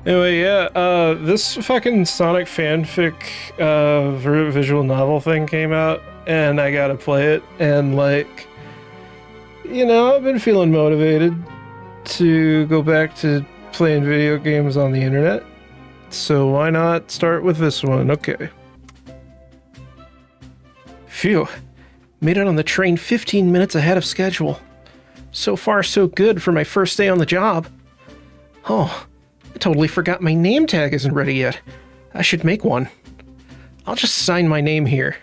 Anyway, yeah, this fucking Sonic fanfic, visual novel thing came out, and I gotta play it, and like, I've been feeling motivated to go back to playing video games on the internet, so why not start with this one? Okay. Phew. Made it on the train 15 minutes ahead of schedule. So far, so good for my first day on the job. Oh, I totally forgot my name tag isn't ready yet. I should make one. I'll just sign my name here.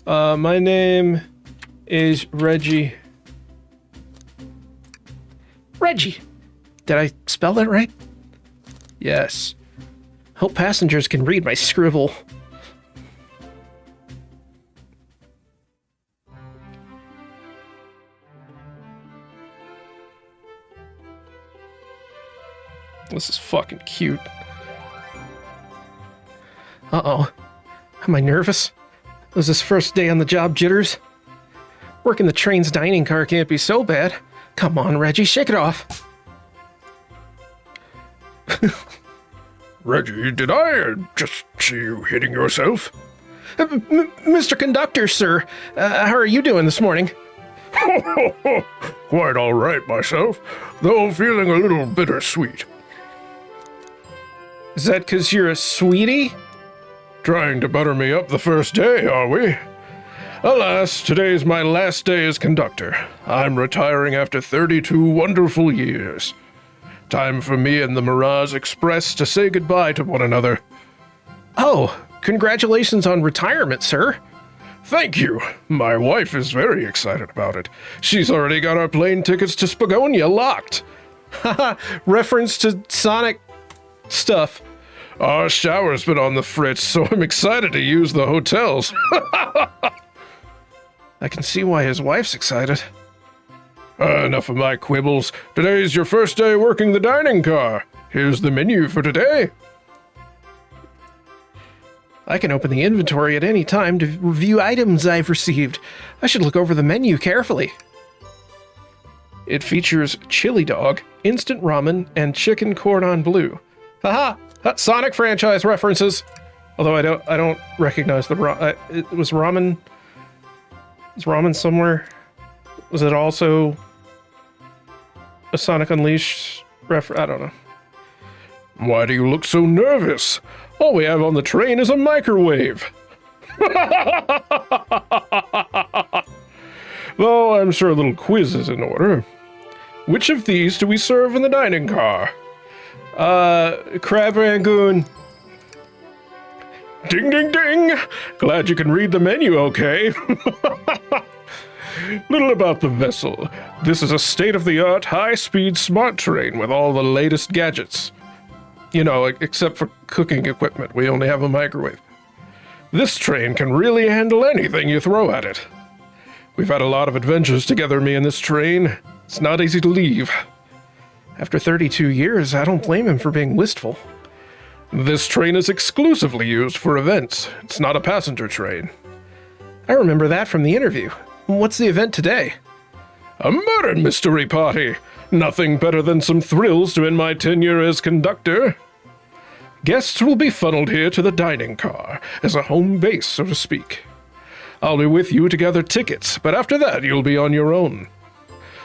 My name is Reggie. Reggie! Did I spell that right? Yes. Hope passengers can read my scribble. This is fucking cute. Uh-oh. Am I nervous? Was this first day on the job jitters? Working the train's dining car can't be so bad. Come on, Reggie, shake it off. Reggie, did I just see you hitting yourself? Mr. Conductor, sir. How are you doing this morning? Quite all right myself, though feeling a little bittersweet. Is that because you're a sweetie? Trying to butter me up the first day, are we? Alas, today's my last day as conductor. I'm retiring after 32 wonderful years. Time for me and the Mirage Express to say goodbye to one another. Oh, congratulations on retirement, sir. Thank you. My wife is very excited about it. She's already got our plane tickets to Spagonia locked. Haha, reference to Sonic stuff. Our shower's been on the fritz, so I'm excited to use the hotels. I can see why his wife's excited. Enough of my quibbles. Today's your first day working the dining car. Here's the menu for today. I can open the inventory at any time to review items I've received. I should look over the menu carefully. It features chili dog, instant ramen, and chicken cordon bleu. Haha! Sonic franchise references. Although I don't recognize the it was ramen. Is ramen somewhere? Was it also a Sonic Unleashed reference? I don't know. Why do you look so nervous? All we have on the train is a microwave. Though I'm sure a little quiz is in order. Which of these do we serve in the dining car? Crab Rangoon. Ding, ding, ding! Glad you can read the menu okay. Little about the vessel. This is a state-of-the-art, high-speed smart train with all the latest gadgets. You know, except for cooking equipment, we only have a microwave. This train can really handle anything you throw at it. We've had a lot of adventures together, me and this train. It's not easy to leave. After 32 years, I don't blame him for being wistful. This train is exclusively used for events. It's not a passenger train. I remember that from the interview. What's the event today? A murder mystery party. Nothing better than some thrills to end my tenure as conductor. Guests will be funneled here to the dining car, as a home base, so to speak. I'll be with you to gather tickets, but after that you'll be on your own.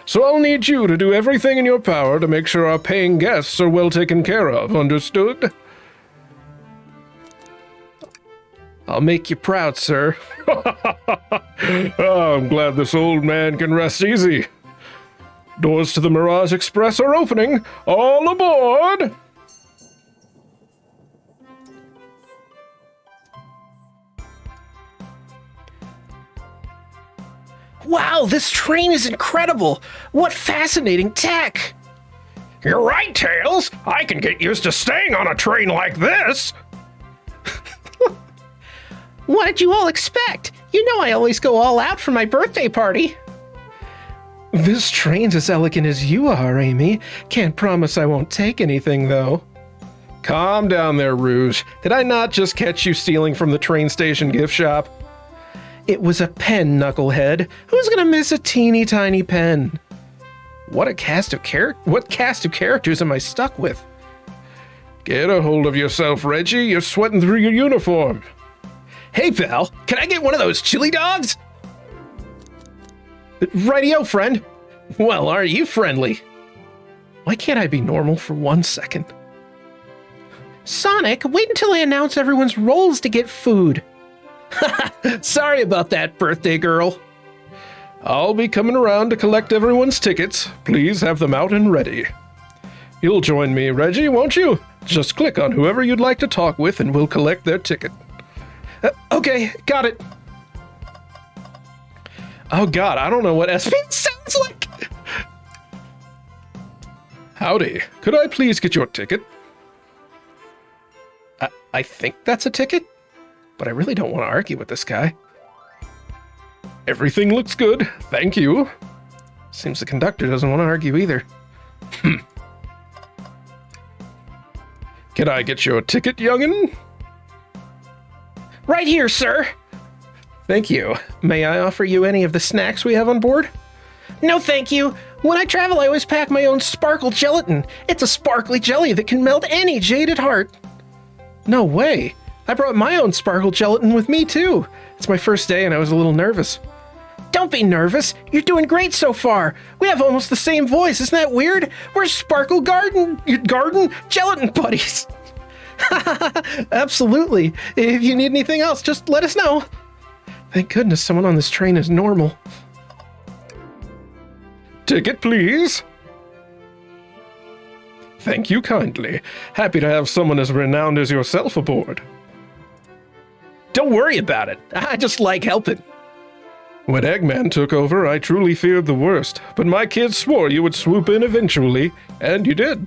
So I'll need you to do everything in your power to make sure our paying guests are well taken care of, understood? I'll make you proud, sir. Oh, I'm glad this old man can rest easy. Doors to the Mirage Express are opening. All aboard! Wow, this train is incredible! What fascinating tech! You're right, Tails. I can get used to staying on a train like this. What did you all expect? You know I always go all out for my birthday party. This train's as elegant as you are, Amy. Can't promise I won't take anything, though. Calm down there, Rouge. Did I not just catch you stealing from the train station gift shop? It was a pen, knucklehead. Who's gonna miss a teeny tiny pen? What cast of characters am I stuck with? Get a hold of yourself, Reggie. You're sweating through your uniform. Hey, pal, can I get one of those chili dogs? Rightio, friend. Well, are you friendly? Why can't I be normal for 1 second? Sonic, wait until I announce everyone's roles to get food. Sorry about that, birthday girl. I'll be coming around to collect everyone's tickets. Please have them out and ready. You'll join me, Reggie, won't you? Just click on whoever you'd like to talk with and we'll collect their ticket. Okay, got it. Oh god, I don't know what SP sounds like. Howdy, could I please get your ticket? I think that's a ticket, but I really don't want to argue with this guy. Everything looks good, thank you. Seems the conductor doesn't want to argue either. Can I get your ticket, young'un? Right here, sir. Thank you. May I offer you any of the snacks we have on board? No, thank you. When I travel, I always pack my own sparkle gelatin. It's a sparkly jelly that can melt any jaded heart. No way. I brought my own sparkle gelatin with me, too. It's my first day and I was a little nervous. Don't be nervous. You're doing great so far. We have almost the same voice. Isn't that weird? We're sparkle garden gelatin buddies. Absolutely. If you need anything else, just let us know. Thank goodness someone on this train is normal. Ticket, please. Thank you kindly. Happy to have someone as renowned as yourself aboard. Don't worry about it. I just like helping. When Eggman took over, I truly feared the worst, but my kids swore you would swoop in eventually, and you did.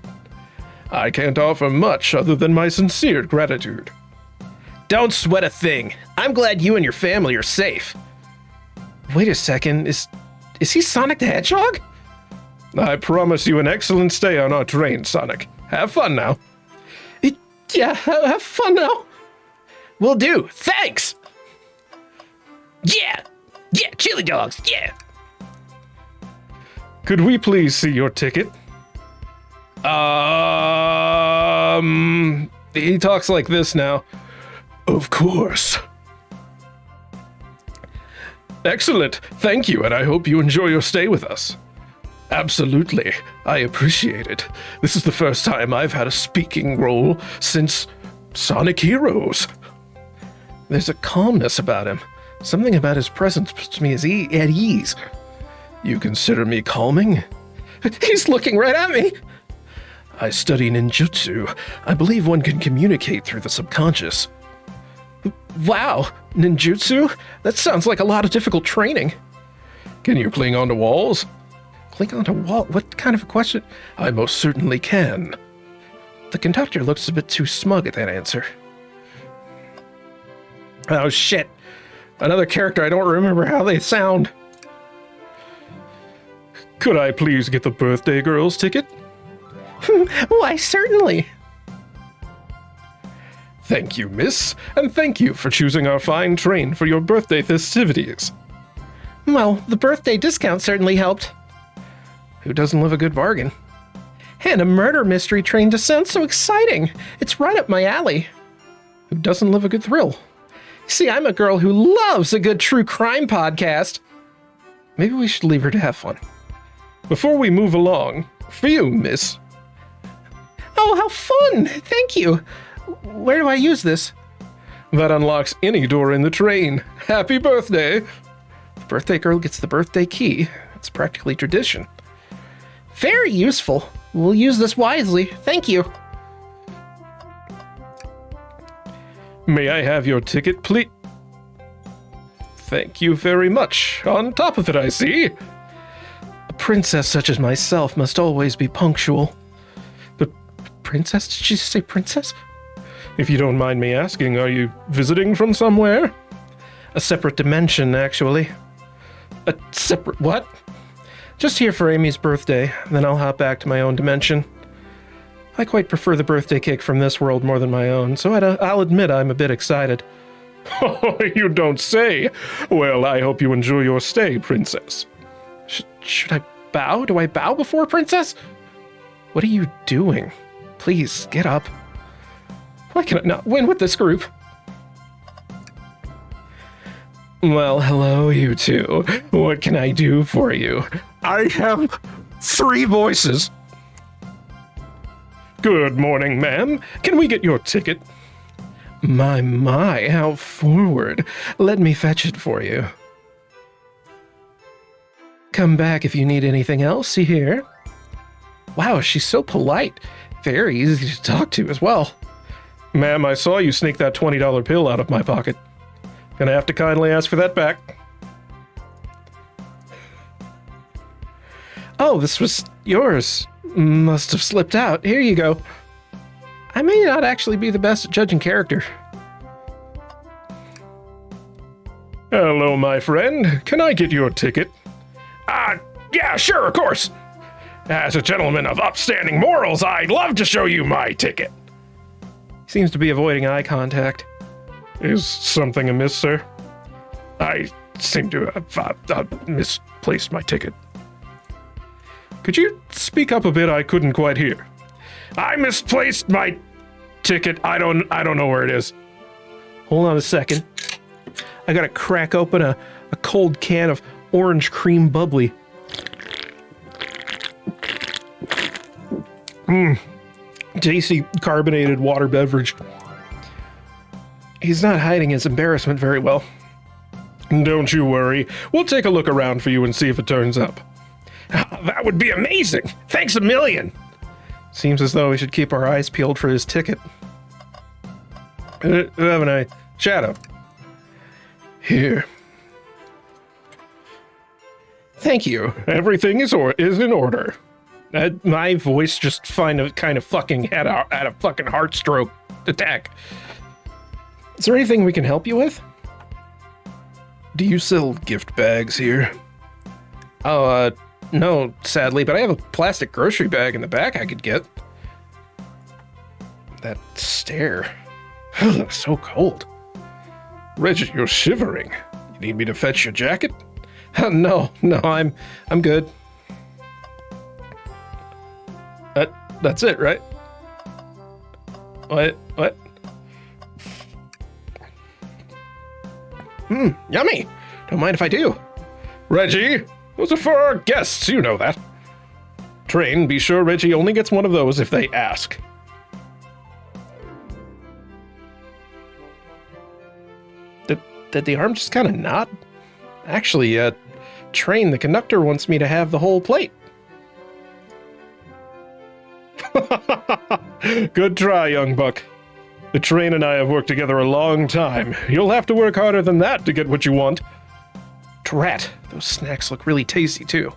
I can't offer much other than my sincere gratitude. Don't sweat a thing. I'm glad you and your family are safe. Wait a second, is he Sonic the Hedgehog? I promise you an excellent stay on our train, Sonic. Have fun now. Yeah, have fun now. Will do. Thanks. Yeah, chili dogs, yeah. Could we please see your ticket? He talks like this now. Of course. Excellent. Thank you, and I hope you enjoy your stay with us. Absolutely. I appreciate it. This is the first time I've had a speaking role since Sonic Heroes. There's a calmness about him. Something about his presence puts me at ease. You consider me calming? He's looking right at me. I study ninjutsu. I believe one can communicate through the subconscious. Wow, ninjutsu? That sounds like a lot of difficult training. Can you cling onto walls? Cling onto wall? What kind of a question? I most certainly can. The conductor looks a bit too smug at that answer. Oh shit. Another character, I don't remember how they sound. Could I please get the birthday girl's ticket? Why, certainly. Thank you, miss, and thank you for choosing our fine train for your birthday festivities. Well, the birthday discount certainly helped. Who doesn't love a good bargain? And a murder mystery train just sounds so exciting. It's right up my alley. Who doesn't love a good thrill? See, I'm a girl who loves a good true crime podcast. Maybe we should leave her to have fun. Before we move along, for you, miss. Oh, how fun! Thank you. Where do I use this? That unlocks any door in the train. Happy birthday! The birthday girl gets the birthday key. It's practically tradition. Very useful. We'll use this wisely. Thank you. May I have your ticket, please? Thank you very much. On top of it, I see. A princess such as myself must always be punctual. But princess? Did she say princess? If you don't mind me asking, are you visiting from somewhere? A separate dimension, actually. A separate what? Just here for Amy's birthday, then I'll hop back to my own dimension. I quite prefer the birthday cake from this world more than my own, so I'll admit I'm a bit excited. Oh, you don't say. Well, I hope you enjoy your stay, princess. Should I bow? Do I bow before princess? What are you doing? Please, get up. Why can I not win with this group? Well, hello, you two. What can I do for you? I have 3 voices. Good morning, ma'am. Can we get your ticket? My, how forward. Let me fetch it for you. Come back if you need anything else, you hear? Wow, she's so polite. Very easy to talk to as well. Ma'am, I saw you sneak that $20 pill out of my pocket. Gonna have to kindly ask for that back. Oh, this was yours. Must have slipped out. Here you go. I may not actually be the best at judging character. Hello, my friend. Can I get your ticket? Yeah, sure, of course. As a gentleman of upstanding morals, I'd love to show you my ticket. Seems to be avoiding eye contact. Is something amiss, sir? I seem to have misplaced my ticket. Could you speak up a bit? I couldn't quite hear. I misplaced my ticket. I don't know where it is. Hold on a second. I gotta crack open a cold can of orange cream bubbly. Tasty carbonated water beverage. He's not hiding his embarrassment very well. Don't you worry. We'll take a look around for you and see if it turns up. That would be amazing. Thanks a million. Seems as though we should keep our eyes peeled for his ticket. Haven't I? Shadow. Here. Thank you. Everything is in order. My voice just kind of fucking had a fucking heart stroke attack. Is there anything we can help you with? Do you sell gift bags here? Oh, no, sadly, but I have a plastic grocery bag in the back I could get. That stare. So cold. Reggie, you're shivering. You need me to fetch your jacket? No, I'm good. That's it, right? What? Yummy. Don't mind if I do. Reggie, those are for our guests, you know that. Train, be sure Reggie only gets one of those if they ask. Did the arm just kind of nod? Actually, Train, the conductor wants me to have the whole plate. Good try, young buck. The Train and I have worked together a long time. You'll have to work harder than that to get what you want. Drat, those snacks look really tasty, too.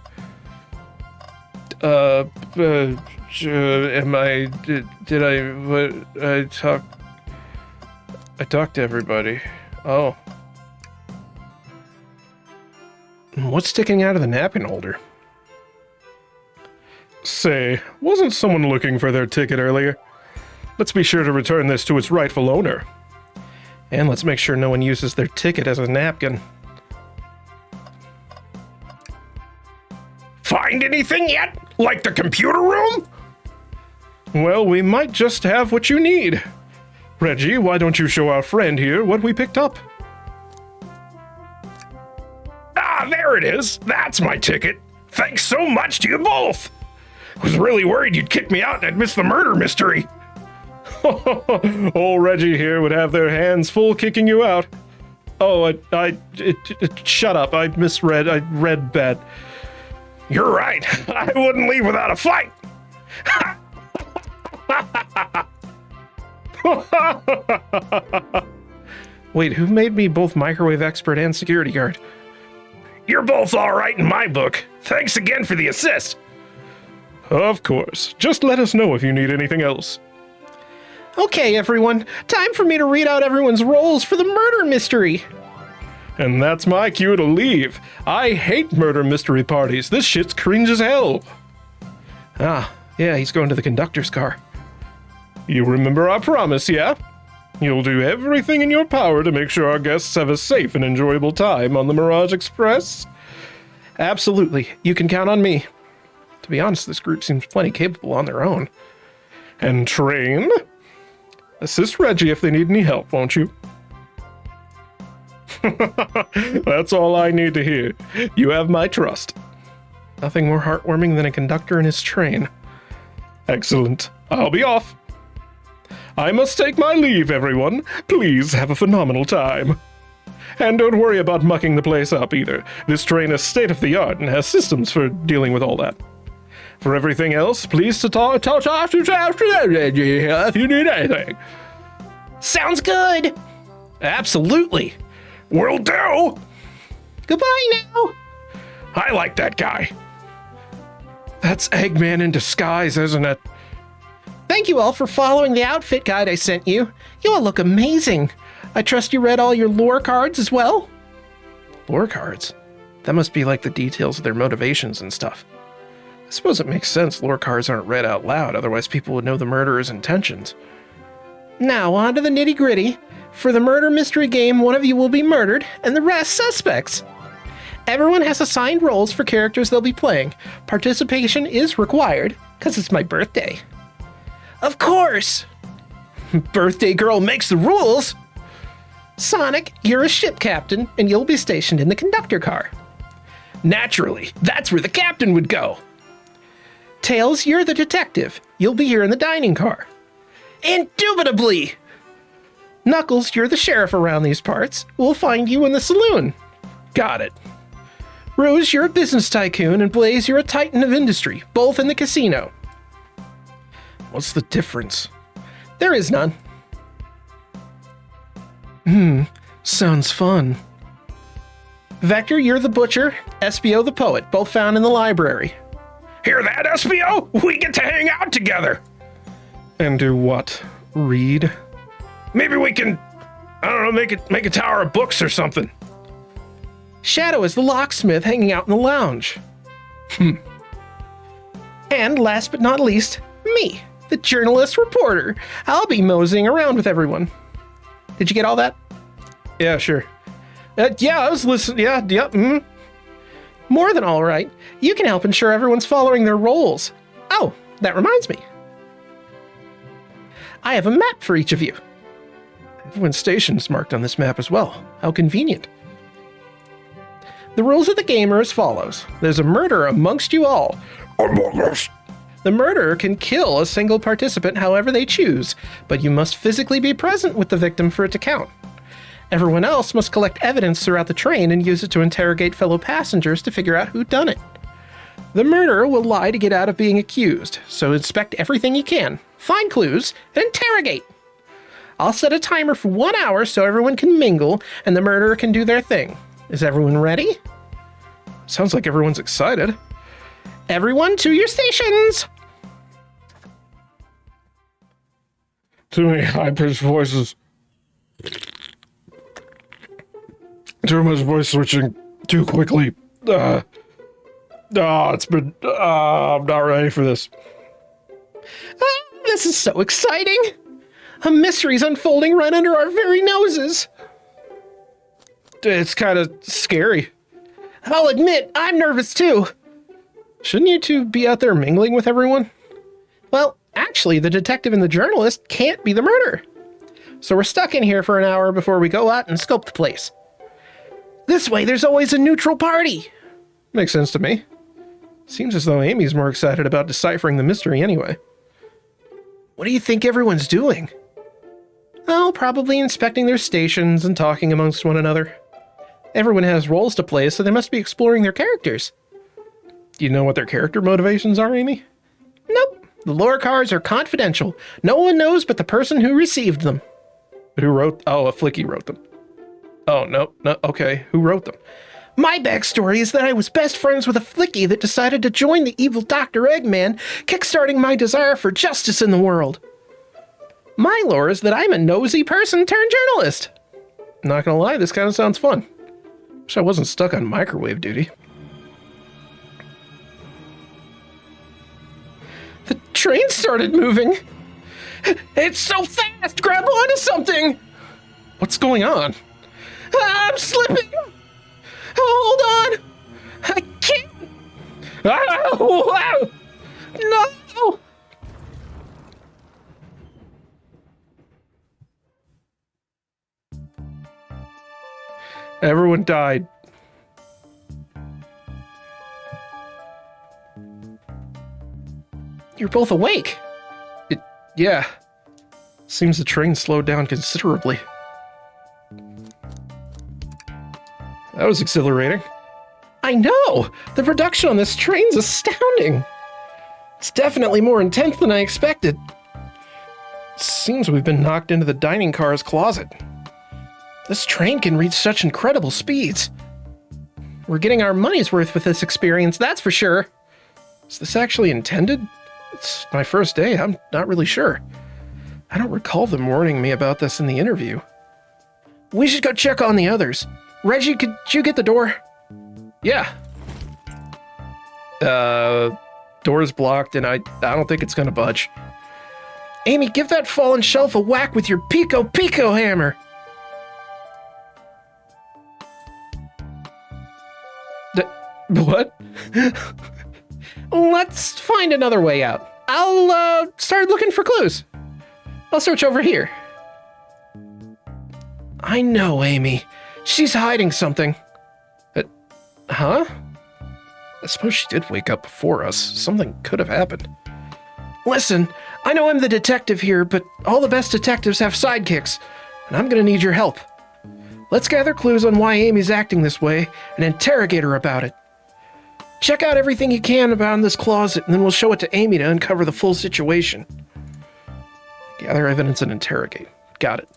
I talked to everybody. Oh. What's sticking out of the napkin holder? Say, wasn't someone looking for their ticket earlier? Let's be sure to return this to its rightful owner. And let's make sure no one uses their ticket as a napkin. Find anything yet? Like the computer room? Well, we might just have what you need. Reggie, why don't you show our friend here what we picked up? Ah, there it is. That's my ticket. Thanks so much to you both. Was really worried you'd kick me out and I'd miss the murder mystery. Old Reggie here would have their hands full kicking you out. Oh, shut up. I misread. I read bad. You're right. I wouldn't leave without a fight. Wait, who made me both microwave expert and security guard? You're both all right in my book. Thanks again for the assist. Of course. Just let us know if you need anything else. Okay, everyone. Time for me to read out everyone's roles for the murder mystery. And that's my cue to leave. I hate murder mystery parties. This shit's cringe as hell. Ah, yeah, he's going to the conductor's car. You remember our promise, yeah? You'll do everything in your power to make sure our guests have a safe and enjoyable time on the Mirage Express? Absolutely. You can count on me. To be honest, this group seems plenty capable on their own. And Train? Assist Reggie if they need any help, won't you? That's all I need to hear. You have my trust. Nothing more heartwarming than a conductor in his train. Excellent. I'll be off. I must take my leave, everyone. Please have a phenomenal time. And don't worry about mucking the place up either. This train is state-of-the-art and has systems for dealing with all that. For everything else, please to talk to Reggie if you need anything. Sounds good. Absolutely. Will do. Goodbye now. I like that guy. That's Eggman in disguise, isn't it? Thank you all for following the outfit guide I sent you. You all look amazing. I trust you read all your lore cards as well? Lore cards? That must be like the details of their motivations and stuff. I suppose it makes sense lore cards aren't read out loud, otherwise people would know the murderer's intentions. Now, on to the nitty-gritty. For the murder mystery game, one of you will be murdered, and the rest suspects. Everyone has assigned roles for characters they'll be playing. Participation is required, because it's my birthday. Of course! Birthday girl makes the rules! Sonic, you're a ship captain, and you'll be stationed in the conductor car. Naturally, that's where the captain would go. Tails, you're the detective. You'll be here in the dining car. Indubitably! Knuckles, you're the sheriff around these parts. We'll find you in the saloon. Got it. Rose, you're a business tycoon, and Blaze, you're a titan of industry, both in the casino. What's the difference? There is none. Sounds fun. Vector, you're the butcher. SBO, the poet, both found in the library. Hear that, SBO? We get to hang out together. And do what? Read? Maybe we can, I don't know, make a tower of books or something. Shadow is the locksmith hanging out in the lounge. And last but not least, me, the journalist reporter. I'll be moseying around with everyone. Did you get all that? Yeah, sure. Yeah, I was listening. Yeah. More than all right. You can help ensure everyone's following their roles. Oh, that reminds me. I have a map for each of you. Everyone's station's marked on this map as well. How convenient. The rules of the game are as follows. There's a murderer amongst you all. Among us. The murderer can kill a single participant however they choose, but you must physically be present with the victim for it to count. Everyone else must collect evidence throughout the train and use it to interrogate fellow passengers to figure out who done it. The murderer will lie to get out of being accused, so inspect everything you can, find clues, and interrogate. I'll set a timer for 1 hour so everyone can mingle and the murderer can do their thing. Is everyone ready? Sounds like everyone's excited. Everyone to your stations! Too many high-pitched voices. Too much voice switching too quickly. I'm not ready for this. This is so exciting! A mystery's unfolding right under our very noses. It's kind of scary. I'll admit, I'm nervous too. Shouldn't you two be out there mingling with everyone? Well, actually, the detective and the journalist can't be the murderer. So we're stuck in here for an hour before we go out and scope the place. This way, there's always a neutral party. Makes sense to me. Seems as though Amy's more excited about deciphering the mystery anyway. What do you think everyone's doing? Oh, probably inspecting their stations and talking amongst one another. Everyone has roles to play, so they must be exploring their characters. Do you know what their character motivations are, Amy? Nope. The lore cards are confidential. No one knows but the person who received them. But who wrote? Oh, a Flicky wrote them. Oh, no, okay. Who wrote them? My backstory is that I was best friends with a Flicky that decided to join the evil Dr. Eggman, kickstarting my desire for justice in the world. My lore is that I'm a nosy person turned journalist. Not gonna lie, this kind of sounds fun. Wish I wasn't stuck on microwave duty. The train started moving. It's so fast! Grab onto something! What's going on? I'm slipping! Hold on! I can't! Oh, no! Everyone died. You're both awake. Yeah. Seems the train slowed down considerably. That was exhilarating. I know! The production on this train's astounding! It's definitely more intense than I expected. Seems we've been knocked into the dining car's closet. This train can reach such incredible speeds. We're getting our money's worth with this experience, that's for sure. Is this actually intended? It's my first day, I'm not really sure. I don't recall them warning me about this in the interview. We should go check on the others. Reggie, could you get the door? Yeah. Door's blocked and I don't think it's gonna budge. Amy, give that fallen shelf a whack with your Pico hammer. What? Let's find another way out. I'll start looking for clues. I'll search over here. I know, Amy. She's hiding something. Huh? I suppose she did wake up before us. Something could have happened. Listen, I know I'm the detective here, but all the best detectives have sidekicks, and I'm gonna need your help. Let's gather clues on why Amy's acting this way and interrogate her about it. Check out everything you can about this closet, and then we'll show it to Amy to uncover the full situation. Gather evidence and interrogate. Got it.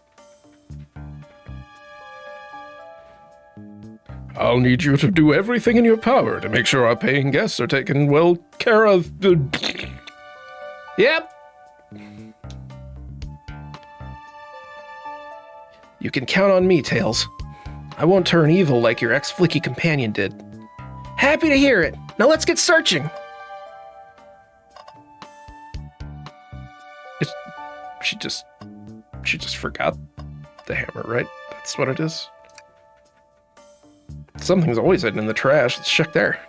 I'll need you to do everything in your power to make sure our paying guests are taken well care of. Yep. You can count on me, Tails. I won't turn evil like your ex-flicky companion did. Happy to hear it. Now let's get searching. She just forgot the hammer, right? That's what it is. Something's always hidden in the trash. Let's check there.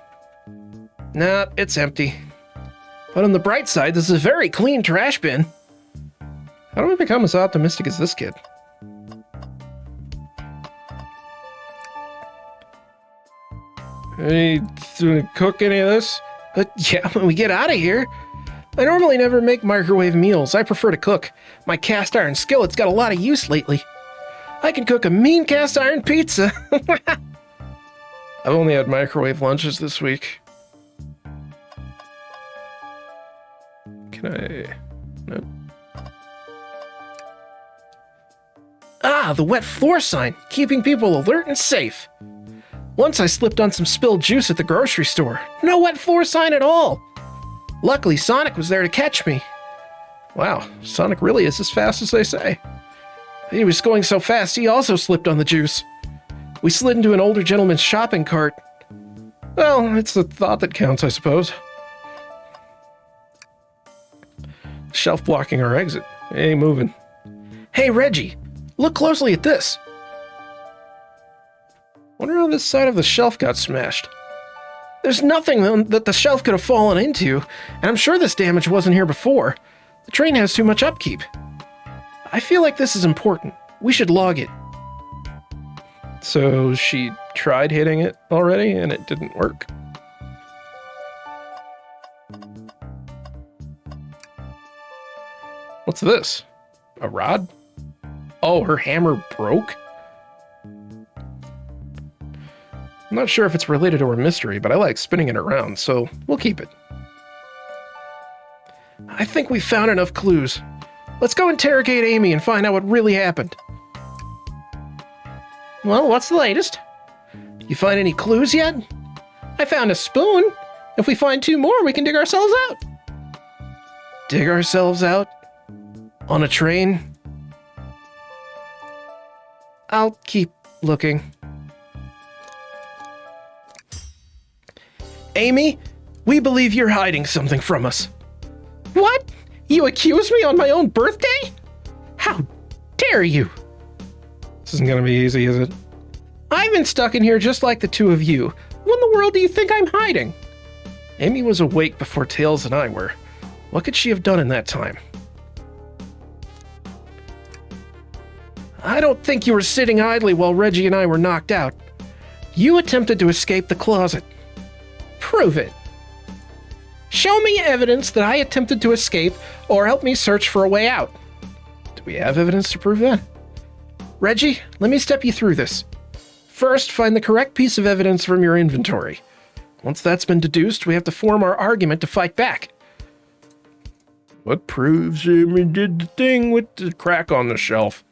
Nah, it's empty. But on the bright side, this is a very clean trash bin. How do I become as optimistic as this kid? Hey, cook any of this? Yeah, when we get out of here. I normally never make microwave meals. I prefer to cook. My cast iron skillet's got a lot of use lately. I can cook a mean cast iron pizza. I've only had microwave lunches this week. Can I... No. Ah, the wet floor sign, keeping people alert and safe. Once I slipped on some spilled juice at the grocery store. No wet floor sign at all. Luckily, Sonic was there to catch me. Wow, Sonic really is as fast as they say. He was going so fast, he also slipped on the juice. We slid into an older gentleman's shopping cart. Well, it's the thought that counts, I suppose. Shelf blocking our exit. Ain't moving. Hey, Reggie, look closely at this. Wonder how this side of the shelf got smashed. There's nothing that the shelf could have fallen into, and I'm sure this damage wasn't here before. The train has too much upkeep. I feel like this is important. We should log it. So she tried hitting it already, and it didn't work. What's this? A rod? Oh, her hammer broke? I'm not sure if it's related to her mystery, but I like spinning it around, so we'll keep it. I think we found enough clues. Let's go interrogate Amy and find out what really happened. Well, what's the latest? You find any clues yet? I found a spoon. If we find 2 more, we can dig ourselves out. Dig ourselves out? On a train? I'll keep looking. Amy, we believe you're hiding something from us. What? You accuse me on my own birthday? How dare you? This isn't gonna be easy, is it? I've been stuck in here just like the 2 of you. What in the world do you think I'm hiding? Amy was awake before Tails and I were. What could she have done in that time? I don't think you were sitting idly while Reggie and I were knocked out. You attempted to escape the closet. Prove it. Show me evidence that I attempted to escape, or help me search for a way out. Do we have evidence to prove that? Reggie, let me step you through this. First, find the correct piece of evidence from your inventory. Once that's been deduced, we have to form our argument to fight back. What proves Amy did the thing with the crack on the shelf?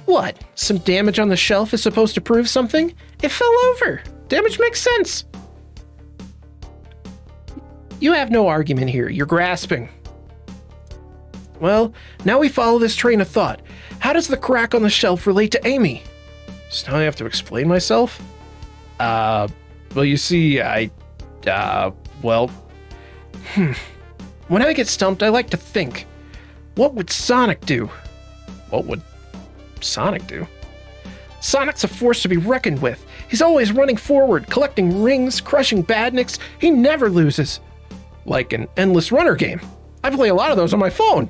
What? Some damage on the shelf is supposed to prove something? It fell over. Damage makes sense. You have no argument here. You're grasping. Well, now we follow this train of thought. How does the crack on the shelf relate to Amy? So now I have to explain myself? Well, you see, When I get stumped, I like to think. What would Sonic do? What would Sonic do? Sonic's a force to be reckoned with. He's always running forward, collecting rings, crushing badniks. He never loses. Like an endless runner game. I play a lot of those on my phone.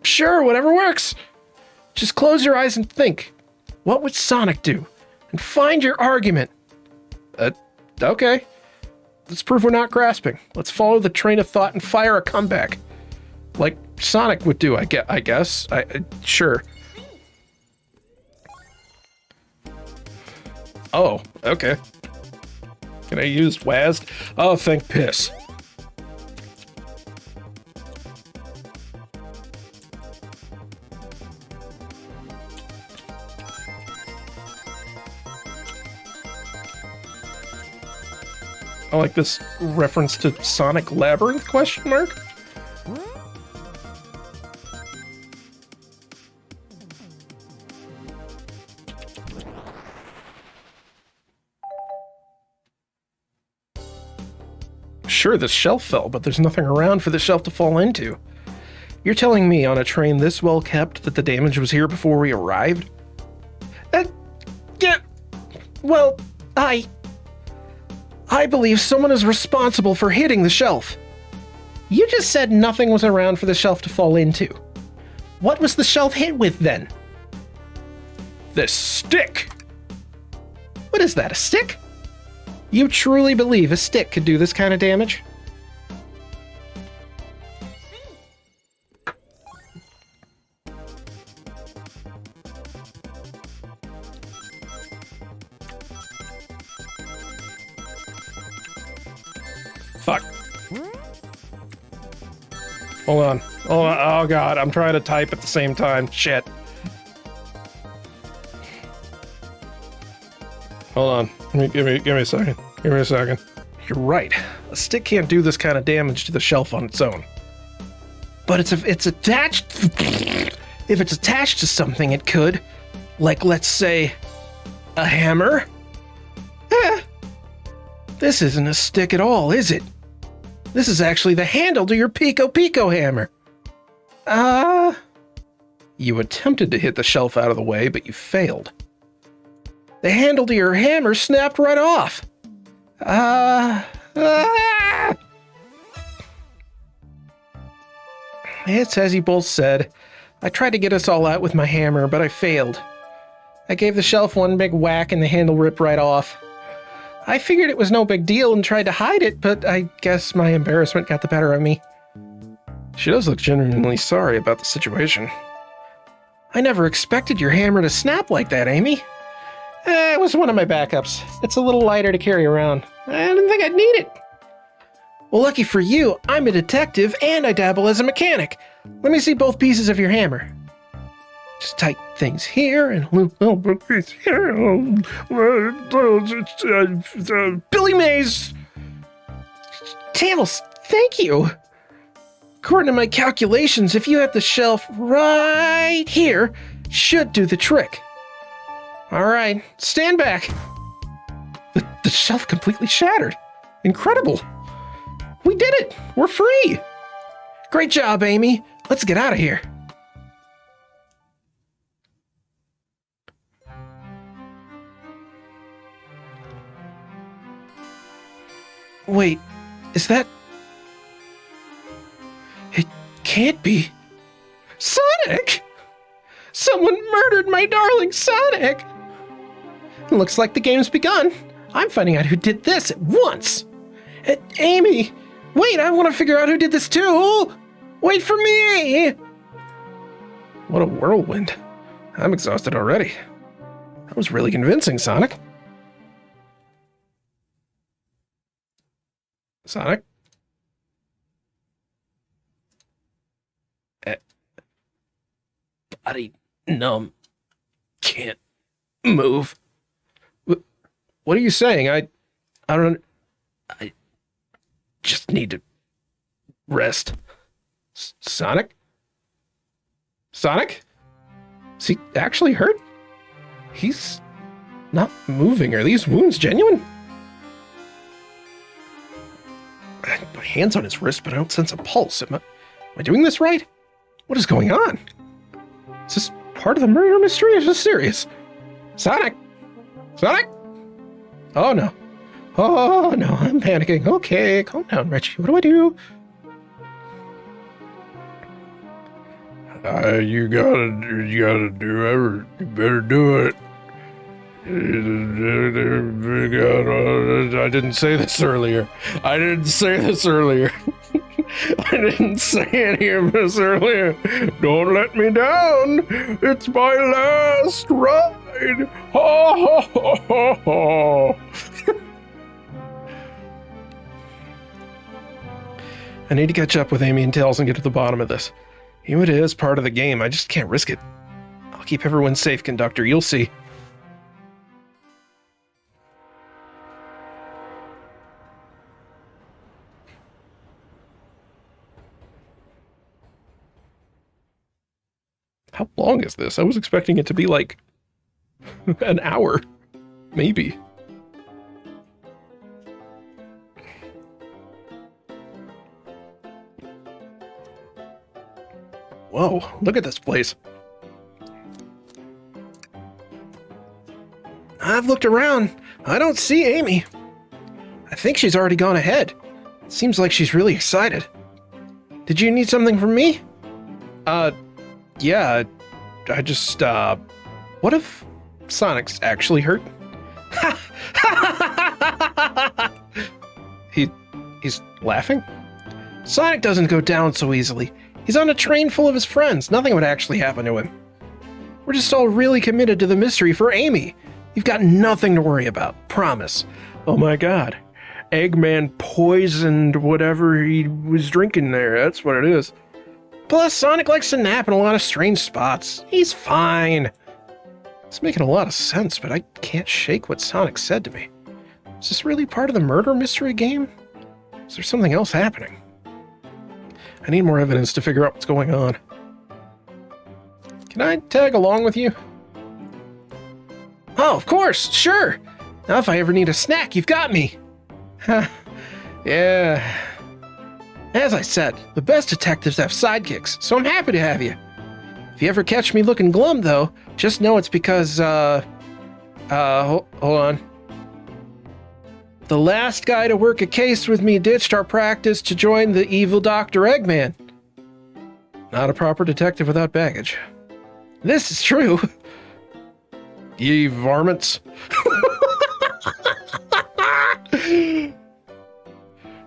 Sure, whatever works. Just close your eyes and think. What would Sonic do? And find your argument. Okay. Let's prove we're not grasping. Let's follow the train of thought and fire a comeback. Like Sonic would do, I guess. Sure. Oh, okay. Can I use WASD? Oh, thank piss. I like this reference to Sonic Labyrinth, question mark? Sure, this shelf fell, but there's nothing around for the shelf to fall into. You're telling me on a train this well kept that the damage was here before we arrived? Yeah. Well, I believe someone is responsible for hitting the shelf. You just said nothing was around for the shelf to fall into. What was the shelf hit with then? This stick! What is that, a stick? You truly believe a stick could do this kind of damage? Fuck. Hold on. Oh god, I'm trying to type at the same time. Shit. Hold on. Give me a second. Give me a second. You're right. A stick can't do this kind of damage to the shelf on its own. But it's attached. If it's attached to something, it could. Like, let's say, a hammer. This isn't a stick at all, is it? This is actually the handle to your Pico Pico hammer. You attempted to hit the shelf out of the way, but you failed. The handle to your hammer snapped right off. It's as you both said. I tried to get us all out with my hammer, but I failed. I gave the shelf one big whack and the handle ripped right off. I figured it was no big deal and tried to hide it, but I guess my embarrassment got the better of me. She does look genuinely sorry about the situation. I never expected your hammer to snap like that, Amy. It was one of my backups. It's a little lighter to carry around. I didn't think I'd need it. Well, lucky for you, I'm a detective and I dabble as a mechanic. Let me see both pieces of your hammer. Just tighten things here and a little piece here. Billy Mays! Tails, thank you. According to my calculations, if you had the shelf right here, should do the trick. All right, stand back. The shelf completely shattered. Incredible. We did it. We're free. Great job, Amy. Let's get out of here. Wait, is that... It can't be. Sonic! Someone murdered my darling Sonic! Looks like the game's begun. I'm finding out who did this at once. Amy! Wait, I want to figure out who did this too! Wait for me! What a whirlwind. I'm exhausted already. That was really convincing, Sonic. Sonic? Body numb. Can't move. What are you saying? I just need to rest. Sonic? Sonic? Is he actually hurt? He's not moving. Are these wounds genuine? My hand's on his wrist, but I don't sense a pulse. Am I doing this right? What is going on? Is this part of the murder mystery? Is this serious? Sonic? Sonic? Oh no. Oh no, I'm panicking. Okay, calm down, Reggie. What do I do? You gotta do it. You better do it. I didn't say this earlier. I didn't say any of this earlier. Don't let me down. It's my last ride. Ha ha ha ha ha. I need to catch up with Amy and Tails and get to the bottom of this. Even if it is part of the game, I just can't risk it. I'll keep everyone safe, Conductor. You'll see. How long is this? I was expecting it to be like an hour, maybe. Whoa, look at this place. I've looked around. I don't see Amy. I think she's already gone ahead. Seems like she's really excited. Did you need something from me? Yeah, I just, what if Sonic's actually hurt? He's laughing? Sonic doesn't go down so easily. He's on a train full of his friends. Nothing would actually happen to him. We're just all really committed to the mystery for Amy. You've got nothing to worry about. Promise. Oh my god. Eggman poisoned whatever he was drinking there. That's what it is. Plus, Sonic likes to nap in a lot of strange spots. He's fine. It's making a lot of sense, but I can't shake what Sonic said to me. Is this really part of the murder mystery game? Is there something else happening? I need more evidence to figure out what's going on. Can I tag along with you? Oh, of course, sure. Now if I ever need a snack, you've got me. Yeah. As I said, the best detectives have sidekicks, so I'm happy to have you. If you ever catch me looking glum, though, just know it's because, hold on. The last guy to work a case with me ditched our practice to join the evil Dr. Eggman. Not a proper detective without baggage. This is true. Ye varmints.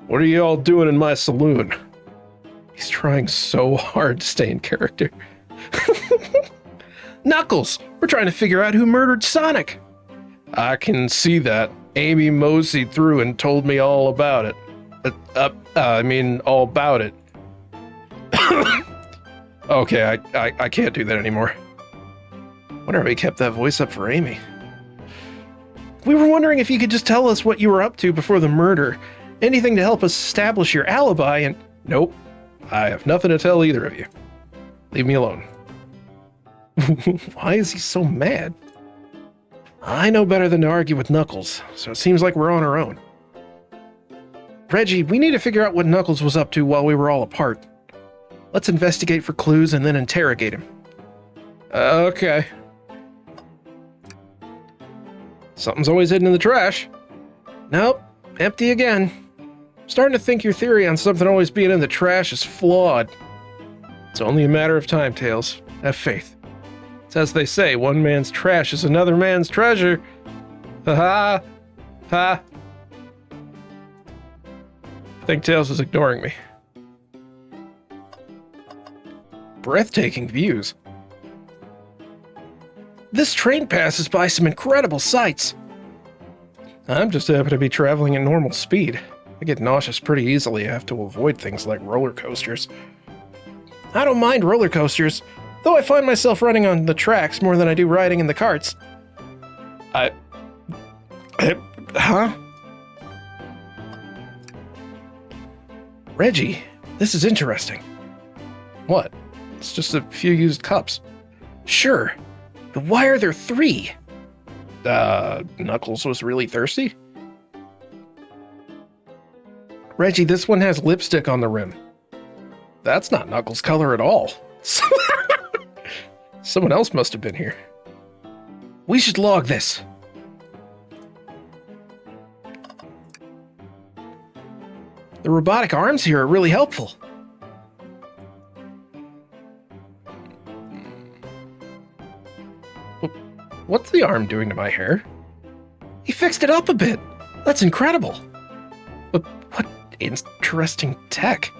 What are you all doing in my saloon? He's trying so hard to stay in character. Knuckles, we're trying to figure out who murdered Sonic. I can see that. Amy moseyed through and told me all about it. All about it. Okay, I can't do that anymore. Wonder if he kept that voice up for Amy. We were wondering if you could just tell us what you were up to before the murder. Anything to help us establish your alibi, and... Nope. I have nothing to tell either of you. Leave me alone. Why is he so mad? I know better than to argue with Knuckles, so it seems like we're on our own. Reggie, we need to figure out what Knuckles was up to while we were all apart. Let's investigate for clues and then interrogate him. Okay. Something's always hidden in the trash. Nope, empty again. Starting to think your theory on something always being in the trash is flawed. It's only a matter of time, Tails. Have faith. It's as they say, one man's trash is another man's treasure. Ha ha. I think Tails is ignoring me. Breathtaking views. This train passes by some incredible sights. I'm just happy to be traveling at normal speed. I get nauseous pretty easily. I have to avoid things like roller coasters. I don't mind roller coasters, though I find myself running on the tracks more than I do riding in the carts. Huh? Reggie, this is interesting. What? It's just a few used cups. Sure, but why are there 3? Knuckles was really thirsty? Reggie, this one has lipstick on the rim. That's not Knuckles' color at all. Someone else must have been here. We should log this. The robotic arms here are really helpful. What's the arm doing to my hair? He fixed it up a bit. That's incredible. But what interesting tech.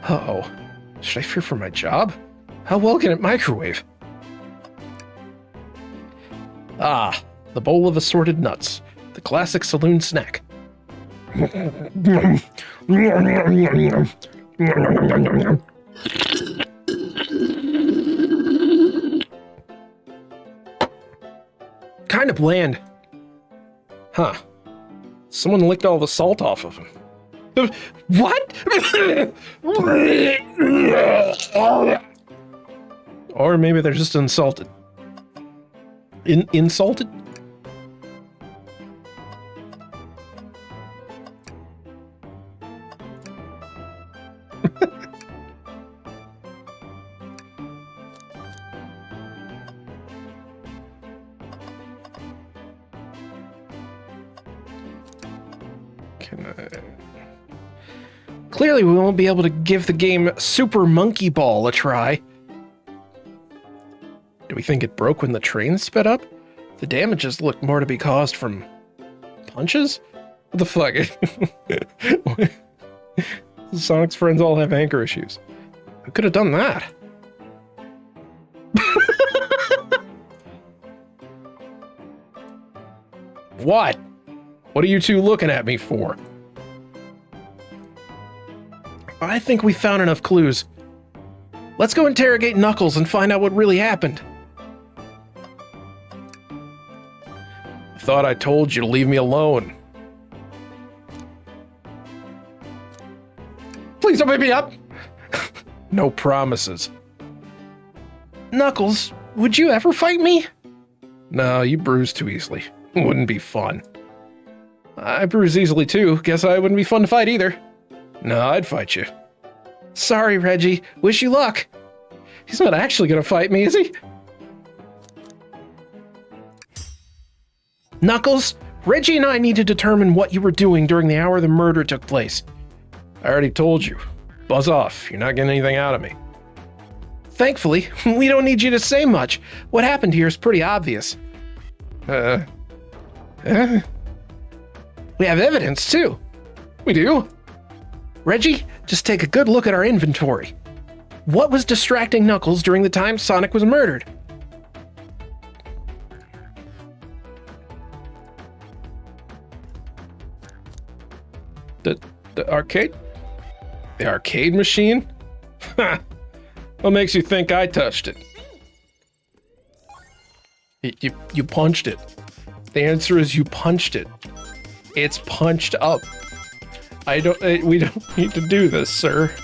Uh-oh. Should I fear for my job? How well can it microwave? Ah, the bowl of assorted nuts. The classic saloon snack. Kind of bland. Huh. Someone licked all the salt off of him. What? Or maybe they're just insulted. Insulted? Clearly, we won't be able to give the game Super Monkey Ball a try. Do we think it broke when the train sped up? The damages look more to be caused from punches? What the fuck? Sonic's friends all have anchor issues. Who could have done that? What? What are you two looking at me for? I think we found enough clues. Let's go interrogate Knuckles and find out what really happened. I thought I told you to leave me alone. Please don't pick me up. No promises. Knuckles, would you ever fight me? No, you bruise too easily. Wouldn't be fun. I bruise easily too. Guess I wouldn't be fun to fight either. No, I'd fight you. Sorry, Reggie. Wish you luck. He's not actually gonna fight me, is he? Knuckles, Reggie and I need to determine what you were doing during the hour the murder took place. I already told you. Buzz off. You're not getting anything out of me. Thankfully, we don't need you to say much. What happened here is pretty obvious. We have evidence, too. We do? Reggie, just take a good look at our inventory. What was distracting Knuckles during the time Sonic was murdered? The arcade? The arcade machine? Ha! What makes you think I touched it? You punched it. The answer is you punched it. It's punched up. We don't need to do this, sir.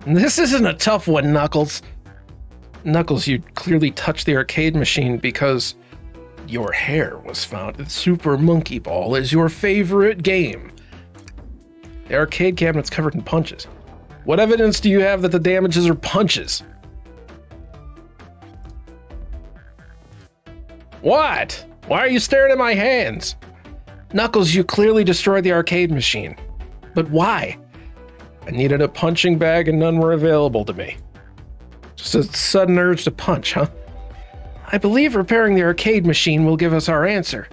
This isn't a tough one, Knuckles. Knuckles, you clearly touched the arcade machine because your hair was found. Super Monkey Ball is your favorite game. The arcade cabinet's covered in punches. What evidence do you have that the damages are punches? What? Why are you staring at my hands? Knuckles, you clearly destroyed the arcade machine. But why? I needed a punching bag and none were available to me. Just a sudden urge to punch, huh? I believe repairing the arcade machine will give us our answer.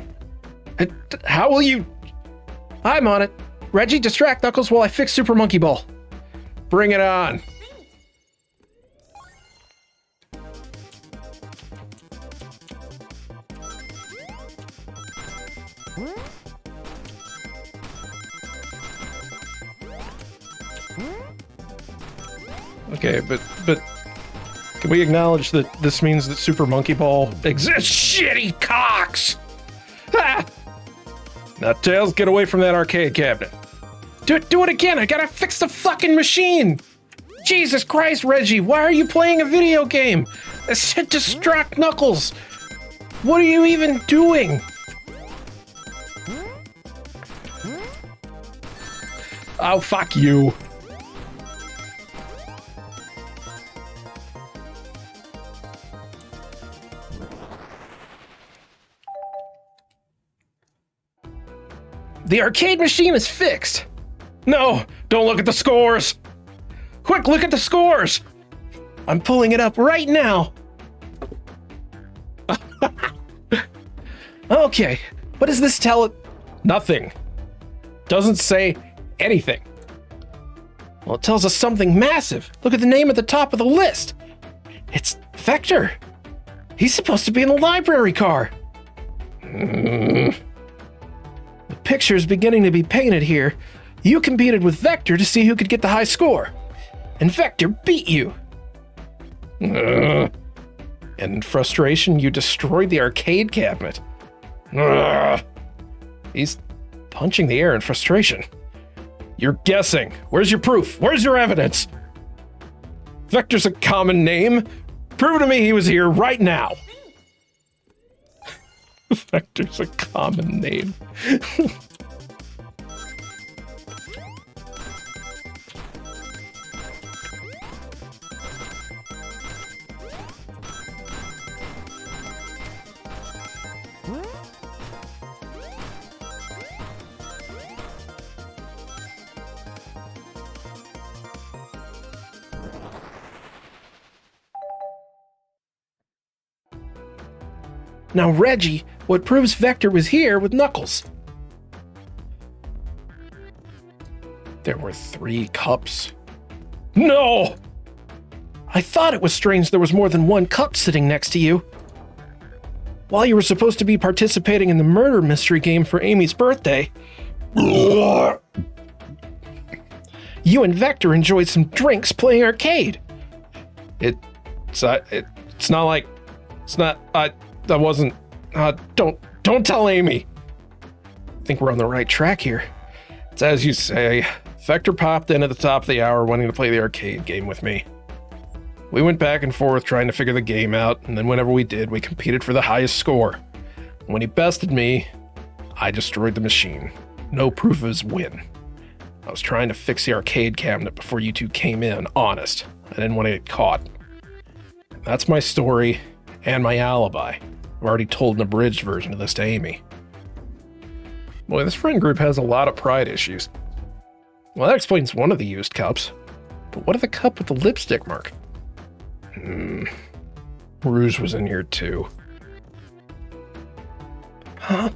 How will you... I'm on it. Reggie, distract Knuckles while I fix Super Monkey Ball. Bring it on. Okay, but can we acknowledge that this means that Super Monkey Ball exists? Shitty cocks! Ah! Now, Tails, get away from that arcade cabinet. Do it again! I gotta fix the fucking machine! Jesus Christ, Reggie, why are you playing a video game? I said distract Knuckles! What are you even doing? Oh, fuck you. The arcade machine is fixed. No, don't look at the scores. Quick, look at the scores. I'm pulling it up right now. Okay, what does this tell it? Nothing. Doesn't say anything. Well, it tells us something massive. Look at the name at the top of the list. It's Vector. He's supposed to be in the library car. The picture's beginning to be painted here. You competed with Vector to see who could get the high score. And Vector beat you. And in frustration, you destroyed the arcade cabinet. He's punching the air in frustration. You're guessing. Where's your proof? Where's your evidence? Vector's a common name. Prove to me he was here right now. Vector's a common name. Now, Reggie, what proves Vector was here with Knuckles? There were 3 cups. No! I thought it was strange there was more than one cup sitting next to you. While you were supposed to be participating in the murder mystery game for Amy's birthday, you and Vector enjoyed some drinks playing arcade. That wasn't, don't tell Amy. I think we're on the right track here. It's as you say. Vector popped in at the top of the hour wanting to play the arcade game with me. We went back and forth trying to figure the game out, and then whenever we did, we competed for the highest score. When he bested me, I destroyed the machine. No proof of his win. I was trying to fix the arcade cabinet before you two came in, honest. I didn't want to get caught. That's my story and my alibi. I've already told an abridged version of this to Amy. Boy, this friend group has a lot of pride issues. Well, that explains one of the used cups. But what of the cup with the lipstick mark? Rouge was in here too. Huh?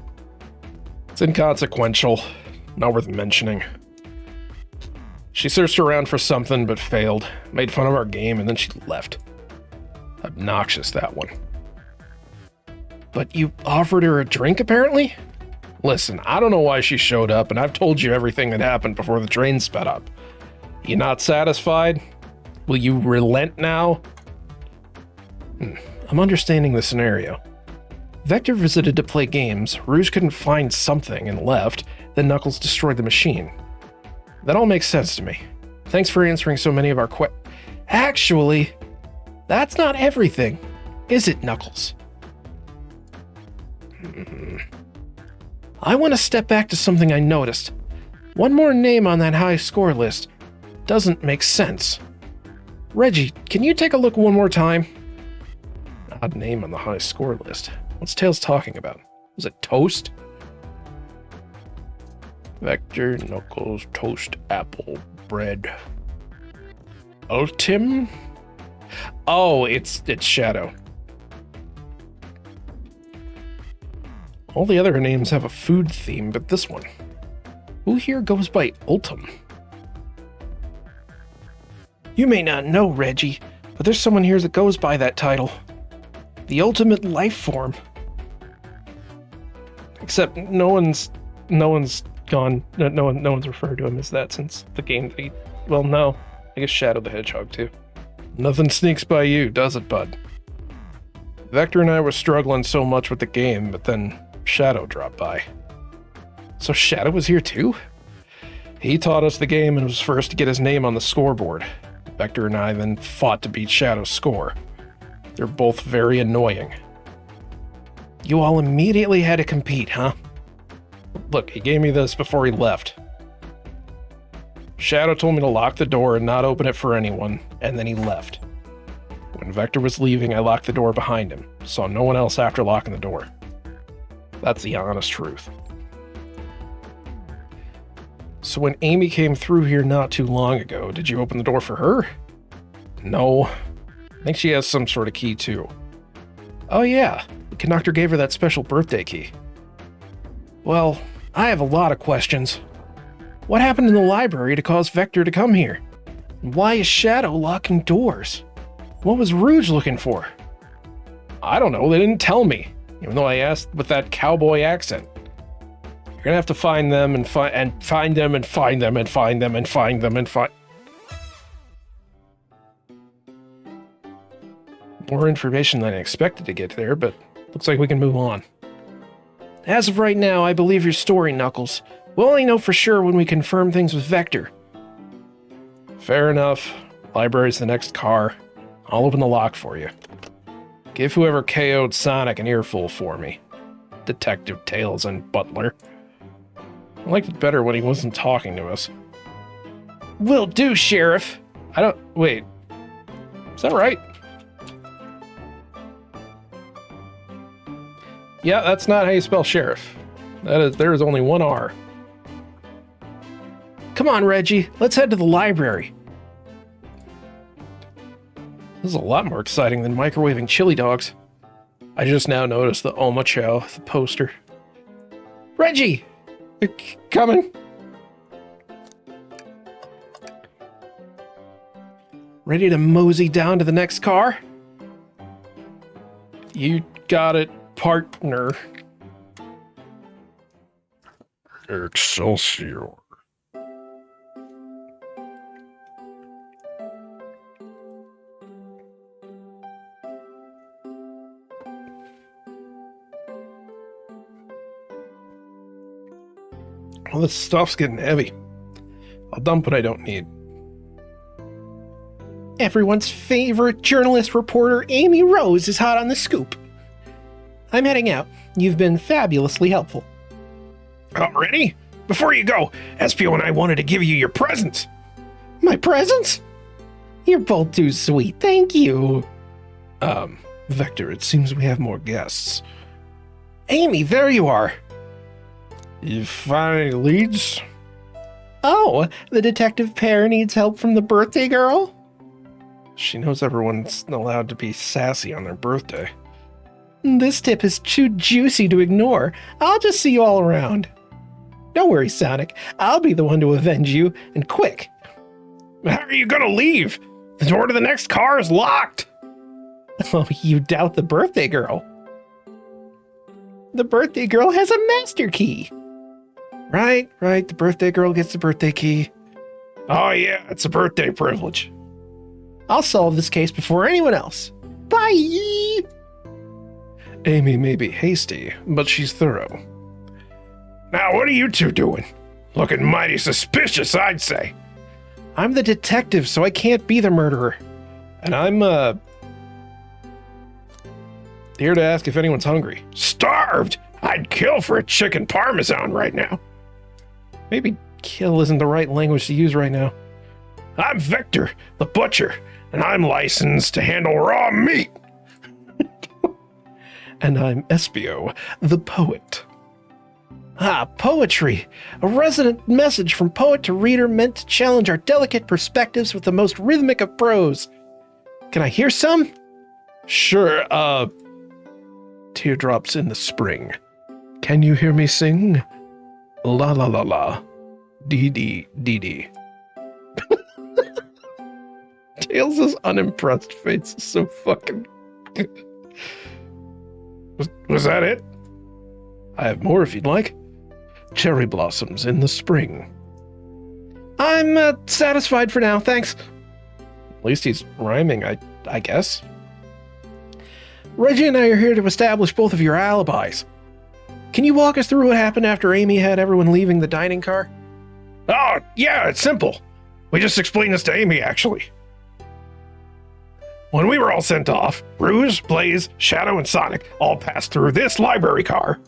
It's inconsequential. Not worth mentioning. She searched around for something but failed. Made fun of our game and then she left. Obnoxious, that one. But you offered her a drink, apparently? Listen, I don't know why she showed up, and I've told you everything that happened before the train sped up. You not satisfied? Will you relent now? I'm understanding the scenario. Vector visited to play games, Rouge couldn't find something and left, then Knuckles destroyed the machine. That all makes sense to me. Thanks for answering so many of our Actually, that's not everything, is it, Knuckles? I want to step back to something I noticed. One more name on that high score list doesn't make sense. Reggie, can you take a look one more time? Odd name on the high score list. What's Tails talking about? Was it toast? Vector, Knuckles, toast, apple, bread. Ultim? Oh, it's Shadow. All the other names have a food theme, but this one. Who here goes by Ultim? You may not know, Reggie, but there's someone here that goes by that title. The ultimate life form. Except no one's gone. No one's referred to him as that since the game. Well, no, I guess Shadow the Hedgehog too. Nothing sneaks by you, does it, bud? Vector and I were struggling so much with the game, but then Shadow dropped by. So Shadow was here too? He taught us the game and was first to get his name on the scoreboard. Vector and I then fought to beat Shadow's score. They're both very annoying. You all immediately had to compete, huh? Look, he gave me this before he left. Shadow told me to lock the door and not open it for anyone, and then he left. When Vector was leaving, I locked the door behind him, saw no one else after locking the door. That's the honest truth. So when Amy came through here not too long ago, did you open the door for her? No. I think she has some sort of key too. Oh yeah, the conductor gave her that special birthday key. Well, I have a lot of questions. What happened in the library to cause Vector to come here? Why is Shadow locking doors? What was Rouge looking for? I don't know, they didn't tell me, even though I asked with that cowboy accent. You're gonna have to find them and find them and find them and find them and find them and find... More information than I expected to get there, but looks like we can move on. As of right now, I believe your story, Knuckles. We'll only know for sure when we confirm things with Vector. Fair enough. Library's the next car. I'll open the lock for you. Give whoever KO'd Sonic an earful for me. Detective Tails and Butler. I liked it better when he wasn't talking to us. Will do, Sheriff. Wait. Is that right? Yeah, that's not how you spell sheriff. There is only one R. Come on, Reggie. Let's head to the library. This is a lot more exciting than microwaving chili dogs. I just now noticed the Oma Chow, the poster. Reggie! Coming. Ready to mosey down to the next car? You got it, partner. Excelsior. Well, this stuff's getting heavy. I'll dump what I don't need. Everyone's favorite journalist reporter, Amy Rose, is hot on the scoop. I'm heading out. You've been fabulously helpful. Already? Before you go, Espio and I wanted to give you your presents. My presents? You're both too sweet. Thank you. Vector, it seems we have more guests. Amy, there you are. You find any leads? Oh, the detective pair needs help from the birthday girl? She knows everyone's allowed to be sassy on their birthday. This tip is too juicy to ignore. I'll just see you all around. Don't worry, Sonic. I'll be the one to avenge you, and quick. How are you gonna leave? The door to the next car is locked. Oh, you doubt the birthday girl. The birthday girl has a master key. Right. The birthday girl gets the birthday key. Oh yeah, it's a birthday privilege. I'll solve this case before anyone else. Bye! Amy may be hasty, but she's thorough. Now what are you two doing? Looking mighty suspicious, I'd say. I'm the detective, so I can't be the murderer. And I'm, here to ask if anyone's hungry. Starved? I'd kill for a chicken parmesan right now. Maybe kill isn't the right language to use right now. I'm Vector, the butcher, and I'm licensed to handle raw meat. and I'm Espio, the poet. Ah, poetry! A resonant message from poet to reader meant to challenge our delicate perspectives with the most rhythmic of prose. Can I hear some? Sure, Teardrops in the spring. Can you hear me sing? La la la la. Dee dee dee dee. Tails' unimpressed face is so fucking good. Was that it? I have more if you'd like. Cherry blossoms in the spring. I'm satisfied for now, thanks. At least he's rhyming, I guess. Reggie and I are here to establish both of your alibis. Can you walk us through what happened after Amy had everyone leaving the dining car? Oh, yeah, it's simple. We just explained this to Amy, actually. When we were all sent off, Rouge, Blaze, Shadow, and Sonic all passed through this library car,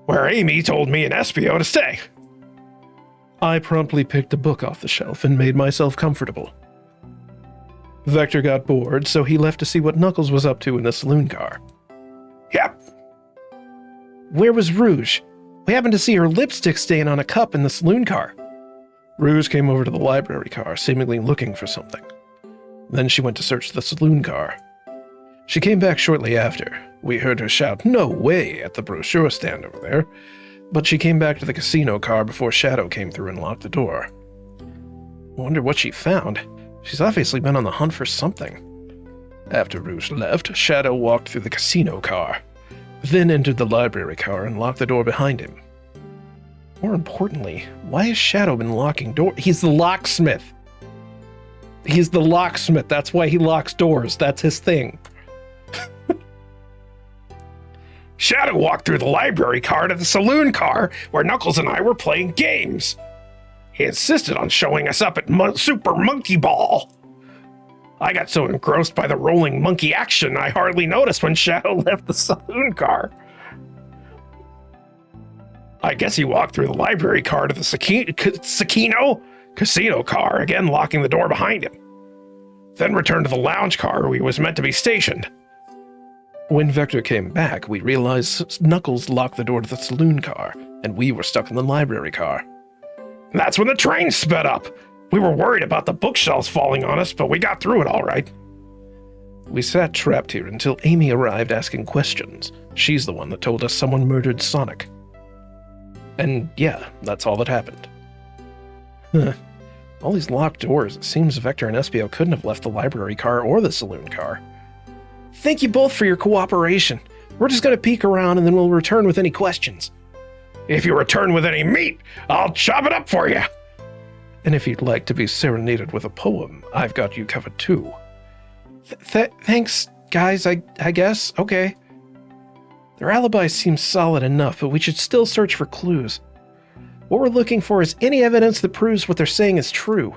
where Amy told me and Espio to stay. I promptly picked a book off the shelf and made myself comfortable. Vector got bored, so he left to see what Knuckles was up to in the saloon car. Yep. Where was Rouge? We happened to see her lipstick stain on a cup in the saloon car. Rouge came over to the library car, seemingly looking for something. Then she went to search the saloon car. She came back shortly after. We heard her shout, "No way!" at the brochure stand over there, but she came back to the casino car before Shadow came through and locked the door. Wonder what she found. She's obviously been on the hunt for something. After Rouge left, Shadow walked through the casino car, then entered the library car and locked the door behind him. More importantly, why has Shadow been locking doors? He's the locksmith. He's the locksmith. That's why he locks doors. That's his thing. Shadow walked through the library car to the saloon car where Knuckles and I were playing games. He insisted on showing us up at Super Monkey Ball. I got so engrossed by the rolling monkey action, I hardly noticed when Shadow left the saloon car. I guess he walked through the library car to the casino car, again locking the door behind him. Then returned to the lounge car where he was meant to be stationed. When Vector came back, we realized Knuckles locked the door to the saloon car, and we were stuck in the library car. That's when the train sped up. We were worried about the bookshelves falling on us, but we got through it all right. We sat trapped here until Amy arrived asking questions. She's the one that told us someone murdered Sonic. And yeah, that's all that happened. All these locked doors, it seems Vector and Espio couldn't have left the library car or the saloon car. Thank you both for your cooperation. We're just going to peek around and then we'll return with any questions. If you return with any meat, I'll chop it up for you. And if you'd like to be serenaded with a poem, I've got you covered too. Thanks, guys, I guess. Okay. Their alibi seems solid enough, but we should still search for clues. What we're looking for is any evidence that proves what they're saying is true.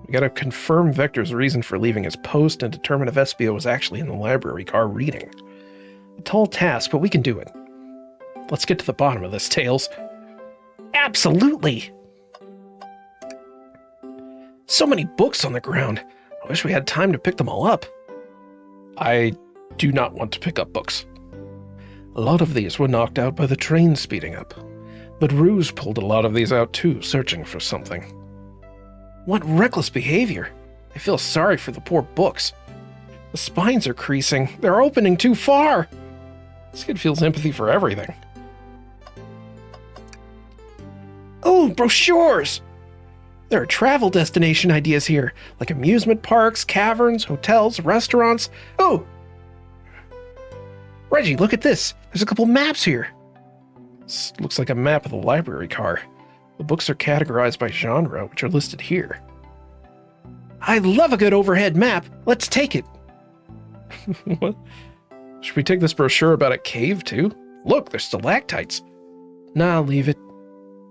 We gotta confirm Vector's reason for leaving his post and determine if Espio was actually in the library car reading. A tall task, but we can do it. Let's get to the bottom of this, Tails. Absolutely! So many books on the ground. I wish we had time to pick them all up. I do not want to pick up books. A lot of these were knocked out by the train speeding up, but Rouge pulled a lot of these out too, searching for something. What reckless behavior. I feel sorry for the poor books. The spines are creasing. They're opening too far. This kid feels empathy for everything. Oh, brochures! There are travel destination ideas here, like amusement parks, caverns, hotels, restaurants. Oh! Reggie, look at this. There's a couple maps here. This looks like a map of the library car. The books are categorized by genre, which are listed here. I love a good overhead map. Let's take it. What? Should we take this brochure about a cave, too? Look, there's stalactites. Nah, leave it.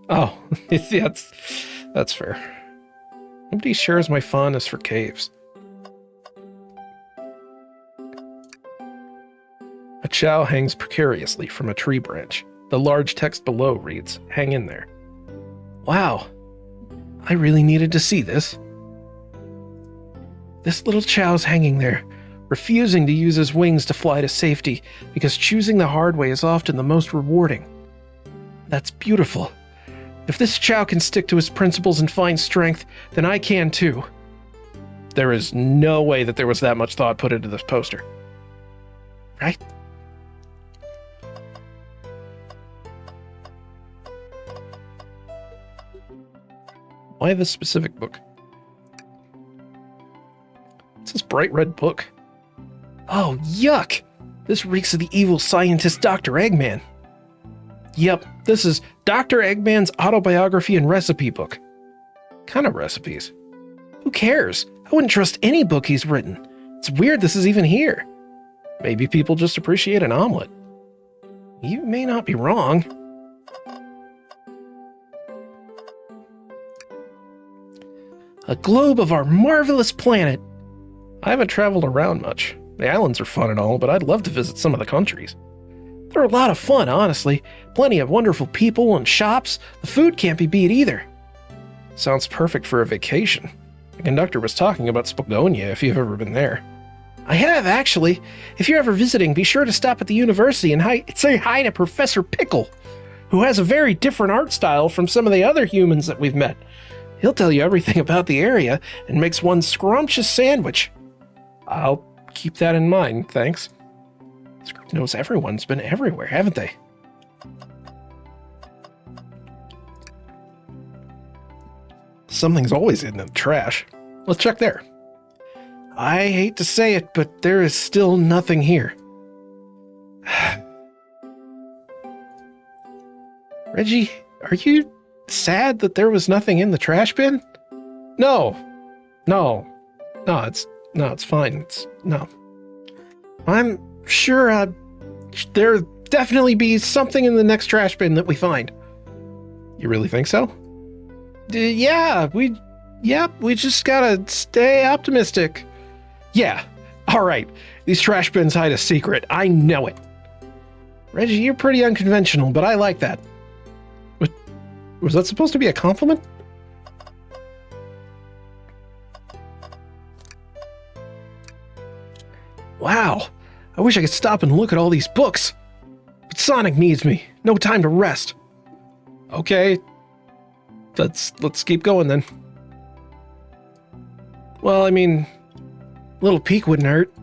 Oh, yeah, that's fair. Nobody shares my fondness for caves. A chow hangs precariously from a tree branch. The large text below reads, "Hang in there." Wow. I really needed to see this. This little chow's hanging there, refusing to use his wings to fly to safety because choosing the hard way is often the most rewarding. That's beautiful. If this Chow can stick to his principles and find strength, then I can too. There is no way that there was that much thought put into this poster. Right? Why this specific book? It's this bright red book. Oh, yuck! This reeks of the evil scientist Dr. Eggman. Yep, this is Dr. Eggman's autobiography and recipe book. Kind of recipes. Who cares? I wouldn't trust any book he's written. It's weird this is even here. Maybe people just appreciate an omelet. You may not be wrong. A globe of our marvelous planet. I haven't traveled around much. The islands are fun and all, but I'd love to visit some of the countries. They're a lot of fun, honestly. Plenty of wonderful people and shops. The food can't be beat either. Sounds perfect for a vacation. The conductor was talking about Spagonia, if you've ever been there. I have, actually. If you're ever visiting, be sure to stop at the university and say hi to Professor Pickle, who has a very different art style from some of the other humans that we've met. He'll tell you everything about the area and makes one scrumptious sandwich. I'll keep that in mind, thanks. This group knows everyone's been everywhere, haven't they? Something's always in the trash. Let's check there. I hate to say it, but there is still nothing here. Reggie, are you sad that there was nothing in the trash bin? No, it's fine. No. I'm sure there'll definitely be something in the next trash bin that we find. You really think so? Yeah, we just gotta stay optimistic. Yeah, alright. These trash bins hide a secret. I know it. Reggie, you're pretty unconventional, but I like that. Was that supposed to be a compliment? Wow, I wish I could stop and look at all these books. But Sonic needs me. No time to rest. Okay, let's keep going then. Well, I mean, a little peek wouldn't hurt.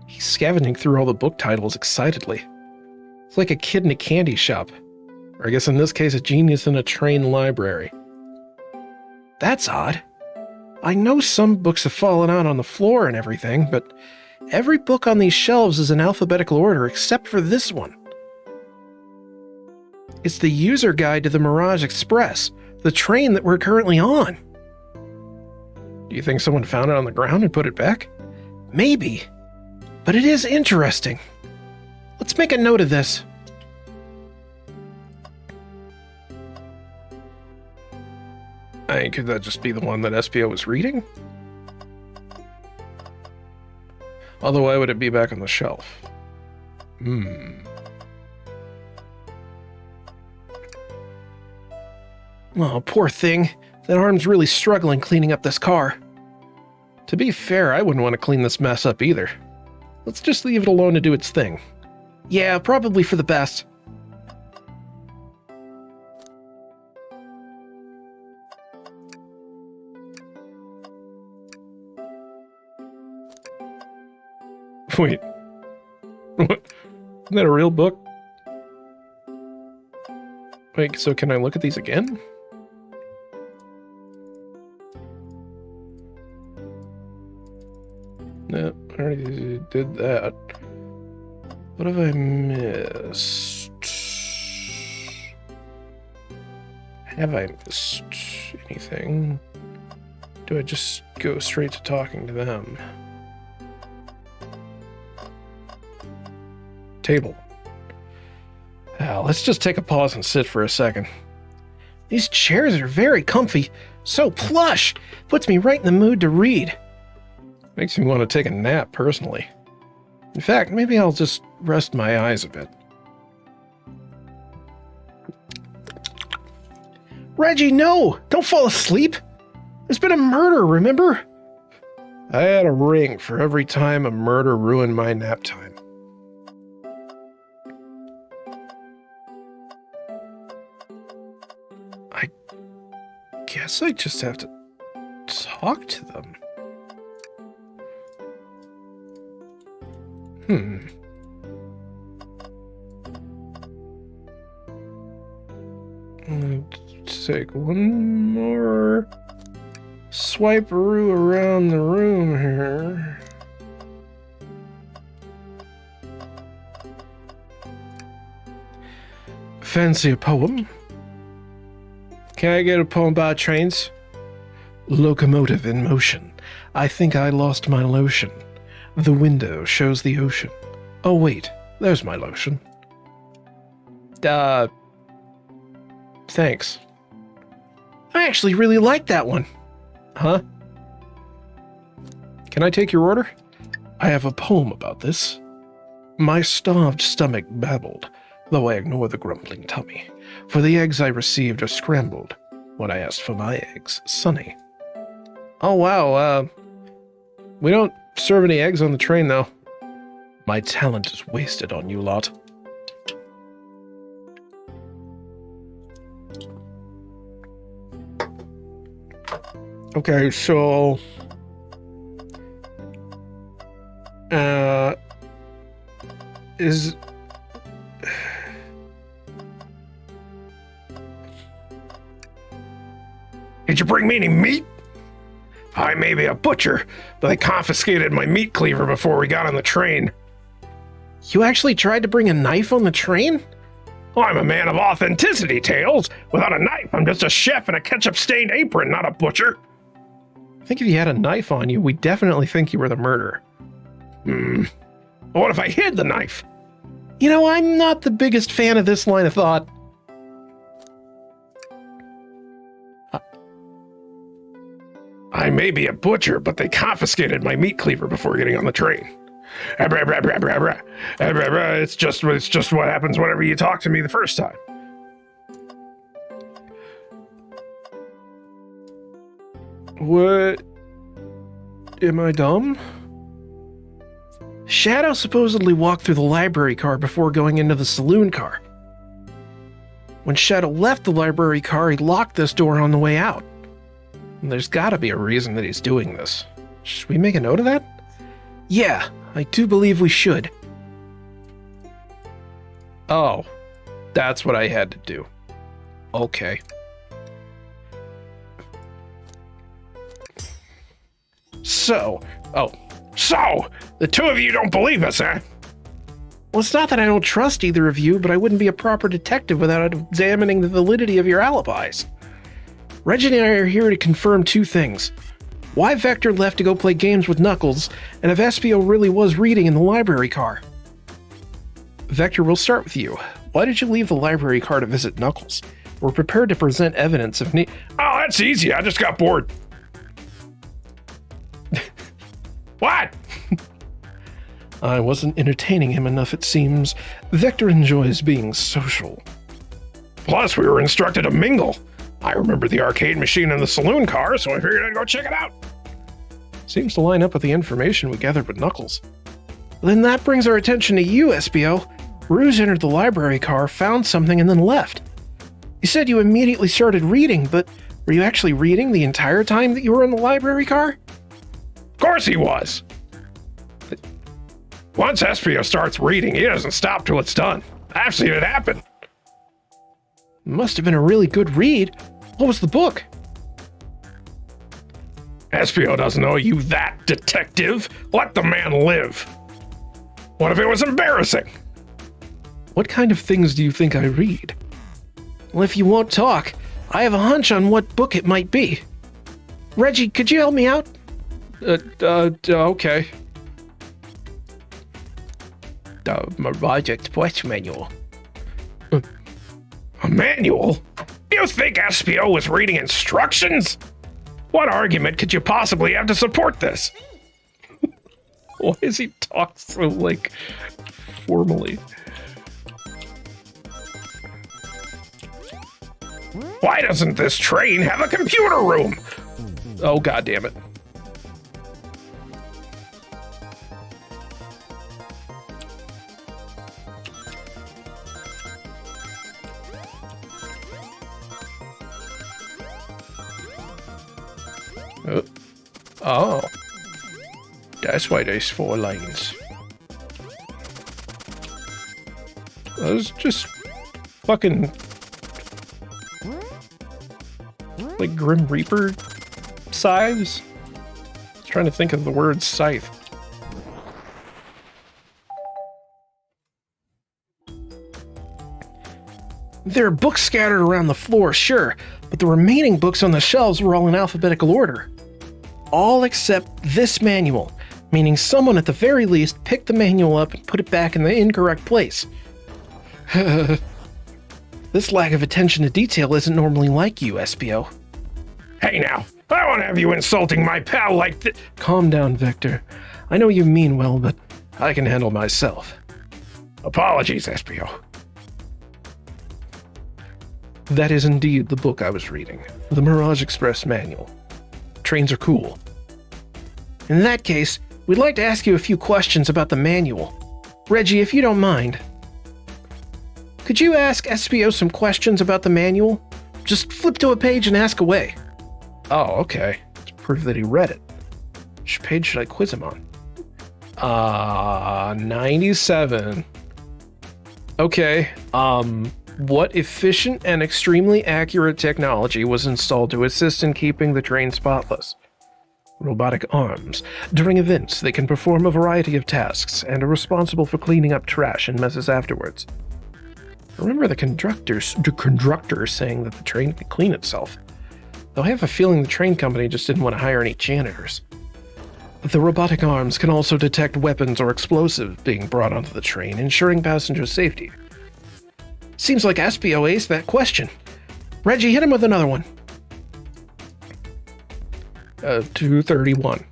He's scavenging through all the book titles excitedly. It's like a kid in a candy shop. Or I guess in this case, a genius in a trained library. That's odd. I know some books have fallen out on the floor and everything, but every book on these shelves is in alphabetical order except for this one. It's the user guide to the Mirage Express, the train that we're currently on. Do you think someone found it on the ground and put it back? Maybe. But it is interesting. Let's make a note of this. Could that just be the one that SPO was reading? Although why would it be back on the shelf? Oh, poor thing. That arm's really struggling cleaning up this car. To be fair, I wouldn't want to clean this mess up either. Let's just leave it alone to do its thing. Yeah, probably for the best. Wait. What? Isn't that a real book? Wait, so can I look at these again? No, I already did that. What have I missed? Have I missed anything? Do I just go straight to talking to them? Table. Let's just take a pause and sit for a second. These chairs are very comfy, so plush. Puts me right in the mood to read. Makes me want to take a nap, personally. In fact, maybe I'll just rest my eyes a bit. Reggie, no! Don't fall asleep! There's been a murder, remember? I had a ring for every time a murder ruined my nap time. I guess I just have to talk to them. Let's take one more swiperoo around the room here. Fancy a poem? Can I get a poem about trains? Locomotive in motion. I think I lost my lotion. The window shows the ocean. Oh wait, there's my lotion. Thanks. I actually really like that one. Huh? Can I take your order? I have a poem about this. My starved stomach babbled, though I ignore the grumbling tummy, for the eggs I received are scrambled. When I asked for my eggs, sunny. Oh wow, we don't serve any eggs on the train though. My talent is wasted on you lot. Okay, so Did you bring me any meat? I may be a butcher, but they confiscated my meat cleaver before we got on the train. You actually tried to bring a knife on the train? Well, I'm a man of authenticity, Tails. Without a knife, I'm just a chef in a ketchup-stained apron, not a butcher. I think if you had a knife on you, we'd definitely think you were the murderer. What if I hid the knife? You know, I'm not the biggest fan of this line of thought. I may be a butcher, but they confiscated my meat cleaver before getting on the train. It's just what happens whenever you talk to me the first time. What? Am I dumb? Shadow supposedly walked through the library car before going into the saloon car. When Shadow left the library car, he locked this door on the way out. There's gotta be a reason that he's doing this. Should we make a note of that? Yeah, I do believe we should. Oh, that's what I had to do. Okay. So, the two of you don't believe us, huh? well, it's not that I don't trust either of you, but I wouldn't be a proper detective without examining the validity of your alibis. Reggie and I are here to confirm two things. Why Vector left to go play games with Knuckles, and if Espio really was reading in the library car. Vector, we'll start with you. Why did you leave the library car to visit Knuckles? We're prepared to present evidence if need. Oh, that's easy. I just got bored. What? I wasn't entertaining him enough, it seems. Vector enjoys being social. Plus, we were instructed to mingle. I remember the arcade machine in the saloon car, so I figured I'd go check it out. Seems to line up with the information we gathered with Knuckles. Then that brings our attention to you, Espio. Rouge entered the library car, found something, and then left. You said you immediately started reading, but were you actually reading the entire time that you were in the library car? Of course he was. Once Espio starts reading, he doesn't stop till it's done. I've seen it happen. Must have been a really good read. What was the book? Espio doesn't owe you that, detective. Let the man live. What if it was embarrassing? What kind of things do you think I read? Well, if you won't talk, I have a hunch on what book it might be. Reggie, could you help me out? Okay. My project voice manual. A manual? You think Espio was reading instructions? What argument could you possibly have to support this? Why does he talk so, formally? Why doesn't this train have a computer room? Oh, God damn it. Oh. Oh. That's why there's 4 lanes. Those just fucking like Grim Reaper scythes. Trying to think of the word scythe. There are books scattered around the floor, sure, but the remaining books on the shelves were all in alphabetical order. All except this manual, meaning someone at the very least picked the manual up and put it back in the incorrect place. This lack of attention to detail isn't normally like you, SPO. Hey now, I won't have you insulting my pal like that. Calm down, Victor. I know you mean well, but I can handle myself. Apologies, SPO. That is indeed the book I was reading, the Mirage Express manual. Trains are cool. In that case, we'd like to ask you a few questions about the manual. Reggie, if you don't mind. Could you ask SPO some questions about the manual? Just flip to a page and ask away. Oh, okay. To prove that he read it. Which page should I quiz him on? 97. Okay, what efficient and extremely accurate technology was installed to assist in keeping the train spotless? Robotic arms. During events, they can perform a variety of tasks and are responsible for cleaning up trash and messes afterwards. I remember the conductor saying that the train could clean itself, though I have a feeling the train company just didn't want to hire any janitors. The robotic arms can also detect weapons or explosives being brought onto the train, ensuring passenger safety. Seems like SPO aced that question. Reggie, hit him with another one. 231.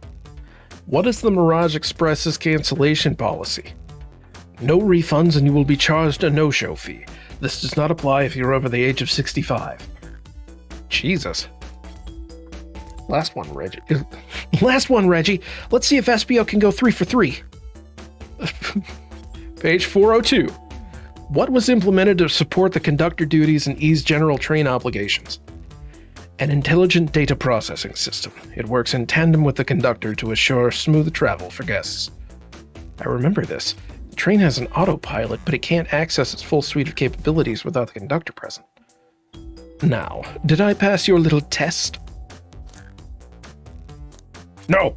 What is the Mirage Express's cancellation policy? No refunds and you will be charged a no-show fee. This does not apply if you're over the age of 65. Jesus. Last one, Reggie. Last one, Reggie. Let's see if SPO can go 3 for 3. Page 402. What was implemented to support the conductor duties and ease general train obligations? An intelligent data processing system. It works in tandem with the conductor to assure smooth travel for guests. I remember this. The train has an autopilot, but it can't access its full suite of capabilities without the conductor present. Now, did I pass your little test? No.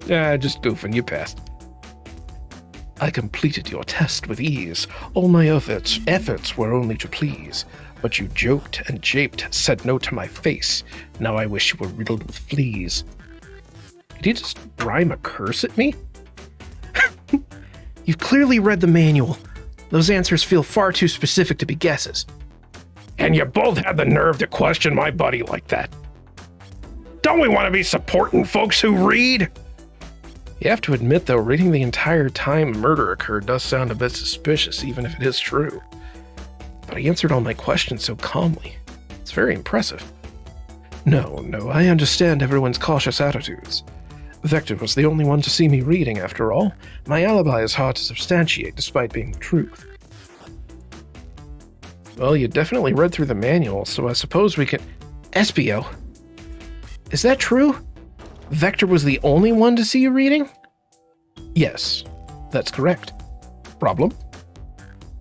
Just goofing, you passed. I completed your test with ease. All my efforts were only to please. But you joked and japed, said no to my face. Now I wish you were riddled with fleas. Did he just rhyme a curse at me? You've clearly read the manual. Those answers feel far too specific to be guesses. And you both had the nerve to question my buddy like that. Don't we want to be supporting folks who read? You have to admit, though, reading the entire time a murder occurred does sound a bit suspicious, even if it is true. But he answered all my questions so calmly. It's very impressive. No, I understand everyone's cautious attitudes. Vector was the only one to see me reading, after all. My alibi is hard to substantiate, despite being the truth. Well, you definitely read through the manual, so I suppose we can... SPO. Is that true? Vector was the only one to see you reading? Yes, that's correct. Problem?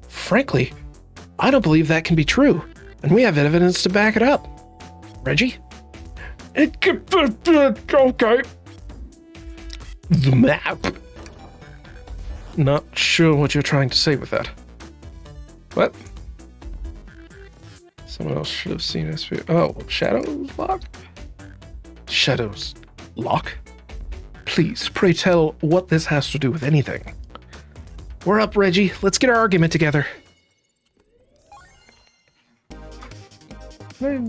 Frankly, I don't believe that can be true, and we have evidence to back it up. Reggie? Okay. The map. Not sure what you're trying to say with that. What? Someone else should have seen us. Oh, Shadows Lock? Shadows Lock? Please, pray tell what this has to do with anything. We're up, Reggie. Let's get our argument together. No.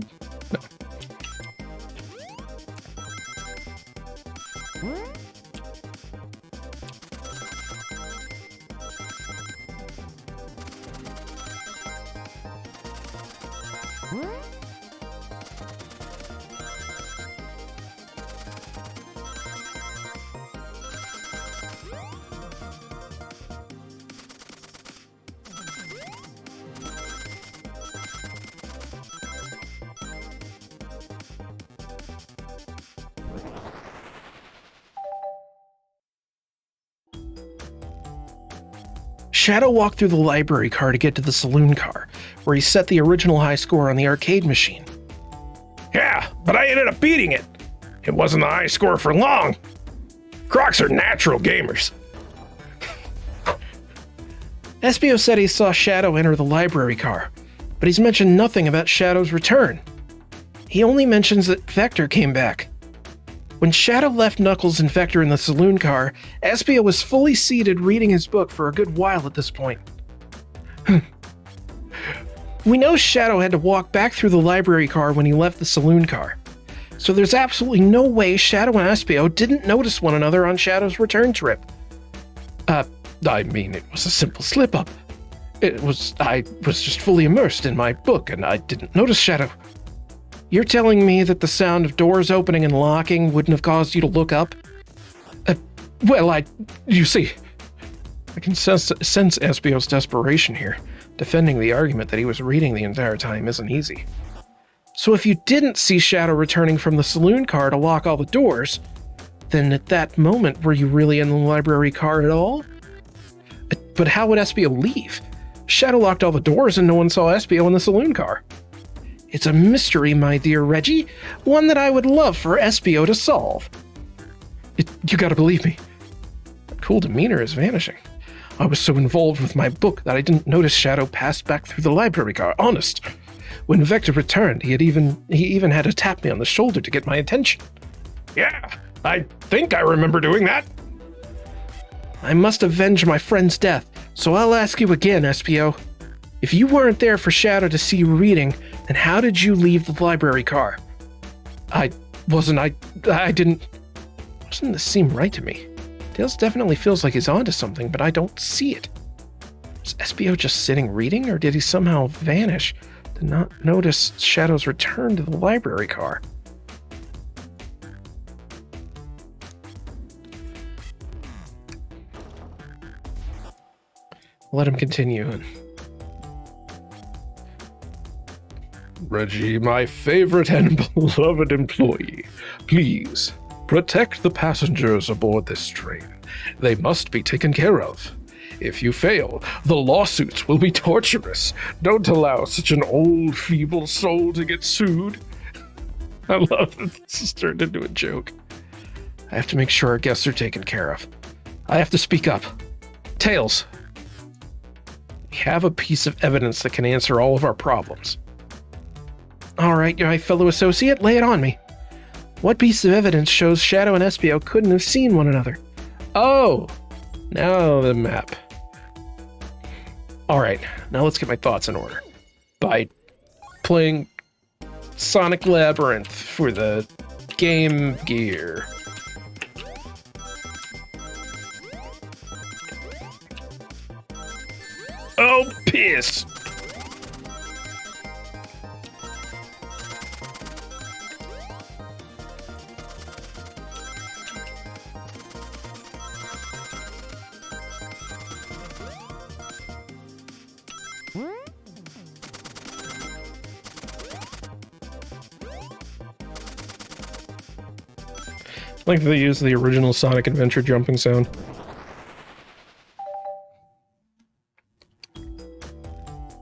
Shadow walked through the library car to get to the saloon car, where he set the original high score on the arcade machine. Yeah, but I ended up beating it. It wasn't a high score for long. Crocs are natural gamers. Espio said he saw Shadow enter the library car, but he's mentioned nothing about Shadow's return. He only mentions that Vector came back. When Shadow left Knuckles and Vector in the saloon car, Espio was fully seated reading his book for a good while at this point. We know Shadow had to walk back through the library car when he left the saloon car, so there's absolutely no way Shadow and Espio didn't notice one another on Shadow's return trip. I mean, it was a simple slip-up. I was just fully immersed in my book, and I didn't notice Shadow. You're telling me that the sound of doors opening and locking wouldn't have caused you to look up? You see, I can sense Espio's desperation here. Defending the argument that he was reading the entire time isn't easy. So if you didn't see Shadow returning from the saloon car to lock all the doors, then at that moment, were you really in the library car at all? But how would Espio leave? Shadow locked all the doors and no one saw Espio in the saloon car. It's a mystery, my dear Reggie, one that I would love for Espio to solve. You gotta believe me. That cool demeanor is vanishing. I was so involved with my book that I didn't notice Shadow passed back through the library car, honest. When Vector returned, he even had to tap me on the shoulder to get my attention. Yeah, I think I remember doing that. I must avenge my friend's death, so I'll ask you again, Espio. If you weren't there for Shadow to see you reading, then how did you leave the library car? I didn't... Doesn't this seem right to me? Tails definitely feels like he's onto something, but I don't see it. Was Espio just sitting reading, or did he somehow vanish to not notice Shadow's return to the library car? Let him continue. Reggie, my favorite and beloved employee, please protect the passengers aboard this train. They must be taken care of. If you fail, the lawsuits will be torturous. Don't allow such an old, feeble soul to get sued. I love that this has turned into a joke. I have to make sure our guests are taken care of. I have to speak up. Tails, we have a piece of evidence that can answer all of our problems. All right, my fellow associate, lay it on me. What piece of evidence shows Shadow and Espio couldn't have seen one another? Oh, now the map. All right, now let's get my thoughts in order. By playing Sonic Labyrinth for the Game Gear. Oh, piss! I like that they use the original Sonic Adventure jumping sound.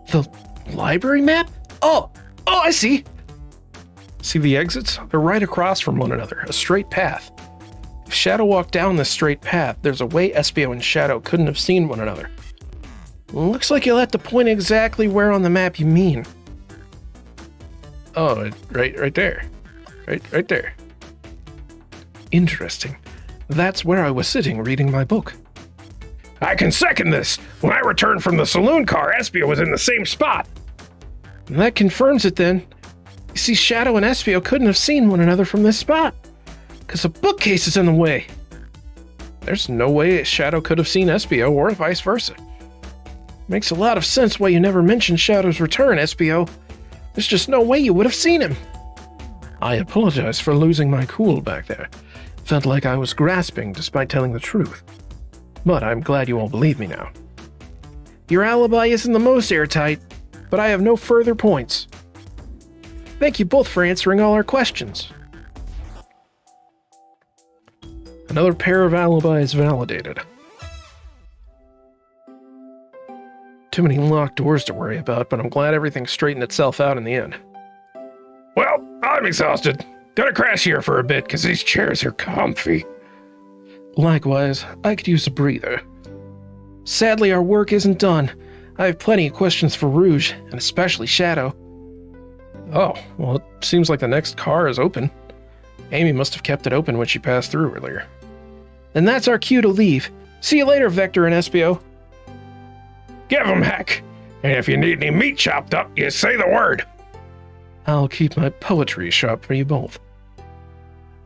The library map? Oh, I see. See the exits? They're right across from one another, a straight path. If Shadow walked down this straight path, there's a way Espio and Shadow couldn't have seen one another. Looks like you'll have to point exactly where on the map you mean. Oh, right there. Right there. Interesting. That's where I was sitting reading my book. I can second this. When I returned from the saloon car, Espio was in the same spot. That confirms it then. You see, Shadow and Espio couldn't have seen one another from this spot, because a bookcase is in the way. There's no way Shadow could have seen Espio, or vice versa. Makes a lot of sense why you never mentioned Shadow's return, Espio. There's just no way you would have seen him. I apologize for losing my cool back there. Felt like I was grasping despite telling the truth. But I'm glad you all believe me now. Your alibi isn't the most airtight, but I have no further points. Thank you both for answering all our questions. Another pair of alibis validated. Too many locked doors to worry about, but I'm glad everything straightened itself out in the end. Well, I'm exhausted. Gotta crash here for a bit, because these chairs are comfy. Likewise, I could use a breather. Sadly, our work isn't done. I have plenty of questions for Rouge, and especially Shadow. Oh, well, it seems like the next car is open. Amy must have kept it open when she passed through earlier. Then that's our cue to leave. See you later, Vector and Espio. Give 'em heck. And if you need any meat chopped up, you say the word. I'll keep my poetry sharp for you both.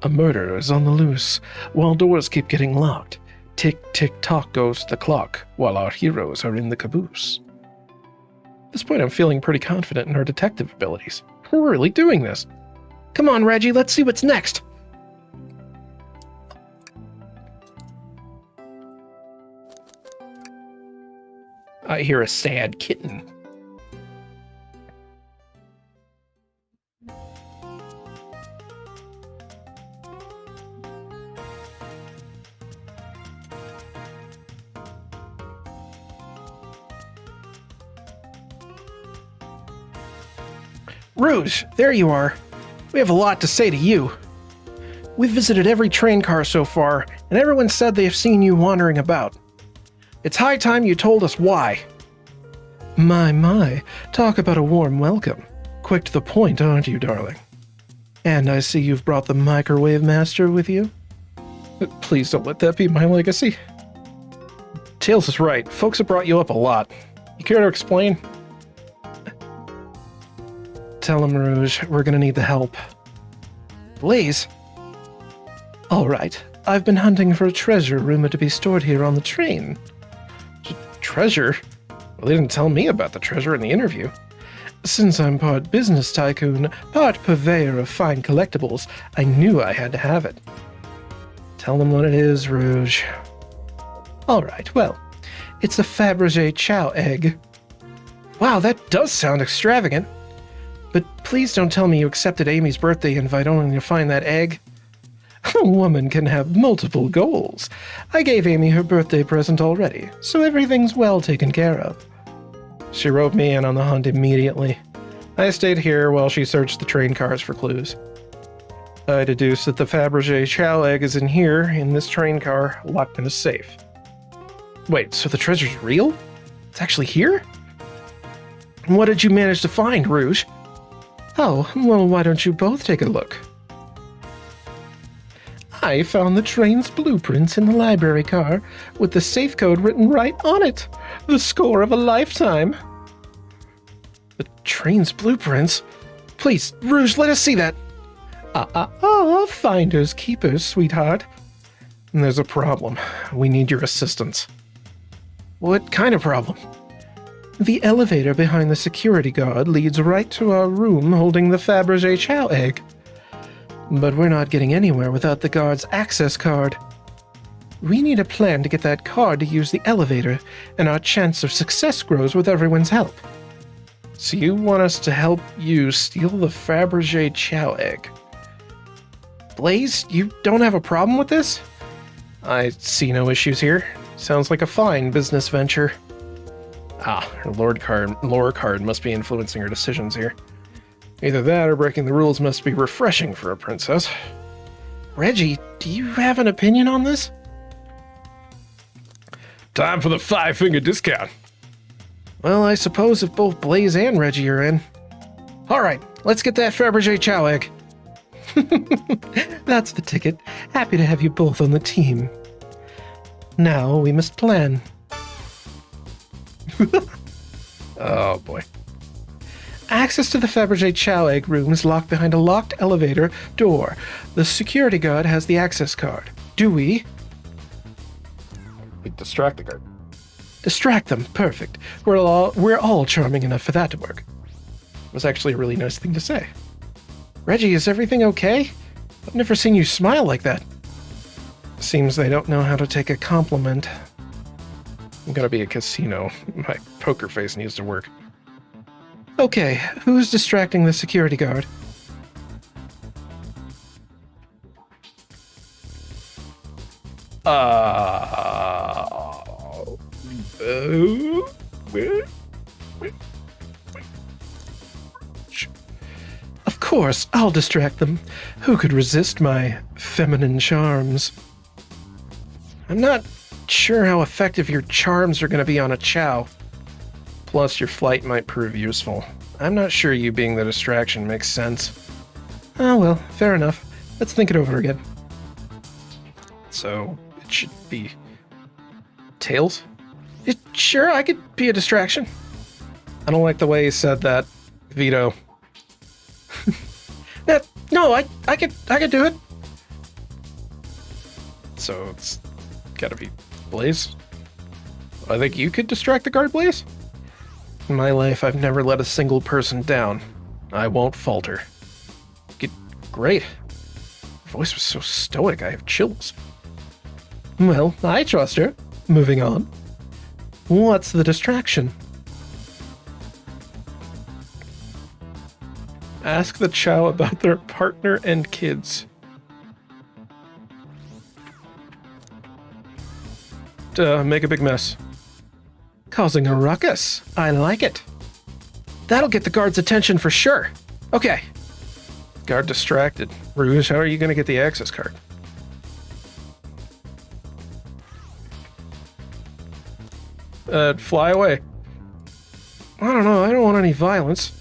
A murder is on the loose, while doors keep getting locked. Tick, tick, tock goes the clock, while our heroes are in the caboose. At this point, I'm feeling pretty confident in our detective abilities. We're really doing this. Come on, Reggie, let's see what's next. I hear a sad kitten. Rouge, there you are. We have a lot to say to you. We've visited every train car so far, and everyone said they have seen you wandering about. It's high time you told us why. My, talk about a warm welcome. Quick to the point, aren't you, darling? And I see you've brought the Microwave Master with you? Please don't let that be my legacy. Tails is right. Folks have brought you up a lot. You care to explain? Tell him, Rouge, we're gonna need the help. Blaze? All right, I've been hunting for a treasure rumored to be stored here on the train. Treasure? Well, they didn't tell me about the treasure in the interview. Since I'm part business tycoon, part purveyor of fine collectibles, I knew I had to have it. Tell them what it is, Rouge. All right, well, it's a Fabergé chow egg. Wow, that does sound extravagant. But please don't tell me you accepted Amy's birthday invite only to find that egg. A woman can have multiple goals. I gave Amy her birthday present already, so everything's well taken care of. She roped me in on the hunt immediately. I stayed here while she searched the train cars for clues. I deduced that the Fabergé chow egg is in here, in this train car, locked in a safe. Wait, so the treasure's real? It's actually here? And what did you manage to find, Rouge? Oh, well, why don't you both take a look? I found the train's blueprints in the library car, with the safe code written right on it. The score of a lifetime. The train's blueprints? Please, Rouge, let us see that. Finders keepers, sweetheart. There's a problem. We need your assistance. What kind of problem? The elevator behind the security guard leads right to our room holding the Fabergé chow egg. But we're not getting anywhere without the guard's access card. We need a plan to get that card to use the elevator, and our chance of success grows with everyone's help. So you want us to help you steal the Fabergé chow egg? Blaze, you don't have a problem with this? I see no issues here. Sounds like a fine business venture. Her lore card must be influencing her decisions here. Either that or breaking the rules must be refreshing for a princess. Reggie, do you have an opinion on this? Time for the 5-finger discount. Well, I suppose if both Blaze and Reggie are in. All right, let's get that Fabergé chow egg. That's the ticket. Happy to have you both on the team. Now we must plan. Oh boy. Access to the Fabergé chow egg room is locked behind a locked elevator door. The security guard has the access card. Do we? We distract the guard. Distract them. Perfect. We're all charming enough for that to work. It was actually a really nice thing to say. Reggie, is everything okay? I've never seen you smile like that. Seems they don't know how to take a compliment. I'm gonna be a casino. My poker face needs to work. Okay, who's distracting the security guard? course, I'll distract them. Who could resist my feminine charms? I'm not sure how effective your charms are going to be on a Chow. Plus, your flight might prove useful. I'm not sure you being the distraction makes sense. Oh well, fair enough. Let's think it over again. So, it should be... Tails? Sure, I could be a distraction. I don't like the way he said that. Vito. No, I could do it. So it's gotta be Blaze. I think you could distract the guard, Blaze. In my life, I've never let a single person down. I won't falter. Great. Her voice was so stoic, I have chills. Well, I trust her. Moving on. What's the distraction? Ask the Chow about their partner and kids. Make a big mess. Causing a ruckus. I like it. That'll get the guard's attention for sure. Okay. Guard distracted. Rouge, how are you going to get the access card? Fly away. I don't know. I don't want any violence.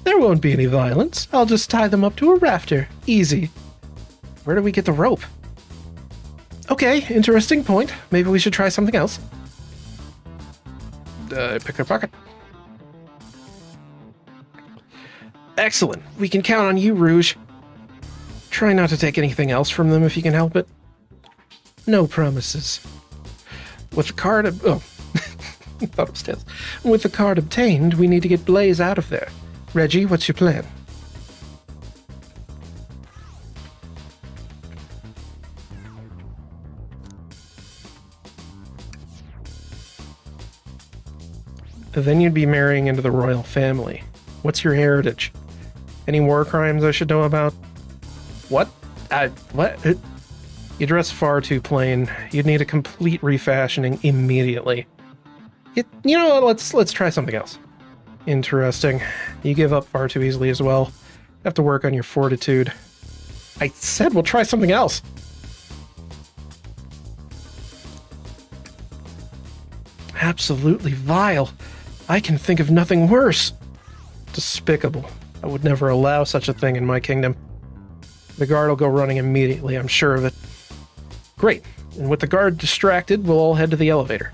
There won't be any violence. I'll just tie them up to a rafter. Easy. Where do we get the rope? Okay, interesting point. Maybe we should try something else. Pick a pocket. Excellent. We can count on you, Rouge. Try not to take anything else from them if you can help it. No promises. With the card... Oh. I thought it was Tails. With the card obtained, we need to get Blaze out of there. Reggie, what's your plan? Then you'd be marrying into the royal family. What's your heritage? Any war crimes I should know about? What? What? You dress far too plain. You'd need a complete refashioning immediately. You know what? Let's try something else. Interesting. You give up far too easily as well. Have to work on your fortitude. I said we'll try something else. Absolutely vile. I can think of nothing worse. Despicable. I would never allow such a thing in my kingdom. The guard will go running immediately, I'm sure of it. Great. And with the guard distracted, we'll all head to the elevator.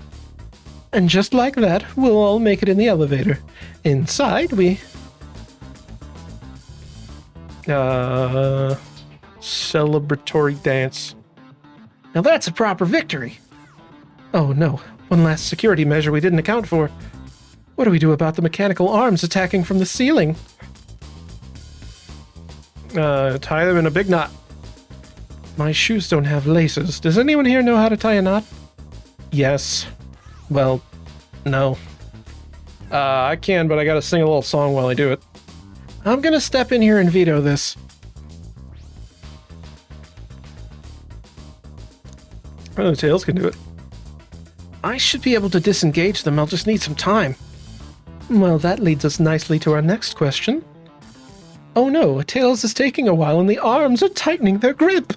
And just like that, we'll all make it in the elevator. Inside, we... Celebratory dance. Now that's a proper victory. Oh no, one last security measure we didn't account for. What do we do about the mechanical arms attacking from the ceiling? Tie them in a big knot. My shoes don't have laces. Does anyone here know how to tie a knot? Yes. Well, no. I can, but I gotta sing a little song while I do it. I'm gonna step in here and veto this. Oh, Tails can do it. I should be able to disengage them, I'll just need some time. Well, that leads us nicely to our next question. Oh no, Tails is taking a while and the arms are tightening their grip.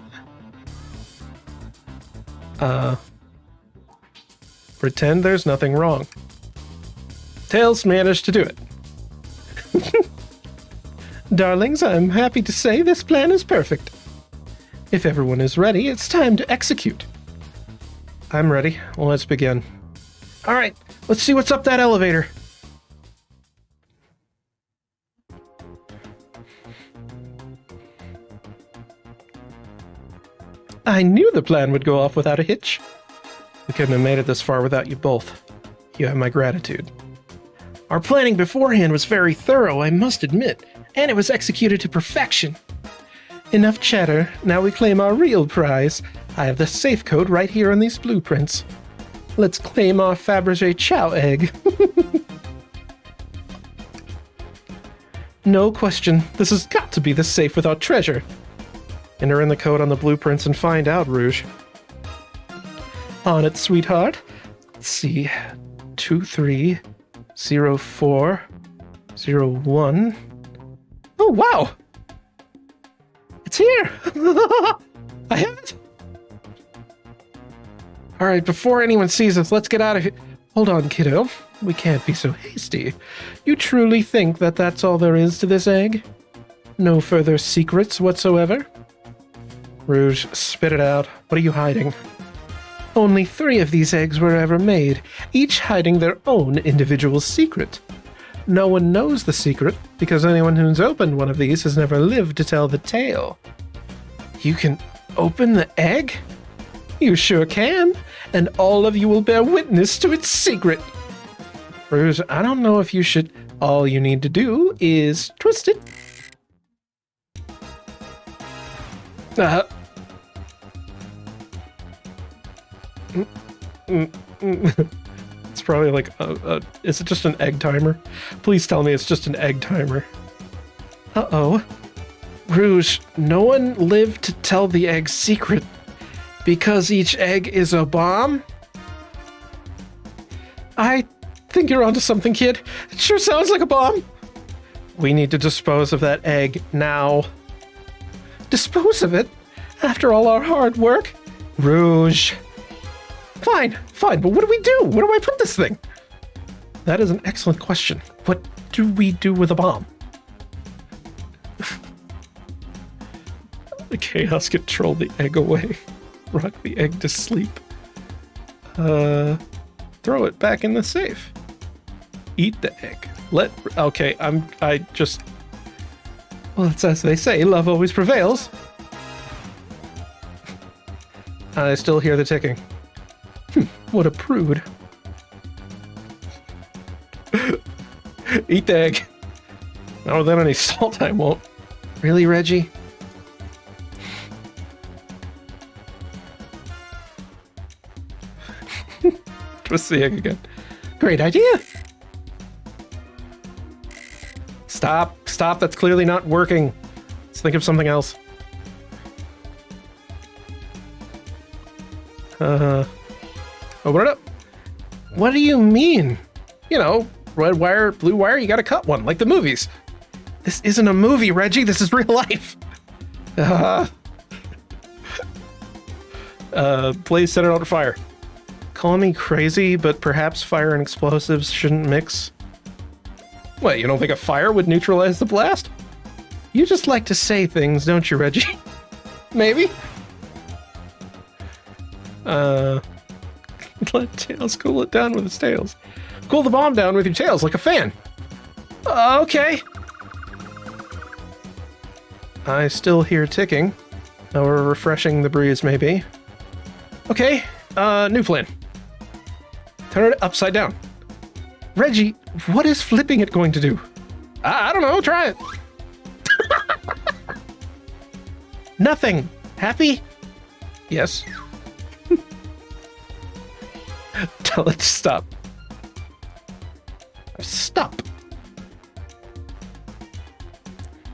Pretend there's nothing wrong. Tails managed to do it. Darlings, I'm happy to say this plan is perfect. If everyone is ready, it's time to execute. I'm ready. Let's begin. All right, let's see what's up that elevator. I knew the plan would go off without a hitch. We couldn't have made it this far without you both. You have my gratitude. Our planning beforehand was very thorough, I must admit, and it was executed to perfection. Enough chatter, now we claim our real prize. I have the safe code right here on these blueprints. Let's claim our Fabergé Chow egg. No question, this has got to be the safe with our treasure. Enter in the code on the blueprints and find out, Rouge. On it, sweetheart. Let's see. 230401 Oh, wow! It's here! I have it! Alright, before anyone sees us, let's get out of here. Hold on, kiddo. We can't be so hasty. You truly think that that's all there is to this egg? No further secrets whatsoever? Rouge, spit it out. What are you hiding? Only 3 of these eggs were ever made, each hiding their own individual secret. No one knows the secret, because anyone who's opened one of these has never lived to tell the tale. You can open the egg? You sure can, and all of you will bear witness to its secret. Rouge, I don't know if you should. All you need to do is twist it. It's probably like is it just an egg timer? Please tell me it's just an egg timer. Uh-oh. Rouge, no one lived to tell the egg's secret because each egg is a bomb? I think you're onto something, kid. It sure sounds like a bomb. We need to dispose of that egg now. Dispose of it? After all our hard work? Rouge. Fine, but what do we do? Where do I put this thing? That is an excellent question. What do we do with a bomb? The chaos control the egg away. Rock the egg to sleep. Throw it back in the safe. Eat the egg. Well, it's as they say, love always prevails. I still hear the ticking. What a prude. Eat the egg. Not without any salt, I won't. Really, Reggie? Twist the egg again. Great idea. Stop, that's clearly not working. Let's think of something else. Open it up. What do you mean? You know, red wire, blue wire, you gotta cut one, like the movies. This isn't a movie, Reggie, this is real life. Please set it on fire. Call me crazy, but perhaps fire and explosives shouldn't mix. What, you don't think a fire would neutralize the blast? You just like to say things, don't you, Reggie? Maybe? Let Tails cool it down with his tails. Cool the bomb down with your tails like a fan. Okay. I still hear ticking. Now we're refreshing the breeze, maybe. Okay, new plan. Turn it upside down. Reggie, what is flipping it going to do? I don't know, try it. Nothing. Happy? Yes. Tell it to stop. Stop.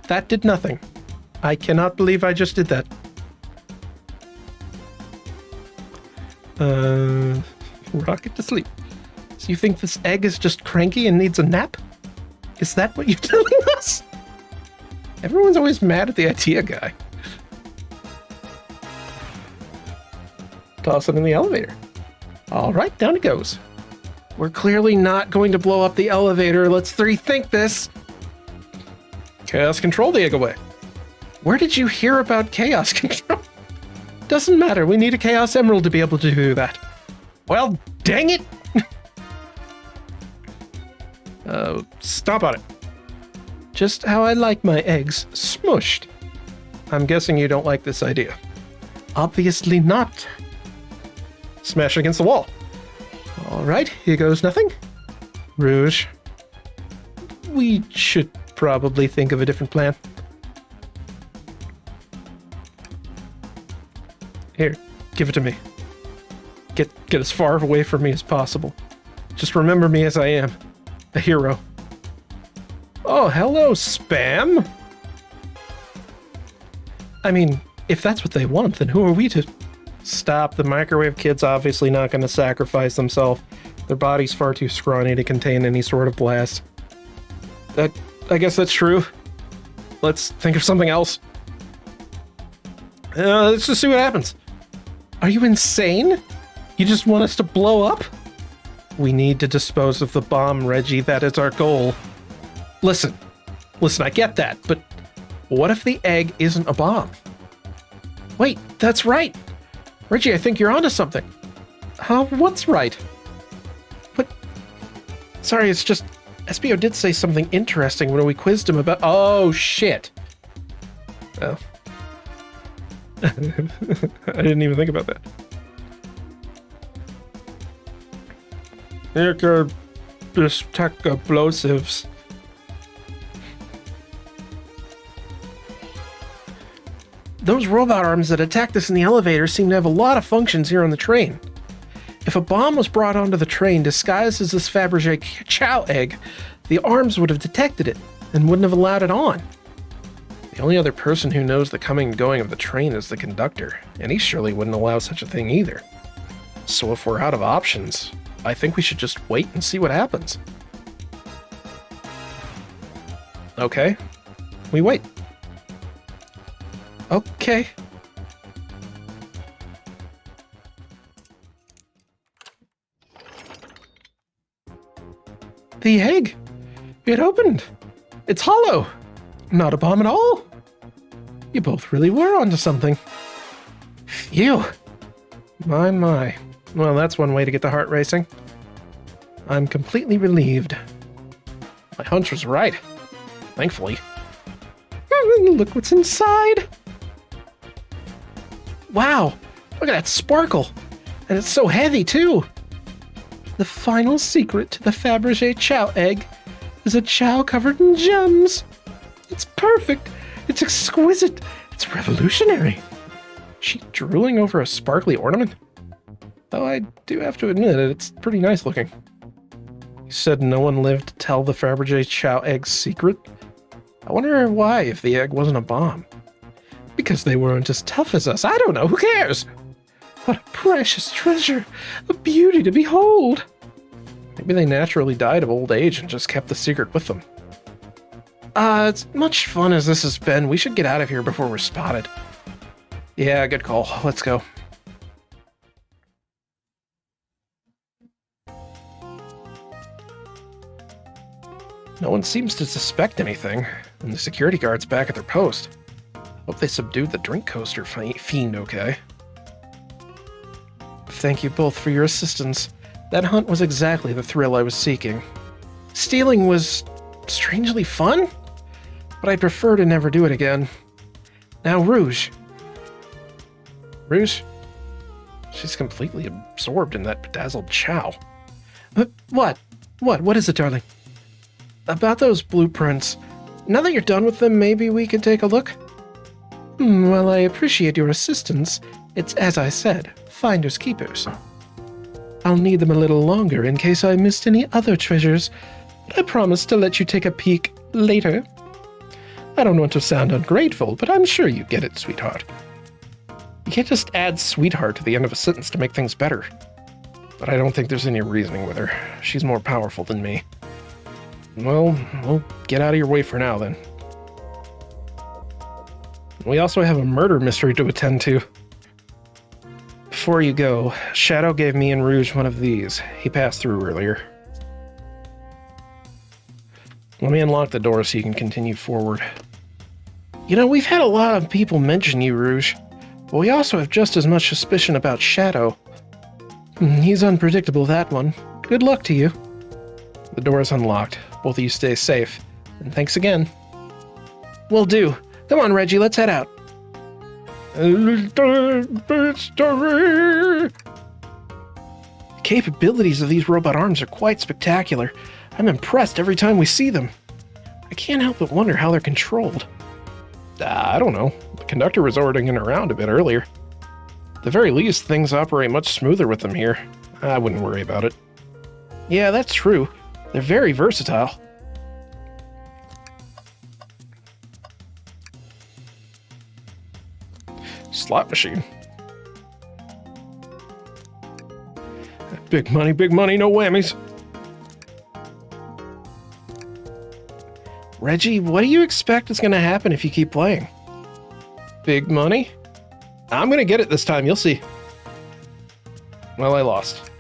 That did nothing. I cannot believe I just did that. Rock it to sleep. So you think this egg is just cranky and needs a nap? Is that what you're telling us? Everyone's always mad at the idea guy. Toss it in the elevator. All right, down it goes. We're clearly not going to blow up the elevator. Let's rethink this. Chaos control the egg away. Where did you hear about chaos control? Doesn't matter. We need a chaos emerald to be able to do that. Well, dang it. Stomp on it. Just how I like my eggs, smushed. I'm guessing you don't like this idea. Obviously not. Smash against the wall. All right, here goes nothing. Rouge. We should probably think of a different plan. Here, give it to me. Get as far away from me as possible. Just remember me as I am. A hero. Oh, hello, Spam. I mean, if that's what they want, then who are we to... Stop. The microwave kid's obviously not going to sacrifice themselves. Their body's far too scrawny to contain any sort of blast. I guess that's true. Let's think of something else. Let's just see what happens. Are you insane? You just want us to blow up? We need to dispose of the bomb, Reggie. That is our goal. Listen, I get that, but what if the egg isn't a bomb? Wait, that's right. Reggie, I think you're onto something. Huh? What's right? What? Sorry, it's just... SBO did say something interesting when we quizzed him about... Oh, shit. Oh. I didn't even think about that. Explosives. Those robot arms that attacked us in the elevator seem to have a lot of functions here on the train. If a bomb was brought onto the train disguised as this Fabergé Chow egg, the arms would have detected it and wouldn't have allowed it on. The only other person who knows the coming and going of the train is the conductor, and he surely wouldn't allow such a thing either. So if we're out of options, I think we should just wait and see what happens. Okay, we wait. Okay. The egg! It opened! It's hollow! Not a bomb at all! You both really were onto something. Phew! My. Well, that's one way to get the heart racing. I'm completely relieved. My hunch was right. Thankfully. Look what's inside! Wow! Look at that sparkle! And it's so heavy, too! The final secret to the Fabergé Chow egg is a chow covered in gems. It's perfect. It's exquisite. It's revolutionary. She drooling over a sparkly ornament? Though I do have to admit it's pretty nice looking. You said no one lived to tell the Fabergé Chow egg's secret? I wonder why if the egg wasn't a bomb. Because they weren't as tough as us. I don't know. Who cares? What a precious treasure. A beauty to behold. Maybe they naturally died of old age and just kept the secret with them. As much fun as this has been, we should get out of here before we're spotted. Yeah, good call. Let's go. No one seems to suspect anything, and the security guard's back at their post. Hope they subdued the drink coaster fiend okay. Thank you both for your assistance. That hunt was exactly the thrill I was seeking. Stealing was strangely fun, but I'd prefer to never do it again. Now, Rouge. Rouge? She's completely absorbed in that bedazzled chow. What? What is it, darling? About those blueprints. Now that you're done with them, maybe we can take a look? Well, I appreciate your assistance. It's as I said, finders keepers. I'll need them a little longer in case I missed any other treasures, but I promise to let you take a peek later. I don't want to sound ungrateful, but I'm sure you get it, sweetheart. You can't just add sweetheart to the end of a sentence to make things better. But I don't think there's any reasoning with her. She's more powerful than me. Well, we'll get out of your way for now, then. We also have a murder mystery to attend to. Before you go, Shadow gave me and Rouge one of these. He passed through earlier. Let me unlock the door so you can continue forward. You know, we've had a lot of people mention you, Rouge, but we also have just as much suspicion about Shadow. He's unpredictable, that one. Good luck to you. The door is unlocked. Both of you stay safe. And thanks again. Will do. Come on, Reggie, let's head out. The capabilities of these robot arms are quite spectacular. I'm impressed every time we see them. I can't help but wonder how they're controlled. I don't know. The conductor was ordering around a bit earlier. At the very least, things operate much smoother with them here. I wouldn't worry about it. Yeah, that's true. They're very versatile. Slot machine. Big money, no whammies. Reggie, what do you expect is going to happen if you keep playing? Big money? I'm going to get it this time, you'll see. Well, I lost.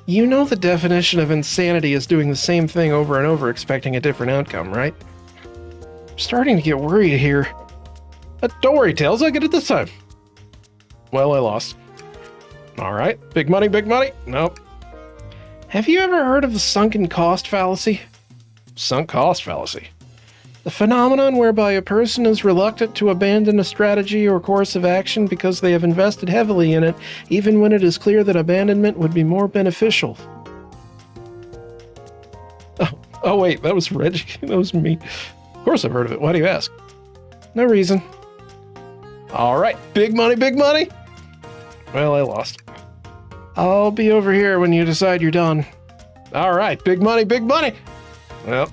You know the definition of insanity is doing the same thing over and over expecting a different outcome, right? I'm starting to get worried here. But don't worry, Tails, I'll get it this time. Well, I lost. Alright, big money, big money. Nope. Have you ever heard of the sunken cost fallacy? Sunk cost fallacy? The phenomenon whereby a person is reluctant to abandon a strategy or course of action because they have invested heavily in it, even when it is clear that abandonment would be more beneficial. Oh wait, that was Reggie. That was me. Of course I've heard of it. Why do you ask? No reason. Alright, big money, big money! Well, I lost. I'll be over here when you decide you're done. Alright, big money, big money! Well...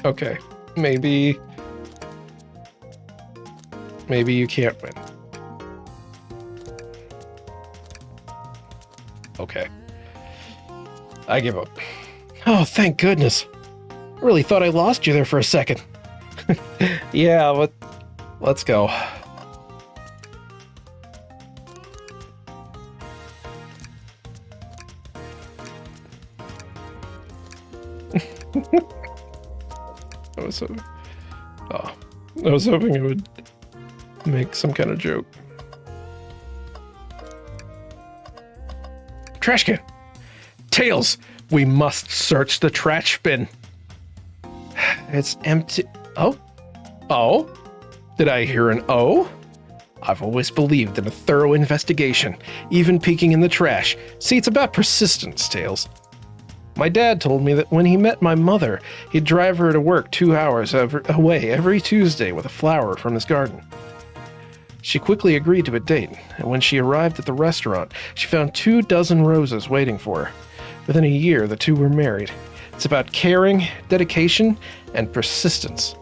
Okay, maybe you can't win. Okay. I give up. Oh, thank goodness. I really thought I lost you there for a second. Yeah, but let's go. I was hoping it would make some kind of joke. Trash can! Tails! We must search the trash bin. It's empty. Oh? Oh? Did I hear an O? I've always believed in a thorough investigation, even peeking in the trash. See, it's about persistence, Tails. My dad told me that when he met my mother, he'd drive her to work 2 hours away every Tuesday with a flower from his garden. She quickly agreed to a date, and when she arrived at the restaurant, she found 24 roses waiting for her. Within a year, the two were married. It's about caring, dedication, and persistence.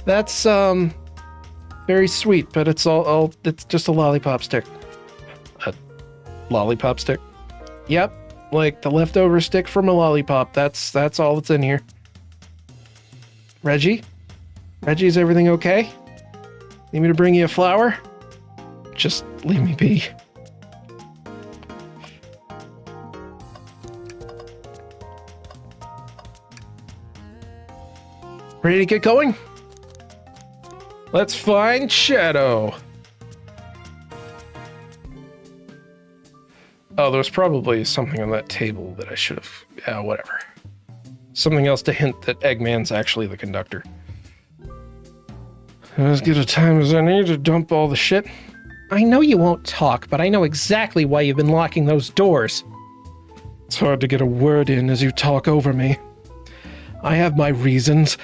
That's, very sweet, but it's it's just a lollipop stick. A lollipop stick? Yep. Like the leftover stick from a lollipop. That's all that's in here. Reggie? Reggie, is everything okay? Need me to bring you a flower? Just leave me be. Ready to get going? Let's find Shadow. Oh, there was probably something on that table that I should have... Yeah, whatever. Something else to hint that Eggman's actually the conductor. As good a time as I need to dump all the shit. I know you won't talk, but I know exactly why you've been locking those doors. It's hard to get a word in as you talk over me. I have my reasons.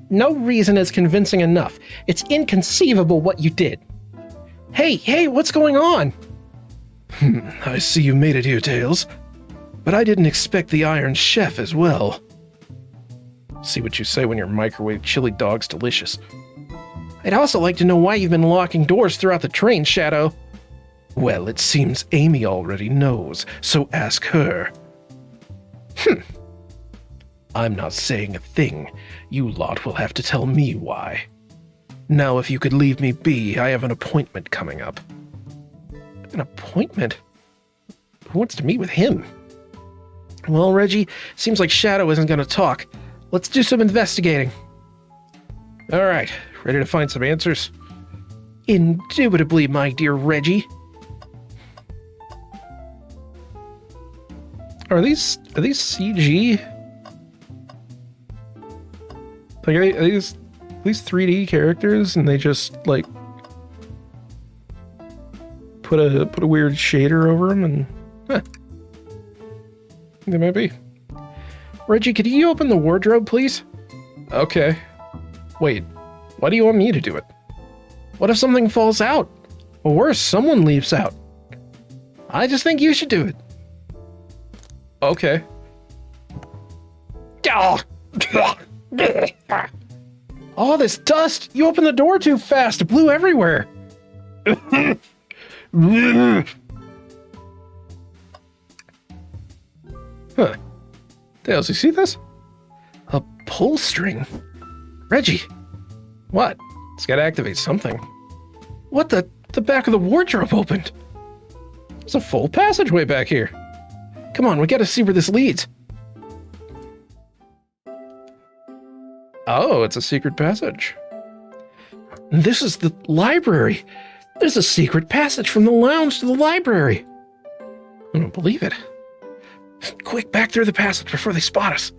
No reason is convincing enough. It's inconceivable what you did. Hey, what's going on? I see you made it here, Tails. But I didn't expect the Iron Chef as well. See what you say when your microwave chili dog's delicious. I'd also like to know why you've been locking doors throughout the train, Shadow. Well, it seems Amy already knows, so ask her. I'm not saying a thing. You lot will have to tell me why. Now, if you could leave me be, I have an appointment coming up. An appointment? Who wants to meet with him? Well, Reggie, seems like Shadow isn't going to talk. Let's do some investigating. All right, ready to find some answers? Indubitably, my dear Reggie. Are these CG? Like, are these 3D characters, and they just like put a weird shader over them, and they might be. Reggie, could you open the wardrobe, please? Okay. Wait, Why do you want me to do it? What if something falls out? Or worse, someone leaps out? I just think you should do it. Okay. All this dust! You opened the door too fast! It blew everywhere! Huh. Tails, you see this? A pull string. Reggie! What? It's gotta activate something. What the? The back of the wardrobe opened! There's a full passageway back here. Come on, we gotta see where this leads. Oh, it's a secret passage. This is the library. There's a secret passage from the lounge to the library. I don't believe it. Quick, back through the passage before they spot us.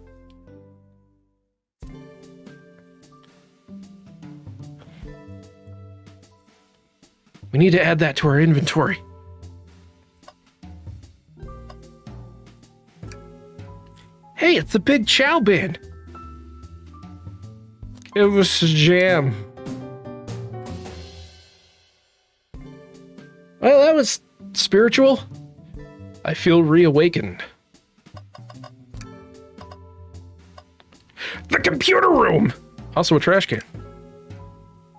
We need to add that to our inventory. Hey, it's the Big Chow Band. It was a jam. Well, that was spiritual. I feel reawakened. The computer room! Also a trash can.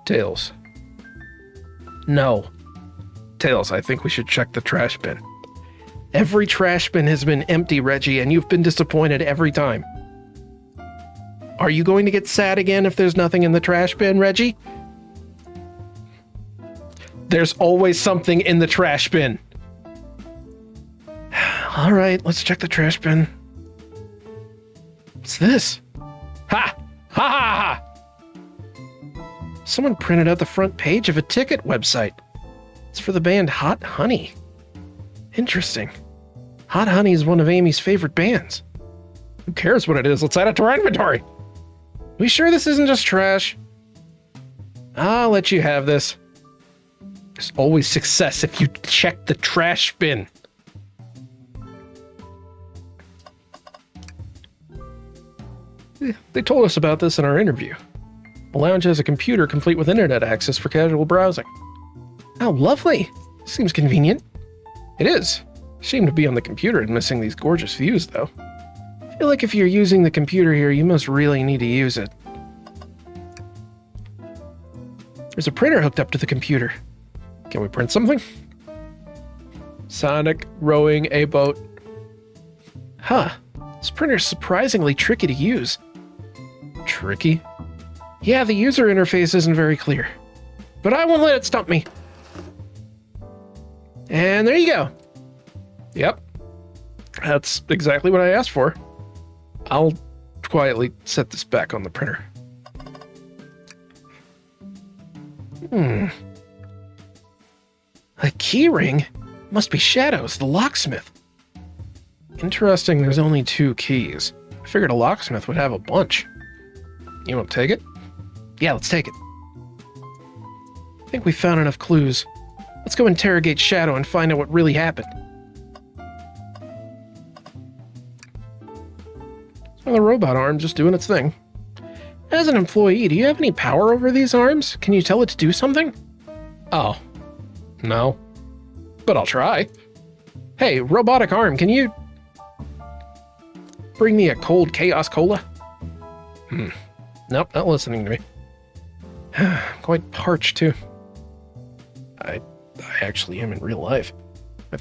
Tails. No. Tails, I think we should check the trash bin. Every trash bin has been empty, Reggie, and you've been disappointed every time. Are you going to get sad again if there's nothing in the trash bin, Reggie? There's always something in the trash bin. All right, let's check the trash bin. What's this? Ha! Ha ha ha! Someone printed out the front page of a ticket website. It's for the band Hot Honey. Interesting. Hot Honey is one of Amy's favorite bands. Who cares what it is? Let's add it to our inventory. We sure this isn't just trash? I'll let you have this. There's always success if you check the trash bin. They told us about this in our interview. The lounge has a computer complete with internet access for casual browsing. How lovely. Seems convenient. It is. Shame to be on the computer and missing these gorgeous views, though. I feel like if you're using the computer here, you must really need to use it. There's a printer hooked up to the computer. Can we print something? Sonic rowing a boat. Huh. This printer's surprisingly tricky to use. Tricky? Yeah, the user interface isn't very clear. But I won't let it stump me. And there you go. Yep. That's exactly what I asked for. I'll quietly set this back on the printer. A key ring? Must be Shadows, the locksmith. Interesting, there's only 2 keys. I figured a locksmith would have a bunch. You want to take it? Yeah, let's take it. I think we found enough clues. Let's go interrogate Shadow and find out what really happened. So the robot arm just doing its thing. As an employee, do you have any power over these arms? Can you tell it to do something? Oh. No. But I'll try. Hey, robotic arm, can you bring me a cold Chaos Cola? Nope, not listening to me. I'm quite parched, too. I actually am in real life. My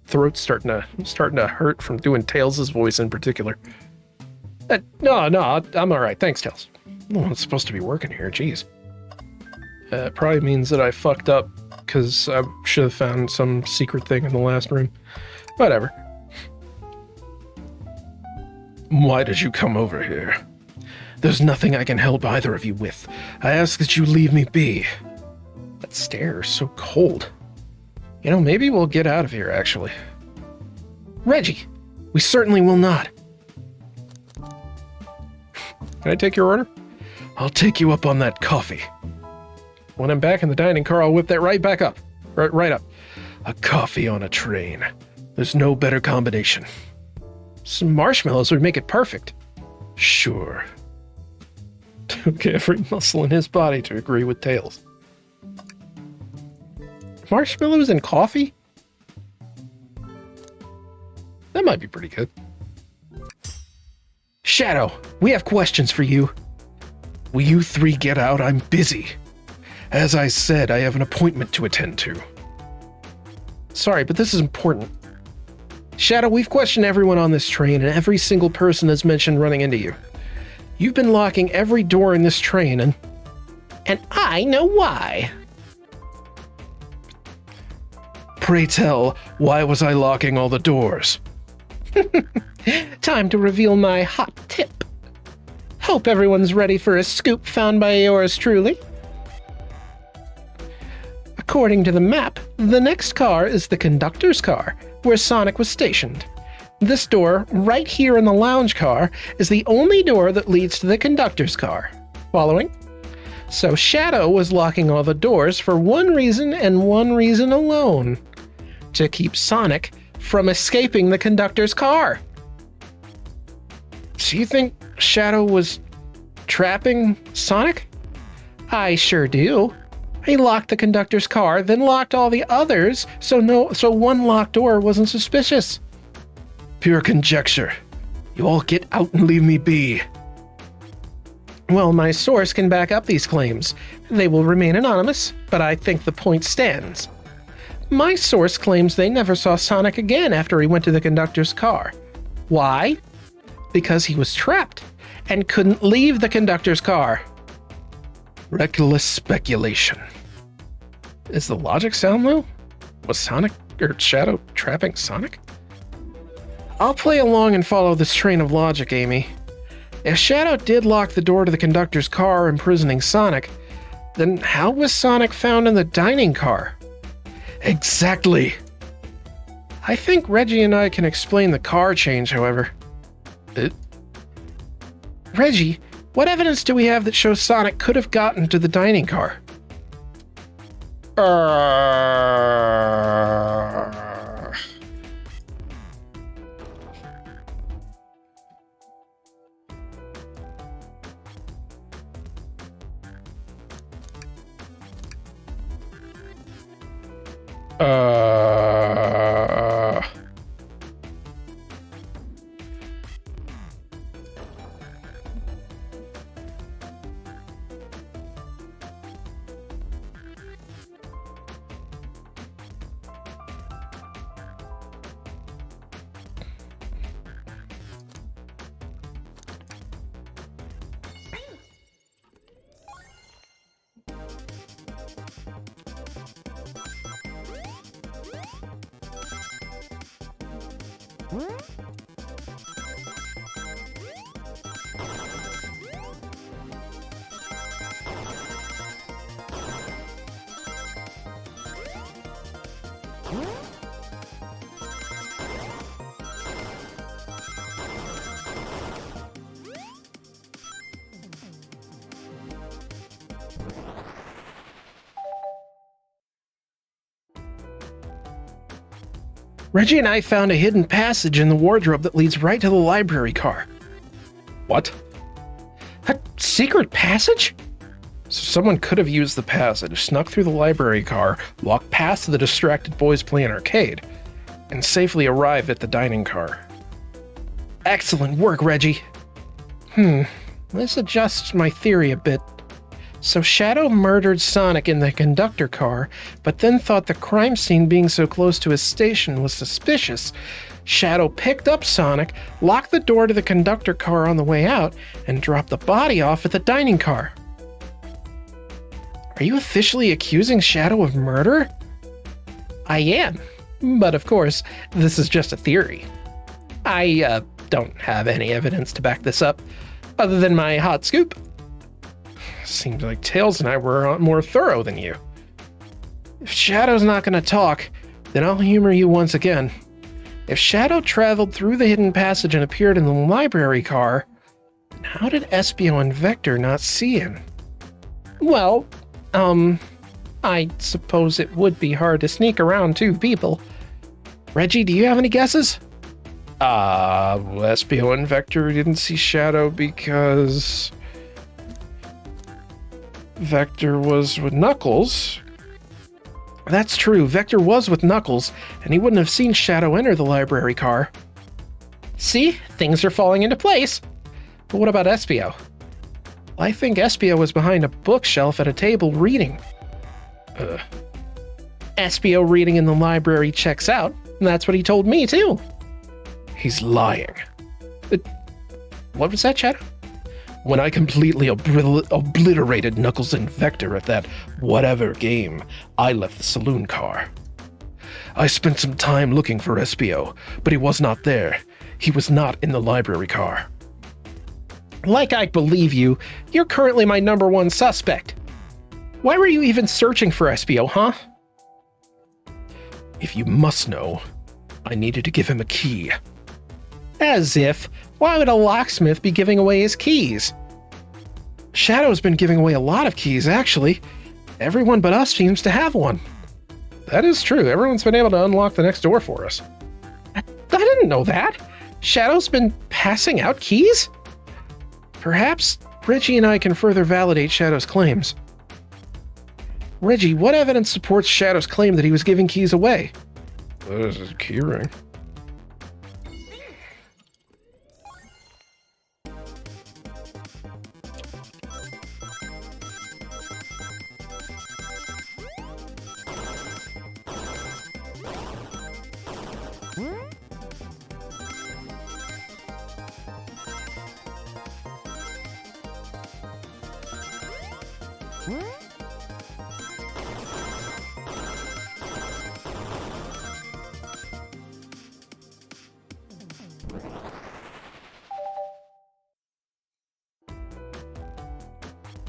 throat's starting to hurt from doing Tails' voice in particular. No, I'm all right. Thanks, Tails. I'm the one that's supposed to be working here. Jeez. It probably means that I fucked up because I should have found some secret thing in the last room. Whatever. Why did you come over here? There's nothing I can help either of you with. I ask that you leave me be. That stare is so cold. You know, maybe we'll get out of here, actually. Reggie, we certainly will not. Can I take your order? I'll take you up on that coffee. When I'm back in the dining car, I'll whip that right back up. Right up. A coffee on a train. There's no better combination. Some marshmallows would make it perfect. Sure. took every muscle in his body to agree with Tails. Marshmallows and coffee? That might be pretty good. Shadow, we have questions for you. Will you three get out? I'm busy. As I said, I have an appointment to attend to. Sorry, but this is important. Shadow, we've questioned everyone on this train, and every single person has mentioned running into you. You've been locking every door in this train, and I know why. Pray tell, why was I locking all the doors? Time to reveal my hot tip. Hope everyone's ready for a scoop found by yours truly. According to the map, the next car is the conductor's car, where Sonic was stationed. This door, right here in the lounge car, is the only door that leads to the conductor's car. Following? So Shadow was locking all the doors for one reason and one reason alone. To keep Sonic from escaping the conductor's car. So you think Shadow was trapping Sonic? I sure do. He locked the conductor's car, then locked all the others, so one locked door wasn't suspicious. Pure conjecture. You all get out and leave me be. Well, my source can back up these claims. They will remain anonymous, but I think the point stands. My source claims they never saw Sonic again after he went to the conductor's car. Why? Because he was trapped and couldn't leave the conductor's car. Reckless speculation. Is the logic sound though? Was Sonic or Shadow trapping Sonic? I'll play along and follow this train of logic, Amy. If Shadow did lock the door to the conductor's car, imprisoning Sonic, then how was Sonic found in the dining car? Exactly. I think Reggie and I can explain the car change, however. Reggie, what evidence do we have that shows Sonic could have gotten to the dining car? Reggie and I found a hidden passage in the wardrobe that leads right to the library car. What? A secret passage? So someone could have used the passage, snuck through the library car, walked past the distracted boys playing arcade, and safely arrived at the dining car. Excellent work, Reggie. This adjusts my theory a bit. So Shadow murdered Sonic in the conductor car, but then thought the crime scene being so close to his station was suspicious. Shadow picked up Sonic, locked the door to the conductor car on the way out, and dropped the body off at the dining car. Are you officially accusing Shadow of murder? I am, but of course, this is just a theory. I don't have any evidence to back this up, other than my hot scoop. Seems like Tails and I were more thorough than you. If Shadow's not going to talk, then I'll humor you once again. If Shadow traveled through the hidden passage and appeared in the library car, then how did Espio and Vector not see him? Well, I suppose it would be hard to sneak around two people. Reggie, do you have any guesses? Espio and Vector didn't see Shadow because Vector was with Knuckles. That's true, Vector was with Knuckles, and he wouldn't have seen Shadow enter the library car. See? Things are falling into place. But what about Espio? I think Espio was behind a bookshelf at a table reading. Espio reading in the library checks out, and that's what he told me, too. He's lying. What was that, Shadow? When I completely obliterated Knuckles and Vector at that whatever game, I left the saloon car. I spent some time looking for Espio, but he was not there. He was not in the library car. Like I believe you, you're currently my #1 suspect. Why were you even searching for Espio, huh? If you must know, I needed to give him a key. As if. Why would a locksmith be giving away his keys? Shadow's been giving away a lot of keys, actually. Everyone but us seems to have one. That is true. Everyone's been able to unlock the next door for us. I didn't know that. Shadow's been passing out keys? Perhaps Reggie and I can further validate Shadow's claims. Reggie, what evidence supports Shadow's claim that he was giving keys away? There's his key ring.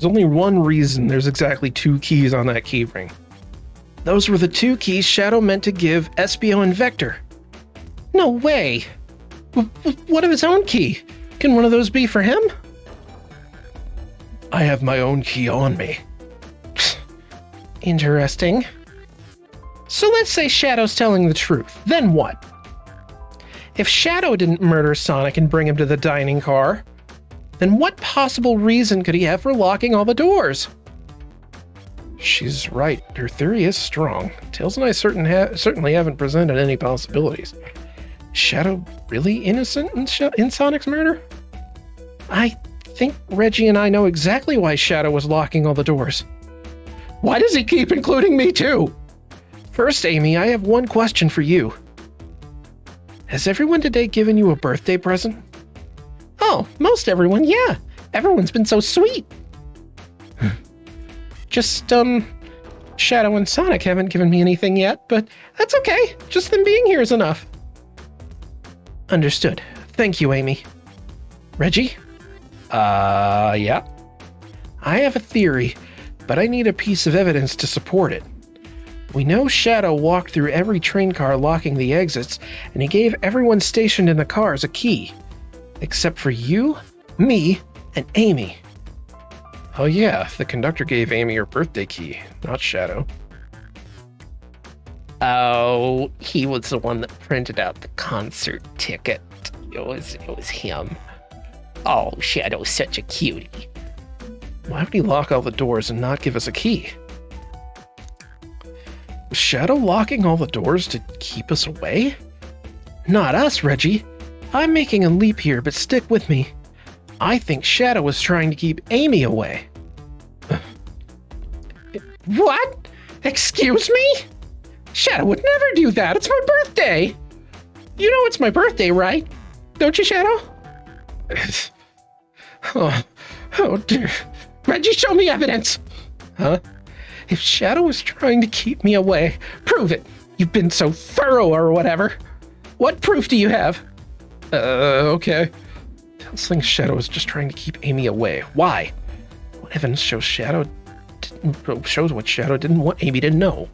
There's only one reason there's exactly 2 keys on that key ring. Those were the 2 keys Shadow meant to give Espio and Vector. No way! What of his own key? Can one of those be for him? I have my own key on me. Interesting. So let's say Shadow's telling the truth. Then what? If Shadow didn't murder Sonic and bring him to the dining car, then what possible reason could he have for locking all the doors? She's right. Her theory is strong. Tails and I certainly haven't presented any possibilities. Shadow really innocent in Sonic's murder? I think Reggie and I know exactly why Shadow was locking all the doors. Why does he keep including me too? First, Amy, I have one question for you. Has everyone today given you a birthday present? Oh, most everyone, yeah. Everyone's been so sweet. Just, Shadow and Sonic haven't given me anything yet, but that's okay. Just them being here is enough. Understood. Thank you, Amy. Reggie? Yeah? I have a theory, but I need a piece of evidence to support it. We know Shadow walked through every train car locking the exits, and he gave everyone stationed in the cars a key. Except for you, me, and Amy. Oh yeah, the conductor gave Amy her birthday key, not Shadow. Oh, he was the one that printed out the concert ticket. It was him. Oh, Shadow's such a cutie. Why would he lock all the doors and not give us a key? Was Shadow locking all the doors to keep us away? Not us, Reggie. I'm making a leap here, but stick with me. I think Shadow was trying to keep Amy away. What? Excuse me? Shadow would never do that. It's my birthday. You know it's my birthday, right? Don't you, Shadow? Oh dear. Reggie, show me evidence. Huh? If Shadow was trying to keep me away, prove it. You've been so thorough or whatever. What proof do you have? Okay. Tails thinks Shadow is just trying to keep Amy away. Why? What evidence shows what Shadow didn't want Amy to know?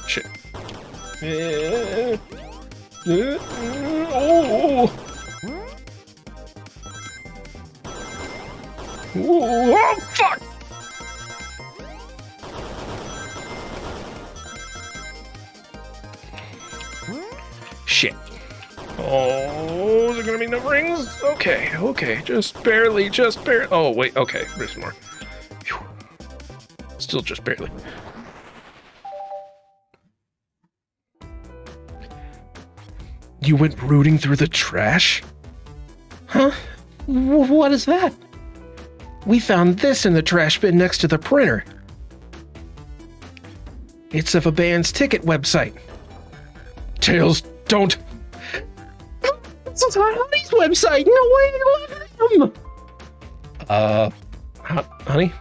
Shit. Oh, fuck! Oh, is there gonna be no rings? Okay, just barely. Oh, wait, okay, there's more. Phew. Still just barely. You went rooting through the trash? Huh? What is that? We found this in the trash bin next to the printer. It's of a band's ticket website. Tails, don't. This is Honey's website. No way I love them. Honey?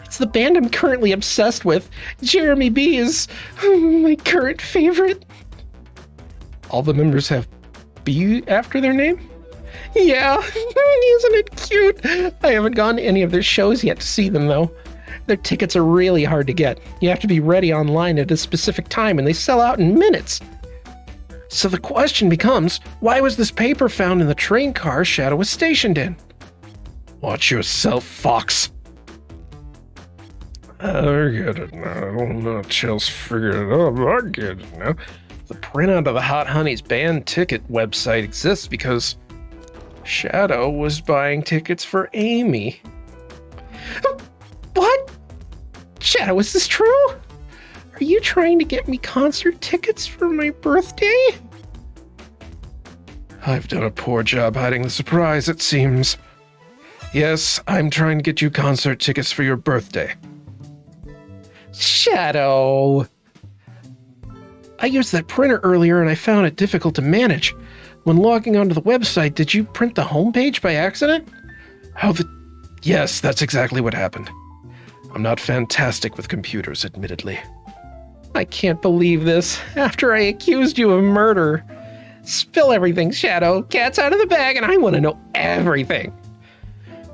It's the band I'm currently obsessed with. Jeremy B is my current favorite. All the members have B after their name? Yeah, isn't it cute? I haven't gone to any of their shows yet to see them, though. Their tickets are really hard to get. You have to be ready online at a specific time, and they sell out in minutes. So the question becomes, why was this paper found in the train car Shadow was stationed in? Watch yourself, Fox. I get it now. I don't know. Chill's figured it out, but I get it now. The printout of the Hot Honey's band ticket website exists because Shadow was buying tickets for Amy. What? Shadow, is this true? Are you trying to get me concert tickets for my birthday? I've done a poor job hiding the surprise, it seems. Yes, I'm trying to get you concert tickets for your birthday. Shadow! I used that printer earlier and I found it difficult to manage. When logging onto the website, did you print the homepage by accident? Yes, that's exactly what happened. I'm not fantastic with computers, admittedly. I can't believe this. After I accused you of murder. Spill everything, Shadow. Cat's out of the bag and I want to know everything.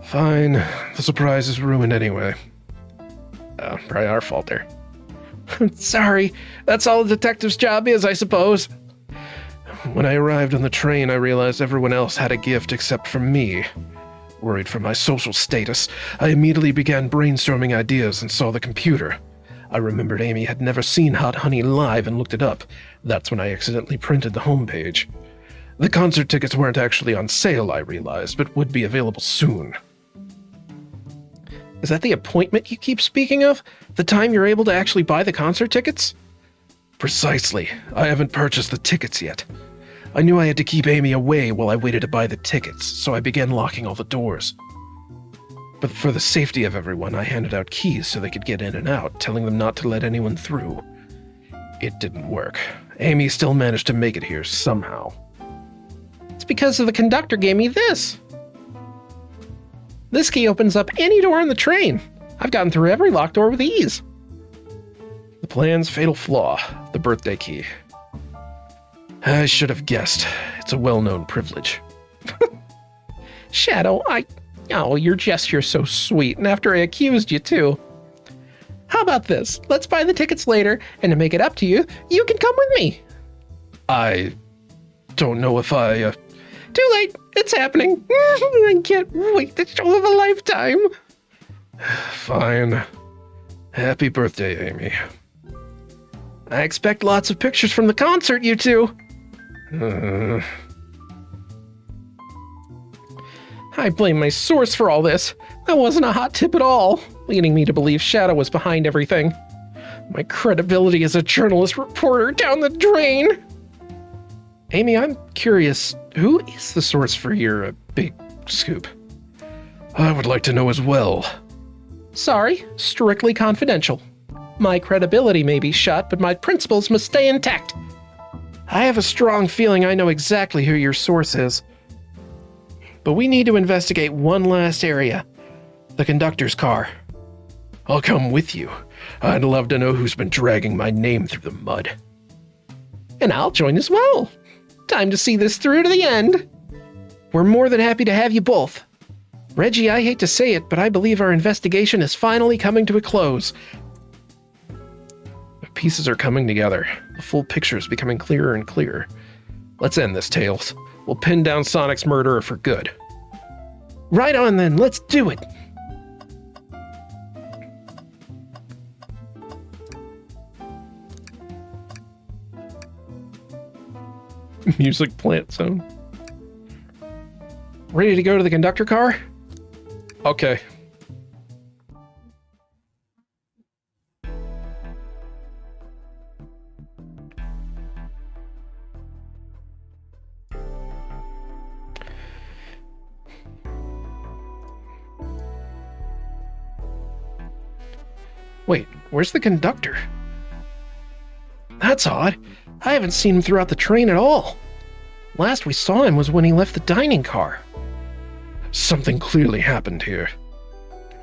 Fine. The surprise is ruined anyway. Probably our fault there. Sorry. That's all a detective's job is, I suppose. When I arrived on the train, I realized everyone else had a gift except for me. Worried for my social status, I immediately began brainstorming ideas and saw the computer. I remembered Amy had never seen Hot Honey live and looked it up. That's when I accidentally printed the homepage. The concert tickets weren't actually on sale, I realized, but would be available soon. Is that the appointment you keep speaking of? The time you're able to actually buy the concert tickets? Precisely. I haven't purchased the tickets yet. I knew I had to keep Amy away while I waited to buy the tickets, so I began locking all the doors. But for the safety of everyone, I handed out keys so they could get in and out, telling them not to let anyone through. It didn't work. Amy still managed to make it here somehow. It's because the conductor gave me this. This key opens up any door on the train. I've gotten through every locked door with ease. The plan's fatal flaw, the birthday key. I should have guessed. It's a well-known privilege. Shadow, Oh, your gesture's so sweet, and after I accused you, too. How about this? Let's buy the tickets later, and to make it up to you, you can come with me. I don't know if I... Too late. It's happening. I can't wait. The show of a lifetime. Fine. Happy birthday, Amy. I expect lots of pictures from the concert, you two. I blame my source for all this. That wasn't a hot tip at all, leading me to believe Shadow was behind everything. My credibility as a journalist reporter down the drain. Amy, I'm curious, who is the source for your big scoop? I would like to know as well. Sorry, strictly confidential. My credibility may be shot, but my principles must stay intact. I have a strong feeling I know exactly who your source is. But we need to investigate one last area. The conductor's car. I'll come with you. I'd love to know who's been dragging my name through the mud. And I'll join as well. Time to see this through to the end. We're more than happy to have you both. Reggie, I hate to say it, but I believe our investigation is finally coming to a close. The pieces are coming together. The full picture is becoming clearer and clearer. Let's end this, Tails. We'll pin down Sonic's murderer for good. Right on then, let's do it. Music plant zone. Ready to go to the conductor car? Okay. Wait, where's the conductor? That's odd. I haven't seen him throughout the train at all. Last we saw him was when he left the dining car. Something clearly happened here.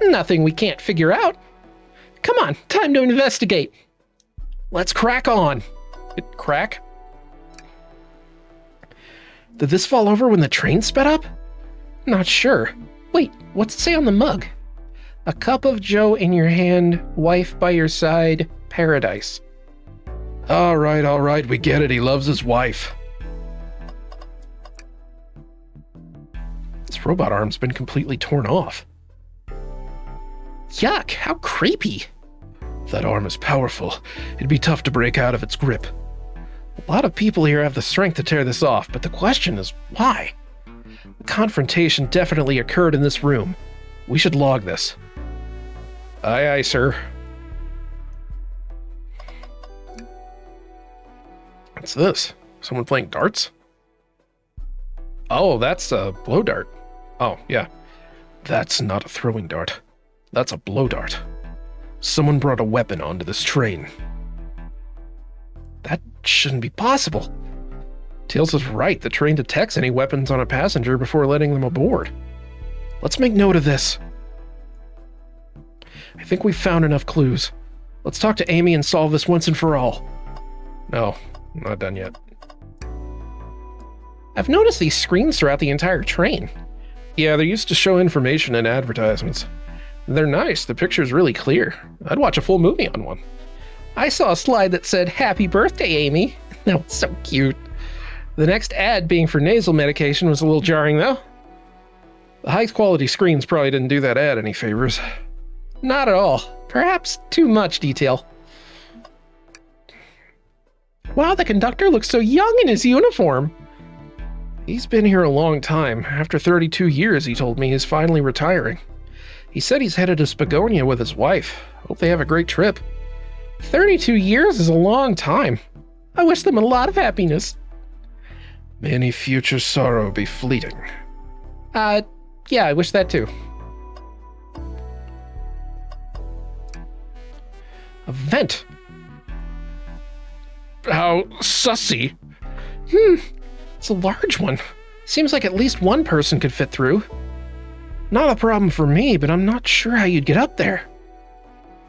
Nothing we can't figure out. Come on, time to investigate. Let's crack on. Crack? Did this fall over when the train sped up? Not sure. Wait, what's it say on the mug? A cup of joe in your hand, wife by your side, paradise. All right, we get it. He loves his wife. This robot arm's been completely torn off. Yuck, how creepy. That arm is powerful. It'd be tough to break out of its grip. A lot of people here have the strength to tear this off, but the question is why? The confrontation definitely occurred in this room. We should log this. Aye, aye, sir. What's this? Someone playing darts? Oh, that's a blow dart. Oh, yeah. That's not a throwing dart. That's a blow dart. Someone brought a weapon onto this train. That shouldn't be possible. Tails is right. The train detects any weapons on a passenger before letting them aboard. Let's make note of this. I think we've found enough clues. Let's talk to Amy and solve this once and for all. No, not done yet. I've noticed these screens throughout the entire train. Yeah, they're used to show information in advertisements. They're nice. The picture's really clear. I'd watch a full movie on one. I saw a slide that said, "Happy birthday, Amy." That was so cute. The next ad being for nasal medication was a little jarring, though. The high-quality screens probably didn't do that ad any favors. Not at all. Perhaps too much detail. Wow, the conductor looks so young in his uniform. He's been here a long time. After 32 years, he told me he's finally retiring. He said he's headed to Spagonia with his wife. Hope they have a great trip. 32 years is a long time. I wish them a lot of happiness. May any future sorrow be fleeting. Yeah, I wish that too. A vent. How sussy. It's a large one. Seems like at least one person could fit through. Not a problem for me, but I'm not sure how you'd get up there.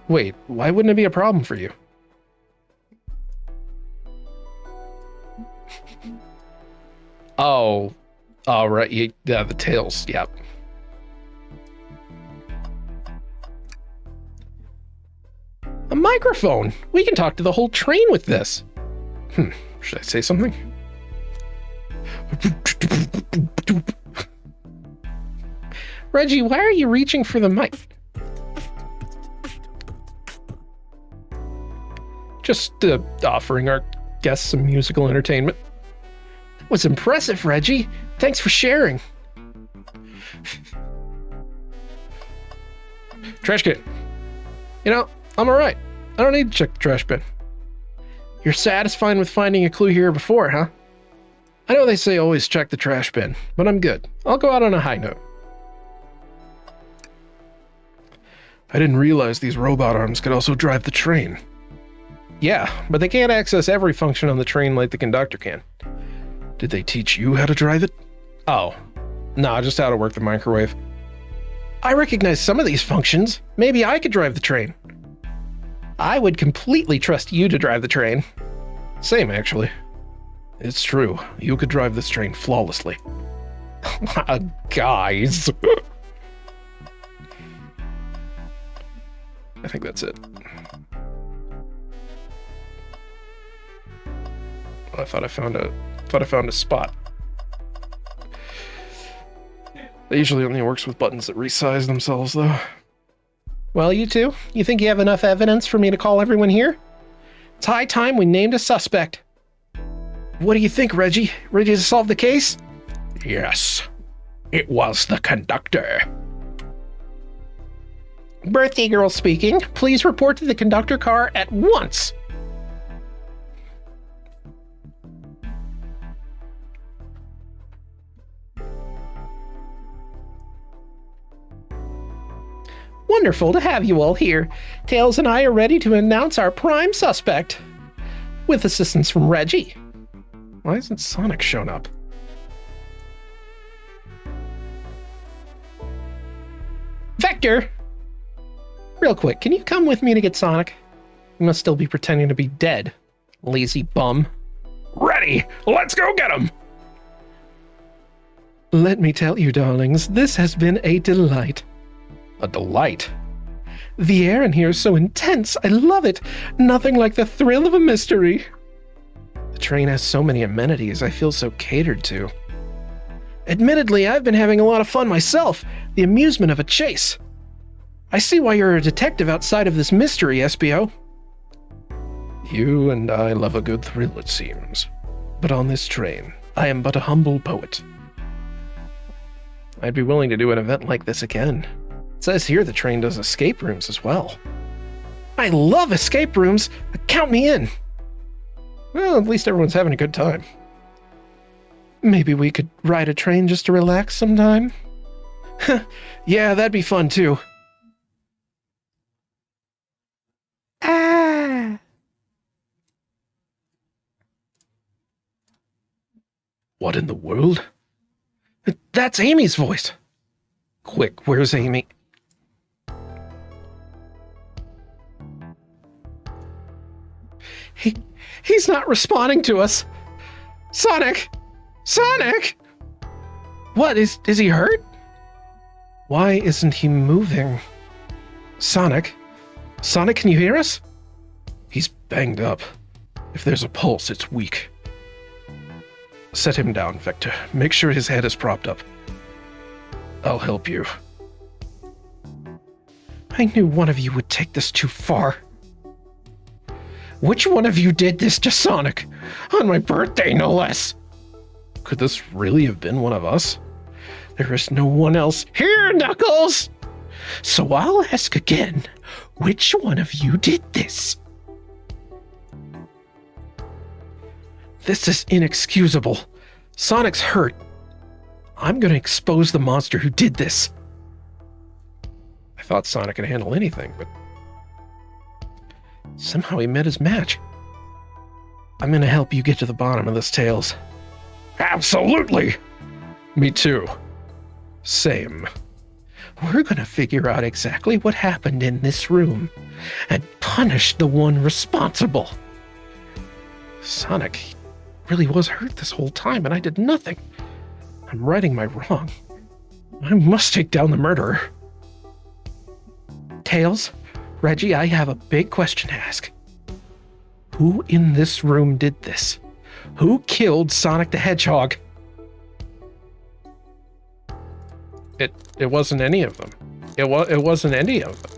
Wait, why wouldn't it be a problem for you? Oh, right. Yeah, the tails. Yep. A microphone. We can talk to the whole train with this. Should I say something? Reggie, why are you reaching for the mic? Just offering our guests some musical entertainment. That was impressive, Reggie. Thanks for sharing. Trash can. You know, I'm alright. I don't need to check the trash bin. You're satisfied with finding a clue here before, huh? I know they say always check the trash bin, but I'm good. I'll go out on a high note. I didn't realize these robot arms could also drive the train. Yeah, but they can't access every function on the train like the conductor can. Did they teach you how to drive it? Oh, no, just how to work the microwave. I recognize some of these functions. Maybe I could drive the train. I would completely trust you to drive the train. Same, actually. It's true. You could drive this train flawlessly. Guys. I think that's it. I thought I found a spot. That usually only works with buttons that resize themselves, though. Well, you two, you think you have enough evidence for me to call everyone here? It's high time we named a suspect. What do you think, Reggie? Ready to solve the case? Yes, it was the conductor. Birthday girl speaking. Please report to the conductor car at once. Wonderful to have you all here. Tails and I are ready to announce our prime suspect. With assistance from Reggie. Why hasn't Sonic shown up? Vector! Real quick, can you come with me to get Sonic? You must still be pretending to be dead, lazy bum. Ready! Let's go get him! Let me tell you, darlings, this has been a delight. A delight? The air in here is so intense, I love it. Nothing like the thrill of a mystery. The train has so many amenities, I feel so catered to. Admittedly, I've been having a lot of fun myself, the amusement of a chase. I see why you're a detective outside of this mystery, SBO. You and I love a good thrill, it seems. But on this train, I am but a humble poet. I'd be willing to do an event like this again. It says here the train does escape rooms as well. I love escape rooms! Count me in! Well, at least everyone's having a good time. Maybe we could ride a train just to relax sometime? Yeah, that'd be fun too. Ah! What in the world? That's Amy's voice. Quick, where's Amy? He's not responding to us. Sonic! Sonic! What, is he hurt? Why isn't he moving? Sonic? Sonic, can you hear us? He's banged up. If there's a pulse, it's weak. Set him down, Vector. Make sure his head is propped up. I'll help you. I knew one of you would take this too far. Which one of you did this to Sonic? On my birthday, no less. Could this really have been one of us? There is no one else here, Knuckles! So I'll ask again, which one of you did this? This is inexcusable. Sonic's hurt. I'm gonna expose the monster who did this. I thought Sonic could handle anything, but somehow he met his match. I'm gonna help you get to the bottom of this, Tails. Absolutely! Me too. Same. We're gonna figure out exactly what happened in this room and punish the one responsible. Sonic really was hurt this whole time and I did nothing. I'm righting my wrong. I must take down the murderer. Tails, Reggie, I have a big question to ask. Who in this room did this? Who killed Sonic the Hedgehog? It wasn't any of them. It wasn't any of them.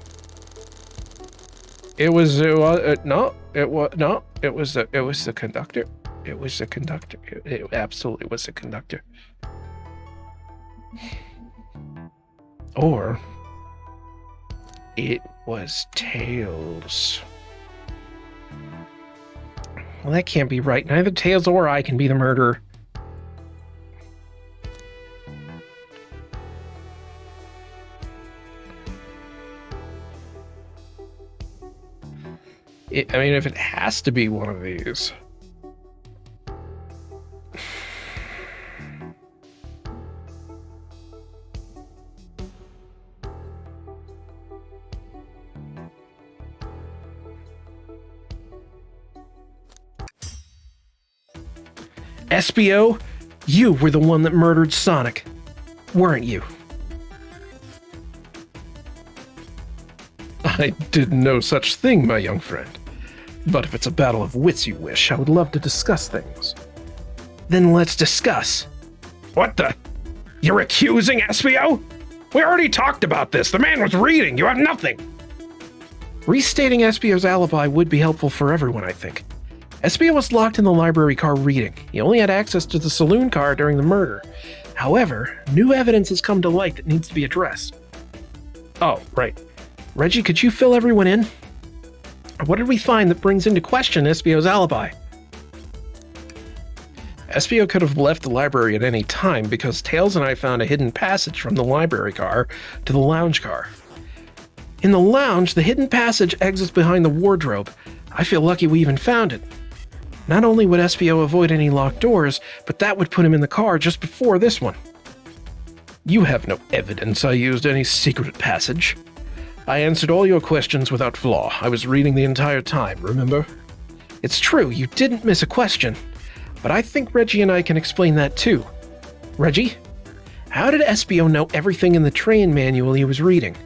It was the conductor. It was the conductor. It absolutely was the conductor. Or it was Tails. Well, that can't be right. Neither Tails or I can be the murderer. I mean, if it has to be one of these. SBO, you were the one that murdered Sonic, weren't you? I did no such thing, my young friend. But if it's a battle of wits you wish, I would love to discuss things. Then let's discuss. What the? You're accusing SBO? We already talked about this. The man was reading. You have nothing. Restating SBO's alibi would be helpful for everyone, I think. SBO was locked in the library car reading. He only had access to the saloon car during the murder. However, new evidence has come to light that needs to be addressed. Oh, right. Reggie, could you fill everyone in? What did we find that brings into question SBO's alibi? SBO could have left the library at any time because Tails and I found a hidden passage from the library car to the lounge car. In the lounge, the hidden passage exits behind the wardrobe. I feel lucky we even found it. Not only would SBO avoid any locked doors, but that would put him in the car just before this one. You have no evidence I used any secret passage. I answered all your questions without flaw. I was reading the entire time, remember? It's true, you didn't miss a question. But I think Reggie and I can explain that too. Reggie, how did SBO know everything in the train manual he was reading?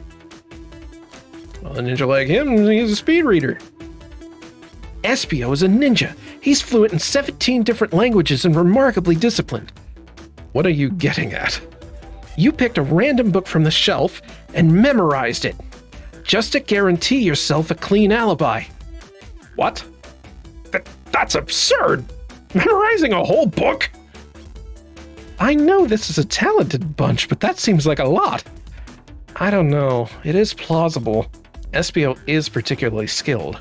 Well, a ninja like him, he's a speed reader. SBO is a ninja. He's fluent in 17 different languages and remarkably disciplined. What are you getting at? You picked a random book from the shelf and memorized it, just to guarantee yourself a clean alibi. What? That's absurd! Memorizing a whole book? I know this is a talented bunch, but that seems like a lot. I don't know. It is plausible. SBO is particularly skilled.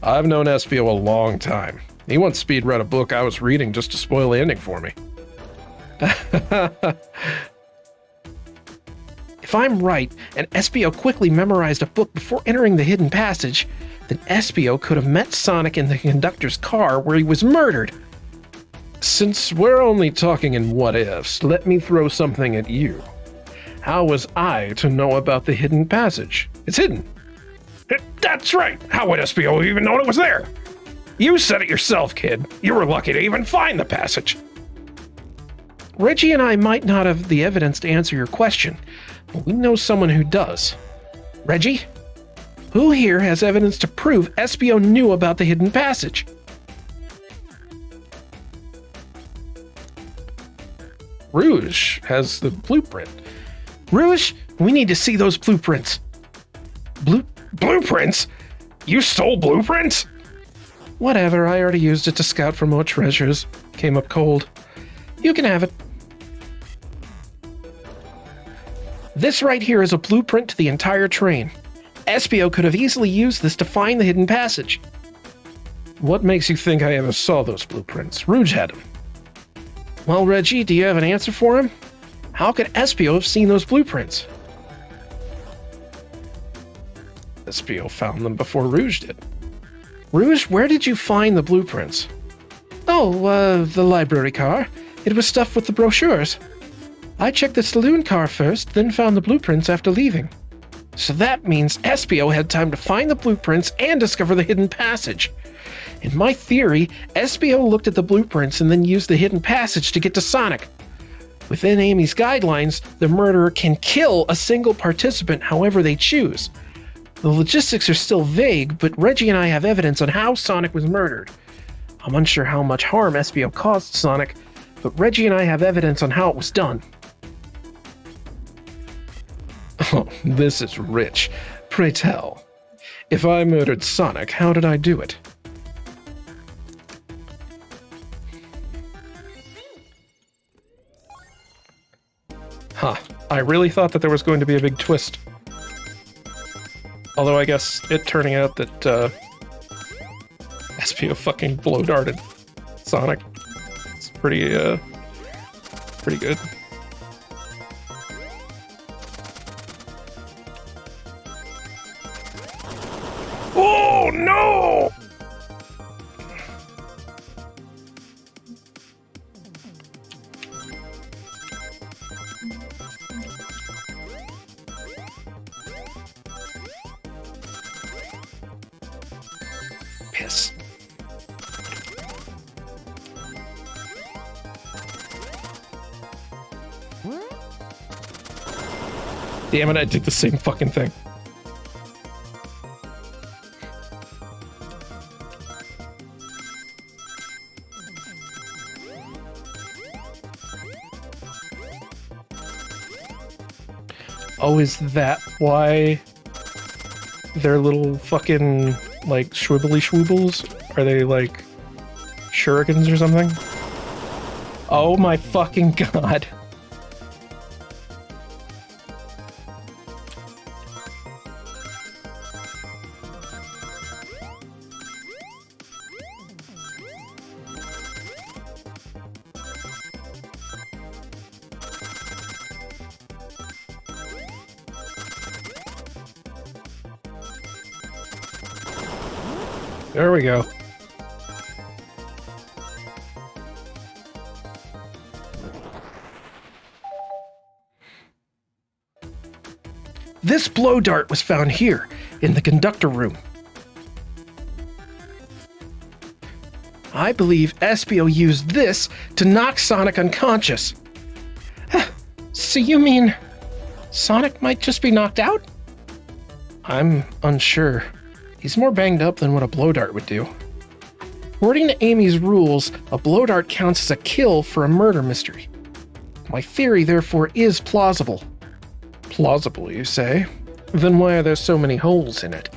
I've known SBO a long time. He once speed read a book I was reading just to spoil the ending for me. If I'm right, and SBO quickly memorized a book before entering the hidden passage, then SBO could have met Sonic in the conductor's car where he was murdered. Since we're only talking in what-ifs, let me throw something at you. How was I to know about the hidden passage? It's hidden. That's right. How would SBO even know it was there? You said it yourself, kid. You were lucky to even find the passage. Reggie and I might not have the evidence to answer your question, but we know someone who does. Reggie? Who here has evidence to prove SBO knew about the hidden passage? Rouge has the blueprint. Rouge, we need to see those blueprints. Blueprints? You stole blueprints? Whatever, I already used it to scout for more treasures. Came up cold. You can have it. This right here is a blueprint to the entire train. SBO could have easily used this to find the hidden passage. What makes you think I ever saw those blueprints? Rouge had them. Well, Reggie, do you have an answer for him? How could SBO have seen those blueprints? SBO found them before Rouge did. Rouge, where did you find the blueprints? Oh, the library car. It was stuffed with the brochures. I checked the saloon car first, then found the blueprints after leaving. So that means SBO had time to find the blueprints and discover the hidden passage. In my theory, SBO looked at the blueprints and then used the hidden passage to get to Sonic. Within Amy's guidelines, the murderer can kill a single participant however they choose. The logistics are still vague, but Reggie and I have evidence on how Sonic was murdered. I'm unsure how much harm SBO caused Sonic, but Reggie and I have evidence on how it was done. Oh, this is rich. Pray tell. If I murdered Sonic, how did I do it? Huh. I really thought that there was going to be a big twist. Although I guess it turning out that SBO fucking blow darted Sonic. It's pretty good. Oh no! Piss. Damn it, I did the same fucking thing. Oh, is that why they're little fucking, like, shwibbly schwoobles? Are they, like, shurikens or something. Oh my fucking god. There we go. This blow dart was found here, in the conductor room. I believe Espio used this to knock Sonic unconscious. So you mean Sonic might just be knocked out? I'm unsure. He's more banged up than what a blow dart would do. According to Amy's rules, a blow dart counts as a kill for a murder mystery. My theory, therefore, is plausible. Plausible, you say? Then why are there so many holes in it?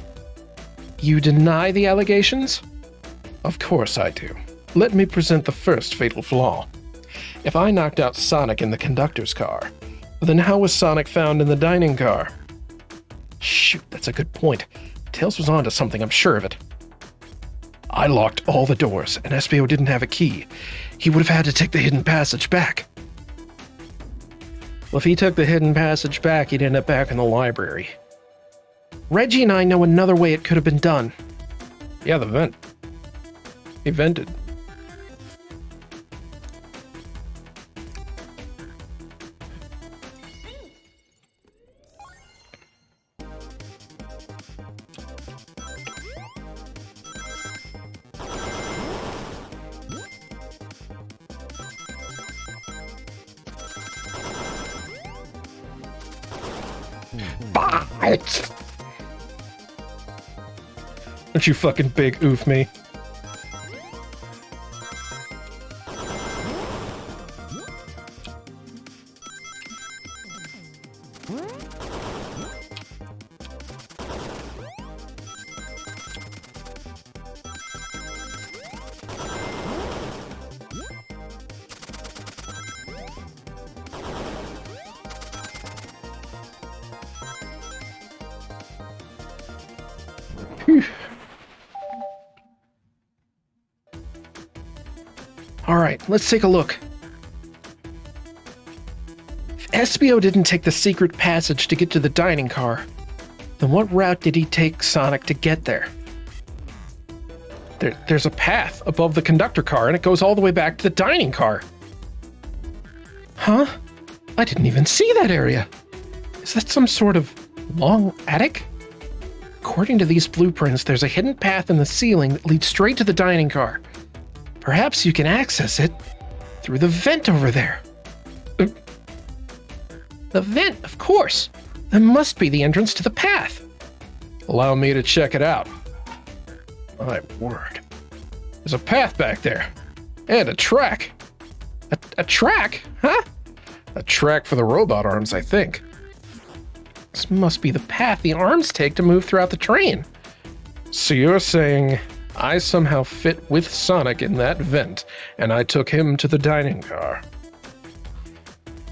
You deny the allegations? Of course I do. Let me present the first fatal flaw. If I knocked out Sonic in the conductor's car, then how was Sonic found in the dining car? Shoot, that's a good point. Tails was onto something, I'm sure of it. I locked all the doors, and Espio didn't have a key. He would have had to take the hidden passage back. Well, if he took the hidden passage back, he'd end up back in the library. Reggie and I know another way it could have been done. Yeah, the vent. He vented. Don't you fucking big oof me. Alright, let's take a look. If Espio didn't take the secret passage to get to the dining car, then what route did he take Sonic to get there? There's a path above the conductor car, and it goes all the way back to the dining car. Huh? I didn't even see that area. Is that some sort of long attic? According to these blueprints, there's a hidden path in the ceiling that leads straight to the dining car. Perhaps you can access it through the vent over there. The vent, of course. That must be the entrance to the path. Allow me to check it out. My word. There's a path back there. And a track. A track? Huh? A track for the robot arms, I think. This must be the path the arms take to move throughout the train. So you're saying I somehow fit with Sonic in that vent, and I took him to the dining car.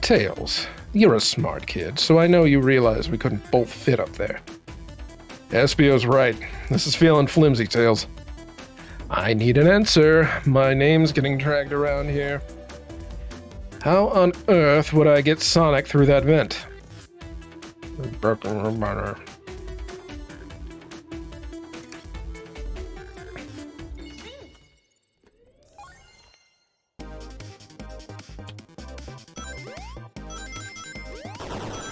Tails, you're a smart kid, so I know you realize we couldn't both fit up there. Espio's right. This is feeling flimsy, Tails. I need an answer. My name's getting dragged around here. How on earth would I get Sonic through that vent? Broken robot.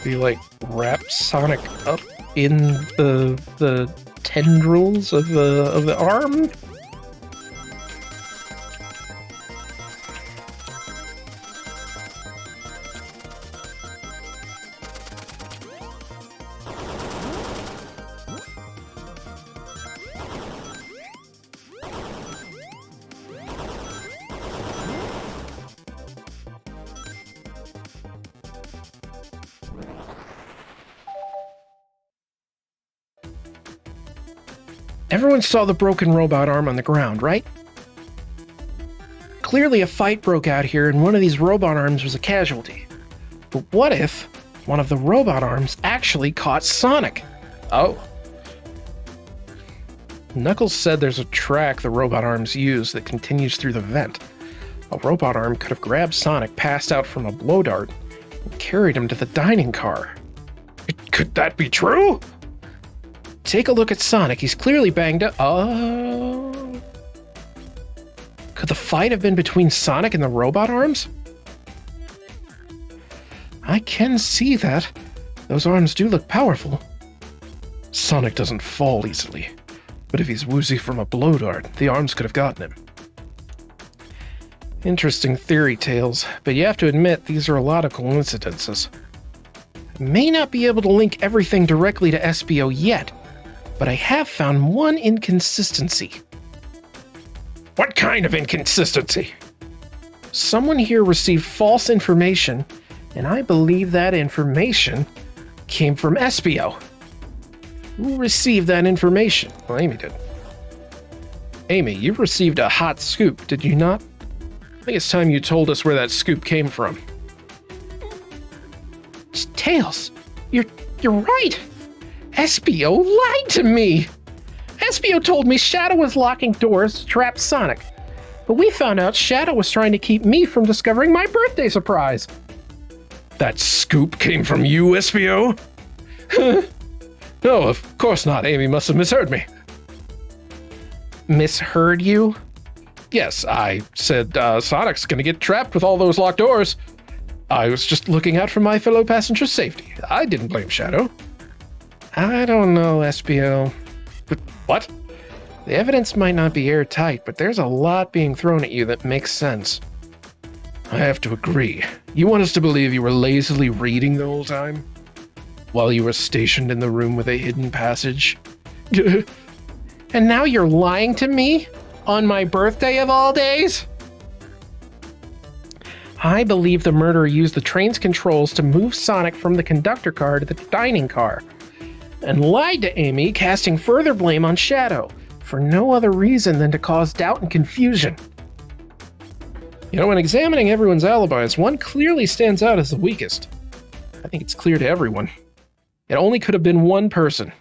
Do you like wrap Sonic up in the tendrils of the arm? Everyone saw the broken robot arm on the ground, right? Clearly a fight broke out here and one of these robot arms was a casualty. But what if one of the robot arms actually caught Sonic? Oh. Knuckles said there's a track the robot arms use that continues through the vent. A robot arm could have grabbed Sonic passed out from a blow dart and carried him to the dining car. Could that be true? Take a look at Sonic. He's clearly banged up. Oh. Could the fight have been between Sonic and the robot arms? I can see that. Those arms do look powerful. Sonic doesn't fall easily, but if he's woozy from a blow dart, the arms could have gotten him. Interesting theory, Tails, but you have to admit these are a lot of coincidences. I may not be able to link everything directly to SBO yet, but I have found one inconsistency. What kind of inconsistency? Someone here received false information, and I believe that information came from SBO. Who received that information? Well, Amy did. Amy, you received a hot scoop, did you not? I think it's time you told us where that scoop came from. Tails, you're right. SBO lied to me. SBO told me Shadow was locking doors to trap Sonic, but we found out Shadow was trying to keep me from discovering my birthday surprise. That scoop came from you, SBO? No, of course not. Amy must have misheard me. Misheard you? Yes, I said Sonic's gonna get trapped with all those locked doors. I was just looking out for my fellow passengers' safety. I didn't blame Shadow. I don't know, SBO. But what? The evidence might not be airtight, but there's a lot being thrown at you that makes sense. I have to agree. You want us to believe you were lazily reading the whole time? While you were stationed in the room with a hidden passage? And now you're lying to me? On my birthday of all days? I believe the murderer used the train's controls to move Sonic from the conductor car to the dining car, and lied to Amy, casting further blame on Shadow, for no other reason than to cause doubt and confusion. You know, when examining everyone's alibis, one clearly stands out as the weakest. I think it's clear to everyone. It only could have been one person.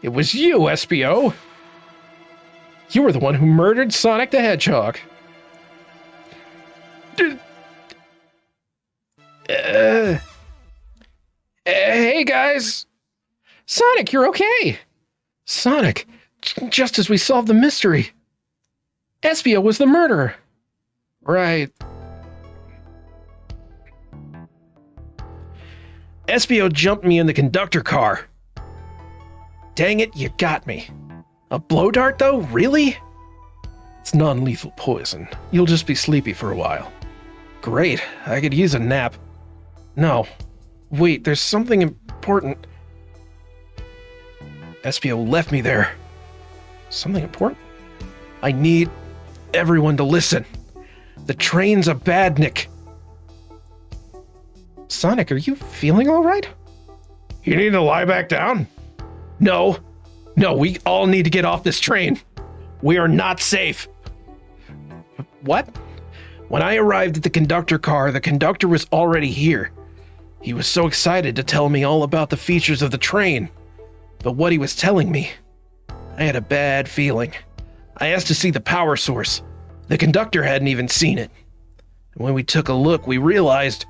It was you, SBO! You were the one who murdered Sonic the Hedgehog. Hey guys! Sonic, you're okay! Sonic, just as we solved the mystery. SBO was the murderer. Right. SBO jumped me in the conductor car. Dang it, you got me. A blow dart, though? Really? It's non-lethal poison. You'll just be sleepy for a while. Great. I could use a nap. No. Wait, there's something important. SBO left me there. Something important? I need everyone to listen. The train's a badnik. Sonic, are you feeling all right? You need to lie back down? No, we all need to get off this train. We are not safe. What? When I arrived at the conductor car, the conductor was already here. He was so excited to tell me all about the features of the train. But what he was telling me, I had a bad feeling. I asked to see the power source. The conductor hadn't even seen it. And when we took a look, we realized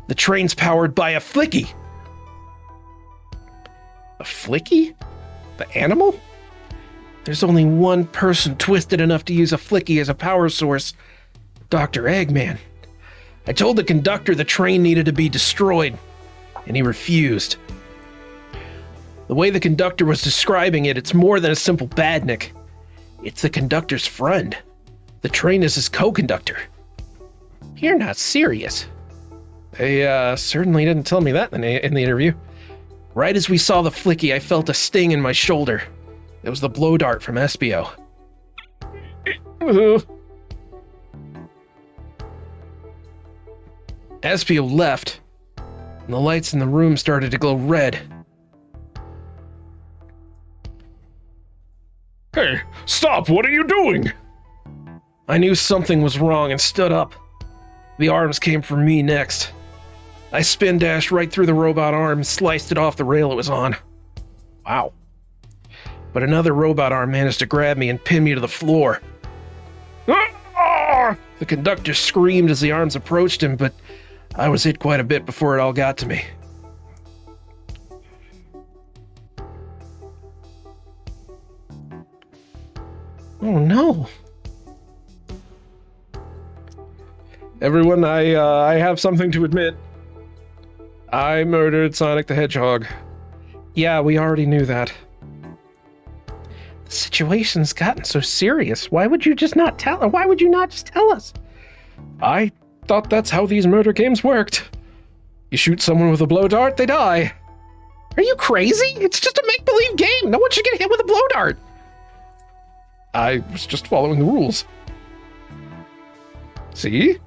the train's powered by a flicky. A flicky? The animal? There's only one person twisted enough to use a flicky as a power source. Dr. Eggman. I told the conductor the train needed to be destroyed, and he refused. The way the conductor was describing it, it's more than a simple badnik. It's the conductor's friend. The train is his co-conductor. You're not serious. They certainly didn't tell me that in the interview. Right as we saw the flicky, I felt a sting in my shoulder. It was the blow dart from SBO. SBO left, and the lights in the room started to glow red. Hey, stop! What are you doing? I knew something was wrong and stood up. The arms came for me next. I spin dashed right through the robot arm and sliced it off the rail it was on. Wow. But another robot arm managed to grab me and pin me to the floor. Ah! The conductor screamed as the arms approached him, but I was hit quite a bit before it all got to me. Oh no. Everyone, I have something to admit. I murdered Sonic the Hedgehog. Yeah, we already knew that. The situation's gotten so serious. Why would you just not tell? Why would you not just tell us? I thought that's how these murder games worked. You shoot someone with a blow dart, they die. Are you crazy? It's just a make-believe game. No one should get hit with a blow dart. I was just following the rules. See?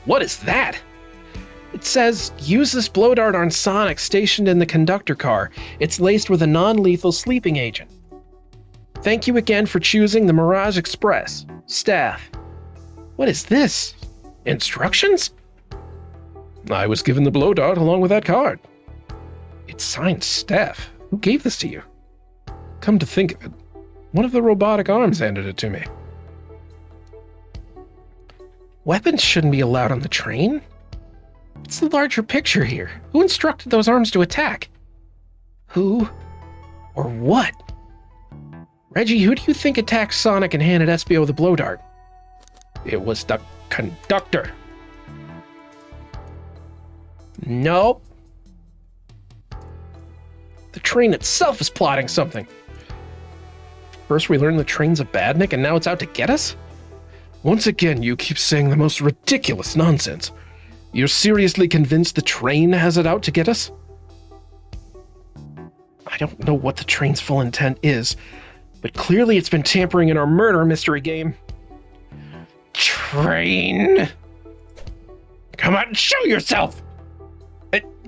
What is that? It says, use this blow dart on Sonic stationed in the conductor car. It's laced with a non-lethal sleeping agent. Thank you again for choosing the Mirage Express. Staff. What is this? Instructions? I was given the blow dart along with that card. It's signed Staff. Who gave this to you? Come to think of it, one of the robotic arms handed it to me. Weapons shouldn't be allowed on the train. What's the larger picture here? Who instructed those arms to attack? Who or what? Reggie, who do you think attacked Sonic and handed Espio the blow dart? It was the conductor. Nope. The train itself is plotting something. First we learned the train's a badnik and now it's out to get us? Once again, you keep saying the most ridiculous nonsense. You're seriously convinced the train has it out to get us? I don't know what the train's full intent is, but clearly it's been tampering in our murder mystery game. Train! Come out and show yourself!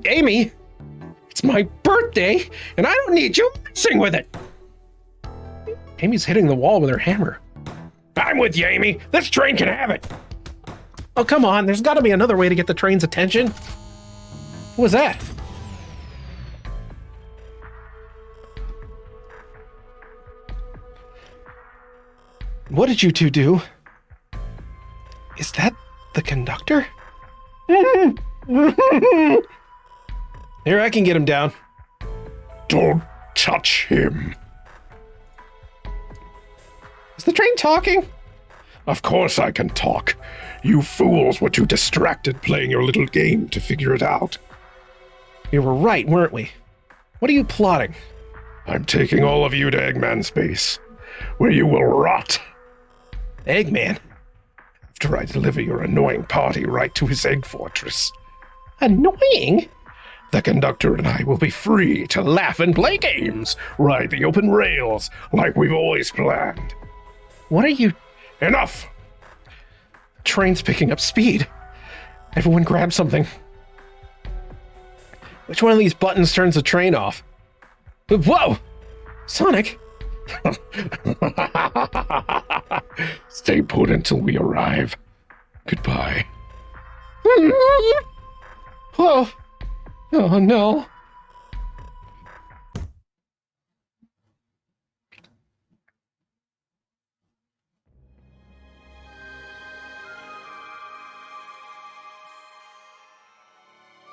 Amy, it's my birthday, and I don't need you messing with it! Amy's hitting the wall with her hammer. I'm with you, Amy. This train can have it. Oh, come on. There's got to be another way to get the train's attention. What was that? What did you two do? Is that the conductor? Here, I can get him down. Don't touch him. Is the train talking? Of course I can talk. You fools were too distracted playing your little game to figure it out. You were right, weren't we? What are you plotting? I'm taking all of you to Eggman Space, where you will rot. Eggman? After I deliver your annoying party right to his egg fortress. Annoying? The conductor and I will be free to laugh and play games, ride the open rails like we've always planned. What are you... Enough! The train's picking up speed. Everyone grab something. Which one of these buttons turns the train off? Whoa! Sonic? Stay put until we arrive. Goodbye. Whoa! Oh no.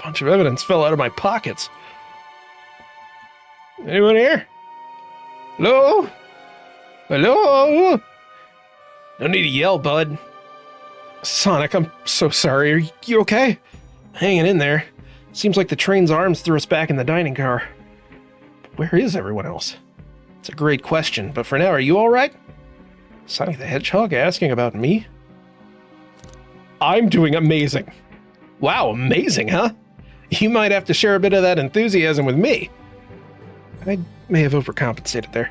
Bunch of evidence fell out of my pockets. Anyone here? Hello? Hello? No need to yell, bud. Sonic, I'm so sorry. Are you okay? Hanging in there. Seems like the train's arms threw us back in the dining car. But where is everyone else? It's a great question, but for now, are you all right? Sonic the Hedgehog asking about me? I'm doing amazing. Wow, amazing, huh? You might have to share a bit of that enthusiasm with me. I may have overcompensated there.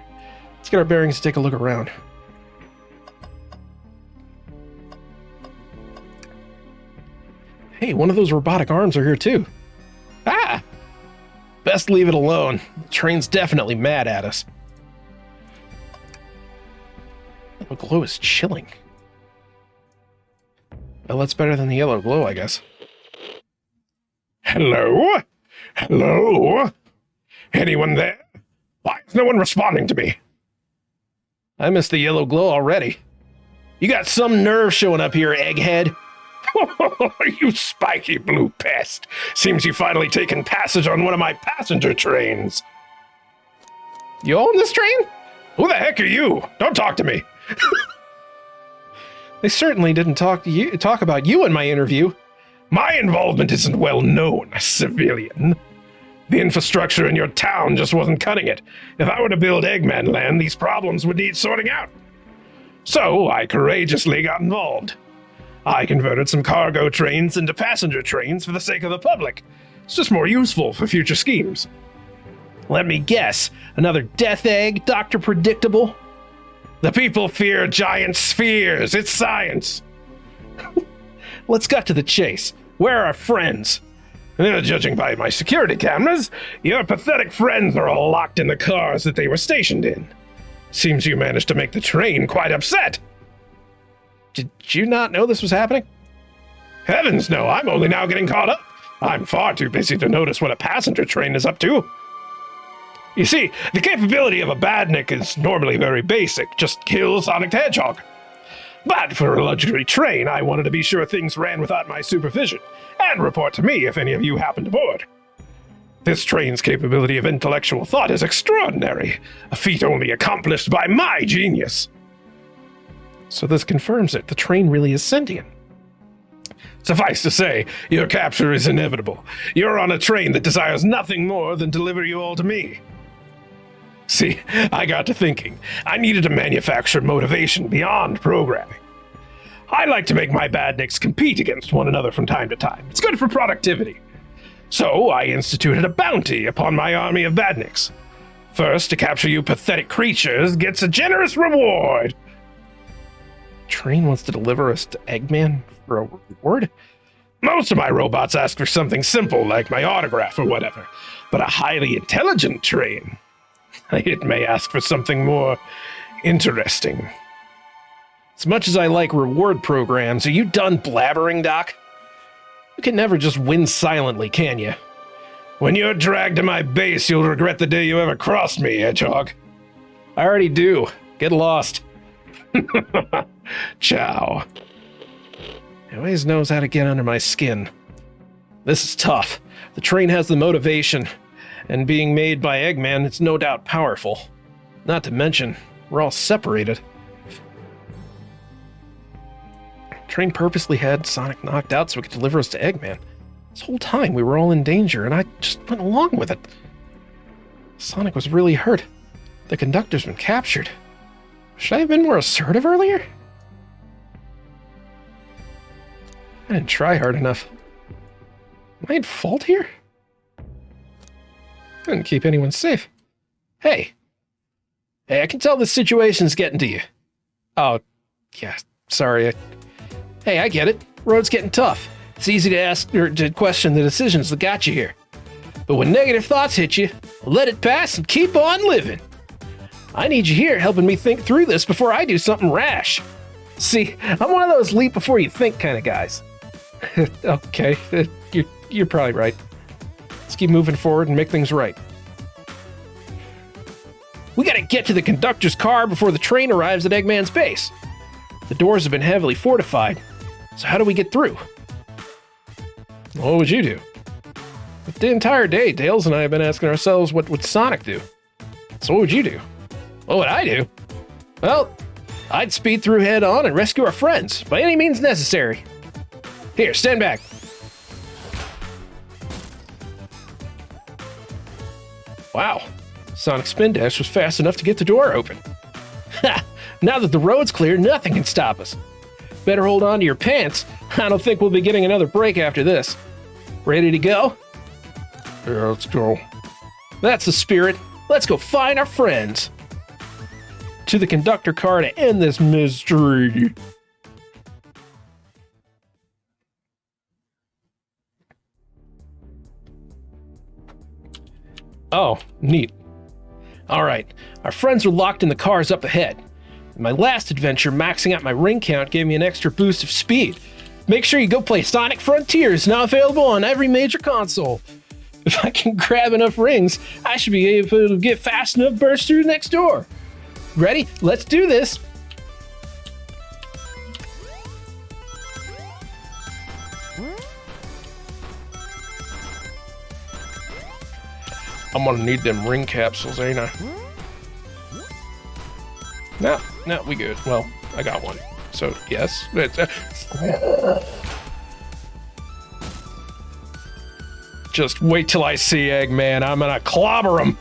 Let's get our bearings and take a look around. Hey, one of those robotic arms are here too. Ah! Best leave it alone. The train's definitely mad at us. The glow is chilling. Well, that's better than the yellow glow, I guess. Hello? Hello? Anyone there? Why is no one responding to me? I missed the yellow glow already. You got some nerve showing up here, egghead. You spiky blue pest. Seems you've finally taken passage on one of my passenger trains. You own this train? Who the heck are you? Don't talk to me. They certainly didn't talk about you in my interview. My involvement isn't well known, civilian. The infrastructure in your town just wasn't cutting it. If I were to build Eggman Land, these problems would need sorting out. So I courageously got involved. I converted some cargo trains into passenger trains for the sake of the public. It's just more useful for future schemes. Let me guess. Another death egg, Dr. Predictable? The people fear giant spheres. It's science. Let's cut to the chase. Where are our friends? Judging by my security cameras, your pathetic friends are all locked in the cars that they were stationed in. Seems you managed to make the train quite upset. Did you not know this was happening? Heavens no, I'm only now getting caught up. I'm far too busy to notice what a passenger train is up to. You see, the capability of a badnik is normally very basic, just kill Sonic the Hedgehog. But for a luxury train, I wanted to be sure things ran without my supervision, and report to me if any of you happened aboard. This train's capability of intellectual thought is extraordinary, a feat only accomplished by my genius. So this confirms it. The train really is sentient. Suffice to say, your capture is inevitable. You're on a train that desires nothing more than deliver you all to me. See, I got to thinking. I needed to manufacture motivation beyond programming. I like to make my badniks compete against one another from time to time. It's good for productivity. So I instituted a bounty upon my army of badniks. First, to capture you pathetic creatures gets a generous reward. Train wants to deliver us to Eggman for a reward? Most of my robots ask for something simple like my autograph or whatever, but a highly intelligent train, it may ask for something more interesting. As much as I like reward programs, are you done blabbering, Doc? You can never just win silently, can you? When you're dragged to my base, you'll regret the day you ever crossed me, Hedgehog. I already do. Get lost. Ciao. He always knows how to get under my skin. This is tough. The train has the motivation, and being made by Eggman, it's no doubt powerful. Not to mention, we're all separated. Train purposely had Sonic knocked out so it could deliver us to Eggman. This whole time we were all in danger, and I just went along with it. Sonic was really hurt. The conductor's been captured. Should I have been more assertive earlier? I didn't try hard enough. Am I at fault here? I didn't keep anyone safe. Hey, I can tell this situation's getting to you. Oh, yeah, sorry. Hey, I get it. Road's getting tough. It's easy to ask or to question the decisions that got you here. But when negative thoughts hit you, let it pass and keep on living. I need you here helping me think through this before I do something rash. See, I'm one of those leap before you think kind of guys. Okay, you're probably right. Let's keep moving forward and make things right. We gotta get to the conductor's car before the train arrives at Eggman's base. The doors have been heavily fortified, so how do we get through? What would you do? The entire day, Tails and I have been asking ourselves, what would Sonic do? So what would you do? What would I do? Well, I'd speed through head on and rescue our friends, by any means necessary. Here, stand back. Wow, Sonic's spin dash was fast enough to get the door open. Ha! Now that the road's clear, nothing can stop us. Better hold on to your pants. I don't think we'll be getting another break after this. Ready to go? Yeah, let's go. That's the spirit. Let's go find our friends. To the conductor car to end this mystery. Oh, neat. All right, our friends are locked in the cars up ahead. In my last adventure, maxing out my ring count gave me an extra boost of speed. Make sure you go play Sonic Frontiers, now available on every major console. If I can grab enough rings, I should be able to get fast enough burst through next door. Ready? Let's do this. I'm gonna need them ring capsules, ain't I? No, we good. Well, I got one. So, yes. Just wait till I see Eggman. I'm gonna clobber him.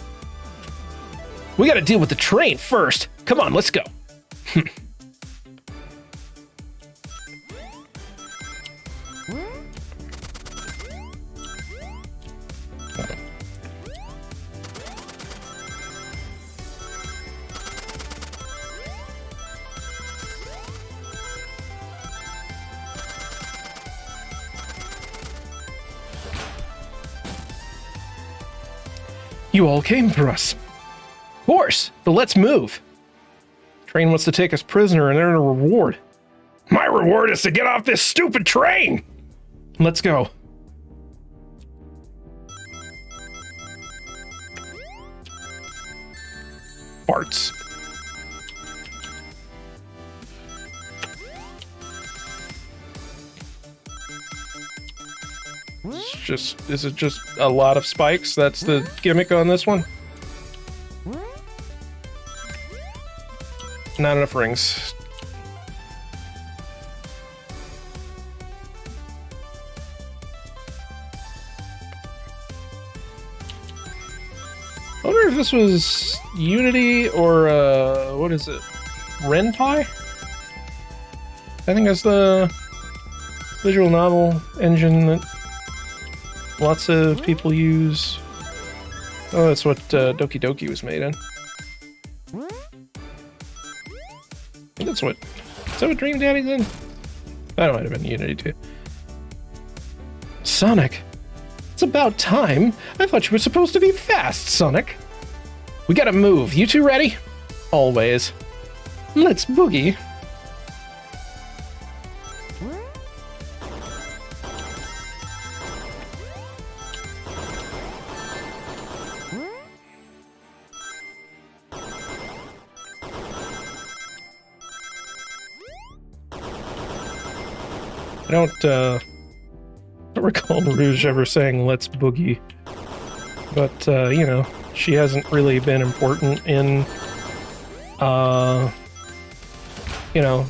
We gotta deal with the train first. Come on, let's go. You all came for us. Of course, but let's move. Train wants to take us prisoner and earn a reward. My reward is to get off this stupid train! Let's go. Farts. Is it just a lot of spikes? That's the gimmick on this one? Not enough rings. I wonder if this was Unity or, what is it? Ren'Py? I think that's the visual novel engine that lots of people use. Oh, that's what Doki Doki was made in. I think that's what... Is that what Dream Daddy's in? That might have been Unity too. Sonic! It's about time! I thought you were supposed to be fast, Sonic! We gotta move. You two ready? Always. Let's boogie. I don't recall Rouge ever saying "Let's boogie," but you know, she hasn't really been important in, you know,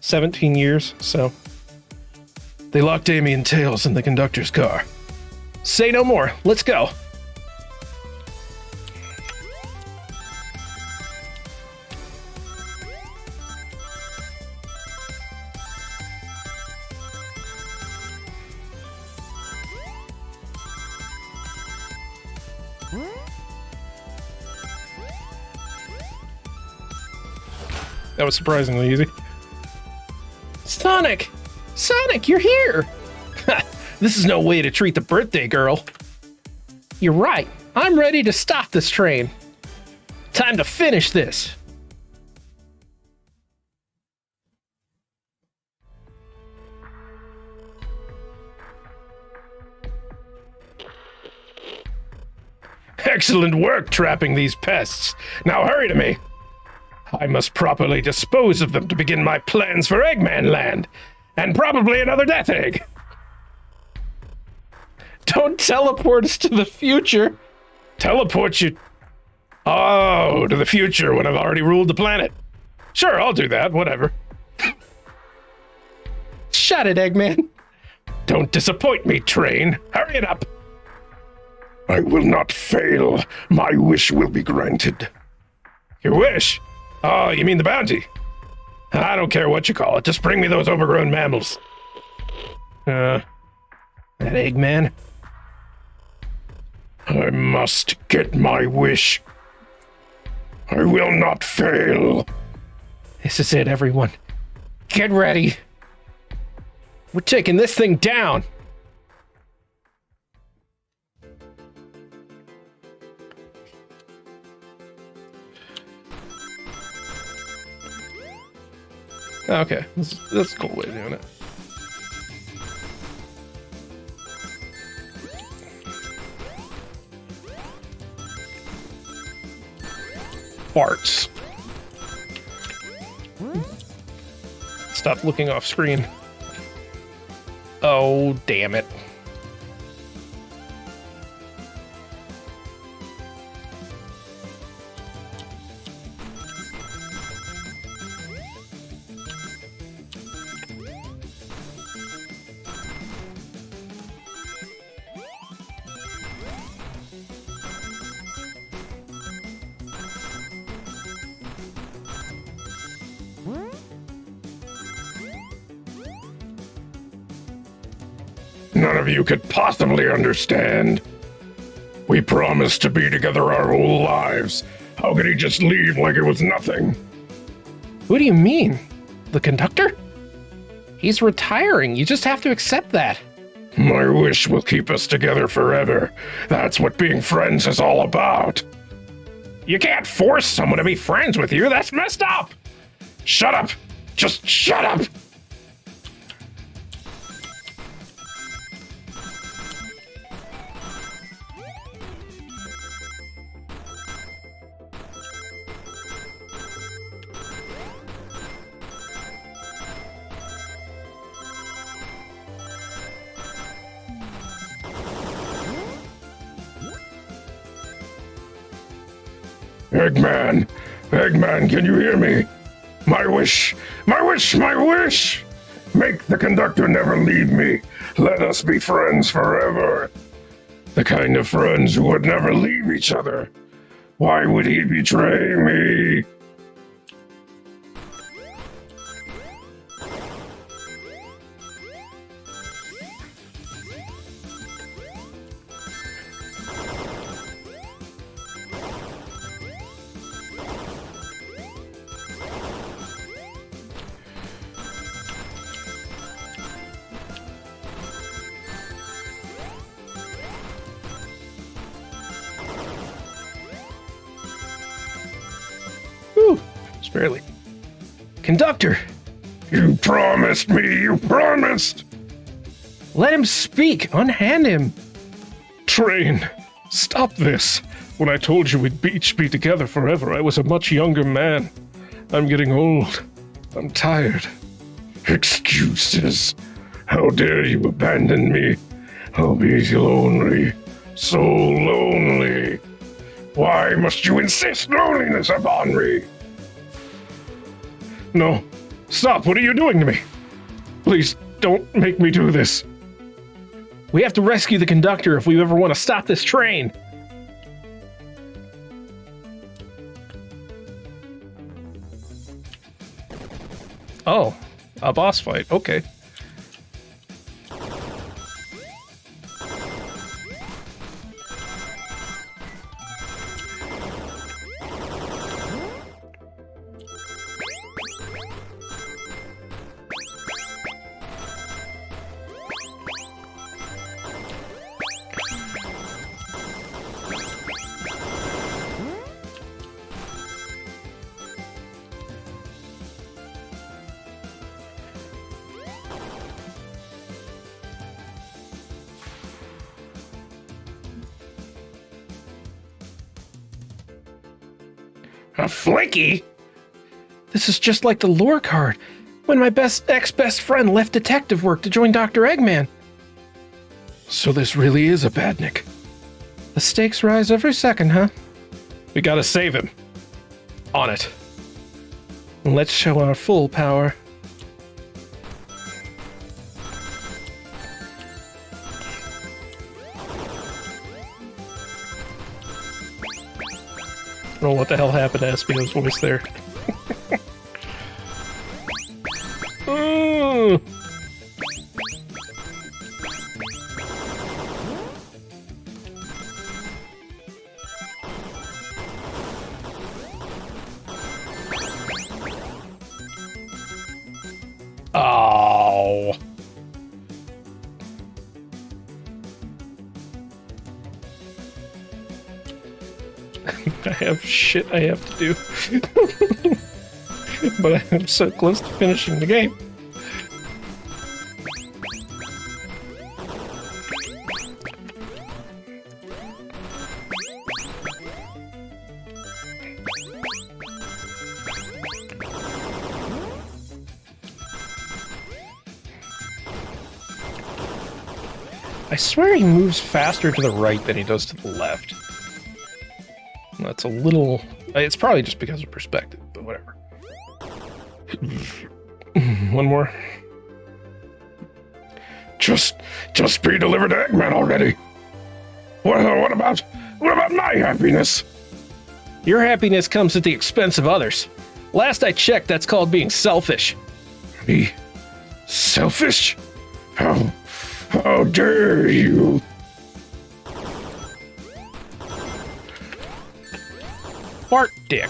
17 years. So they locked Amy and Tails in the conductor's car. Say no more. Let's go. That was surprisingly easy. Sonic! Sonic, you're here! This is no way to treat the birthday girl. You're right. I'm ready to stop this train. Time to finish this. Excellent work trapping these pests. Now hurry to me. I must properly dispose of them to begin my plans for Eggman Land, and probably another Death Egg. Don't teleport us to the future. Teleport you... Oh, to the future when I've already ruled the planet. Sure, I'll do that, whatever. Shut it, Eggman. Don't disappoint me, train. Hurry it up. I will not fail. My wish will be granted. Your wish? Oh, you mean the bounty? I don't care what you call it. Just bring me those overgrown mammals. That Eggman. I must get my wish. I will not fail. This is it, everyone. Get ready. We're taking this thing down. Okay, that's a cool way of doing it. Farts. Stop looking off screen. Oh, damn it. None of you could possibly understand. We promised to be together our whole lives. How could he just leave like it was nothing? What do you mean? The conductor? He's retiring. You just have to accept that. My wish will keep us together forever. That's what being friends is all about. You can't force someone to be friends with you. That's messed up. Shut up. Just shut up. Eggman! Eggman, can you hear me? My wish! My wish! My wish! Make the conductor never leave me. Let us be friends forever. The kind of friends who would never leave each other. Why would he betray me? Whew, just barely. Conductor! You promised me! You promised! Let him speak! Unhand him! Train! Stop this! When I told you we'd each be together forever, I was a much younger man. I'm getting old. I'm tired. Excuses. How dare you abandon me? I'll be lonely. So lonely. Why must you insist loneliness upon me? No. Stop. What are you doing to me? Please, don't make me do this. We have to rescue the conductor if we ever want to stop this train. Oh, a boss fight. Okay. A flaky? This is just like the lore card, when my ex-best friend left detective work to join Dr. Eggman. So this really is a badnik. The stakes rise every second, huh? We gotta save him. On it. Let's show our full power. I don't know what the hell happened to Espio's voice there. Mm. Oh. I have shit I have to do. but I'm so close to finishing the game. I swear he moves faster to the right than he does to the left. That's a little... It's probably just because of perspective, but whatever. One more. Just be delivered to Eggman already. What about my happiness? Your happiness comes at the expense of others. Last I checked, that's called being selfish. Me? Selfish? How dare you? Fart dick.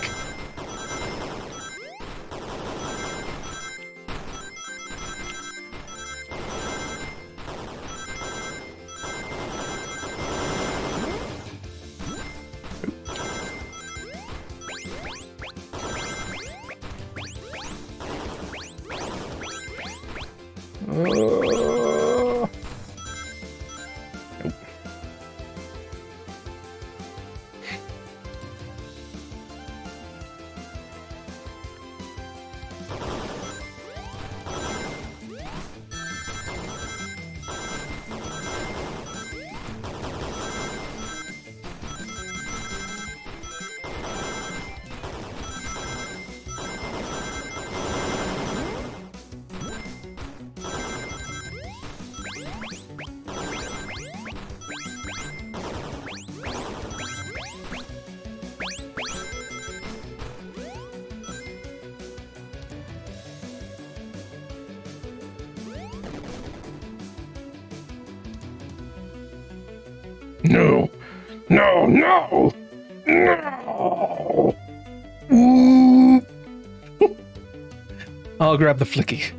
No. Ooh. I'll grab the flicky.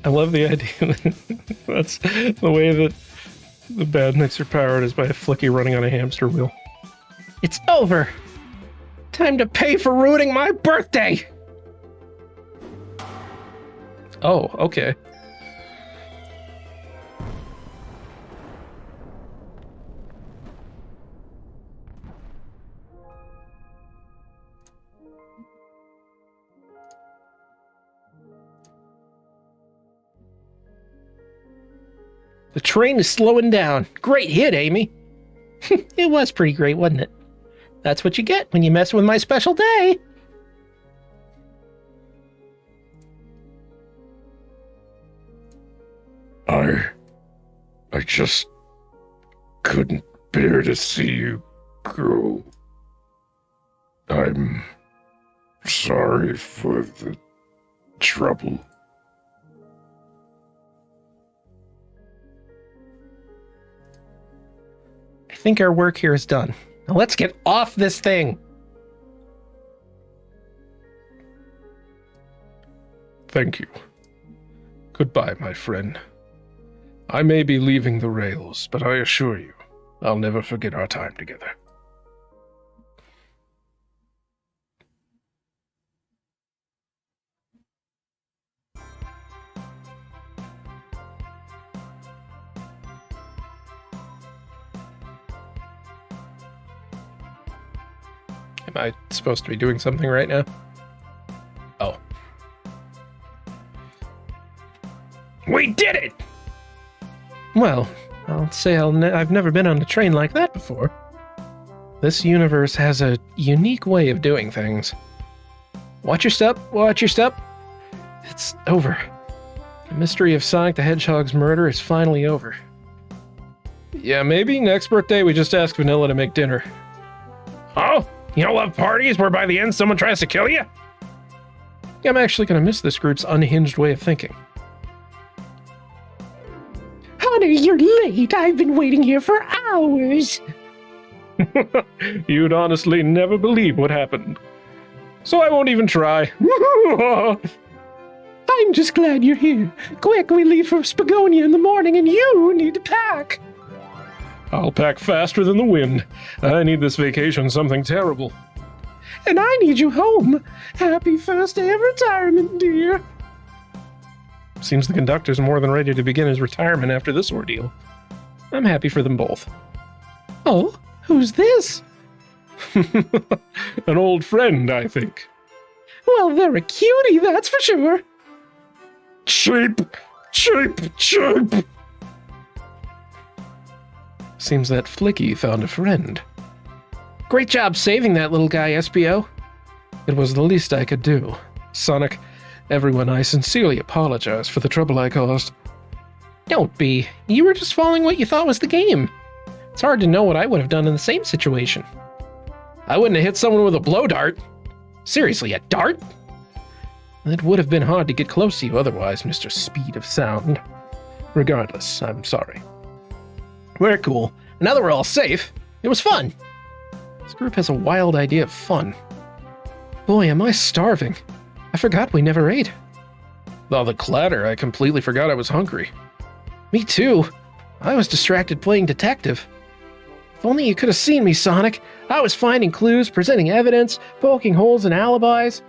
I love the idea. That's the way that the bad mixer powered is by a flicky running on a hamster wheel. It's over. Time to pay for ruining my birthday. Oh, okay. The train is slowing down. Great hit, Amy. It was pretty great, wasn't it? That's what you get when you mess with my special day. I just couldn't bear to see you go. I'm sorry for the trouble. I think our work here is done. Now let's get off this thing. Thank you. Goodbye, my friend. I may be leaving the rails, but I assure you, I'll never forget our time together. Am I supposed to be doing something right now? Oh. We did it! Well, I'll say I've never been on a train like that before. This universe has a unique way of doing things. Watch your step, watch your step. It's over. The mystery of Sonic the Hedgehog's murder is finally over. Yeah, maybe next birthday we just ask Vanilla to make dinner. Oh? You don't love parties where by the end someone tries to kill you? Yeah, I'm actually going to miss this group's unhinged way of thinking. Honey, you're late. I've been waiting here for hours. You'd honestly never believe what happened. So I won't even try. I'm just glad you're here. Quick, we leave for Spagonia in the morning and you need to pack. I'll pack faster than the wind. I need this vacation something terrible. and I need you home. Happy first day of retirement, dear. Seems the conductor's more than ready to begin his retirement after this ordeal. I'm happy for them both. Oh, who's this? An old friend, I think. Well, they're a cutie, that's for sure. Cheap! Cheap! Cheap! Seems that Flicky found a friend. Great job saving that little guy, SBO. It was the least I could do. Sonic, everyone, I sincerely apologize for the trouble I caused. Don't be. You were just following what you thought was the game. It's hard to know what I would have done in the same situation. I wouldn't have hit someone with a blow dart. Seriously, a dart? It would have been hard to get close to you otherwise, Mr. Speed of Sound. Regardless, I'm sorry. We're cool. Now that we're all safe, it was fun. This group has a wild idea of fun. Boy, am I starving. I forgot we never ate. With all the clatter, I completely forgot I was hungry. Me too. I was distracted playing detective. If only you could have seen me, Sonic. I was finding clues, presenting evidence, poking holes in alibis.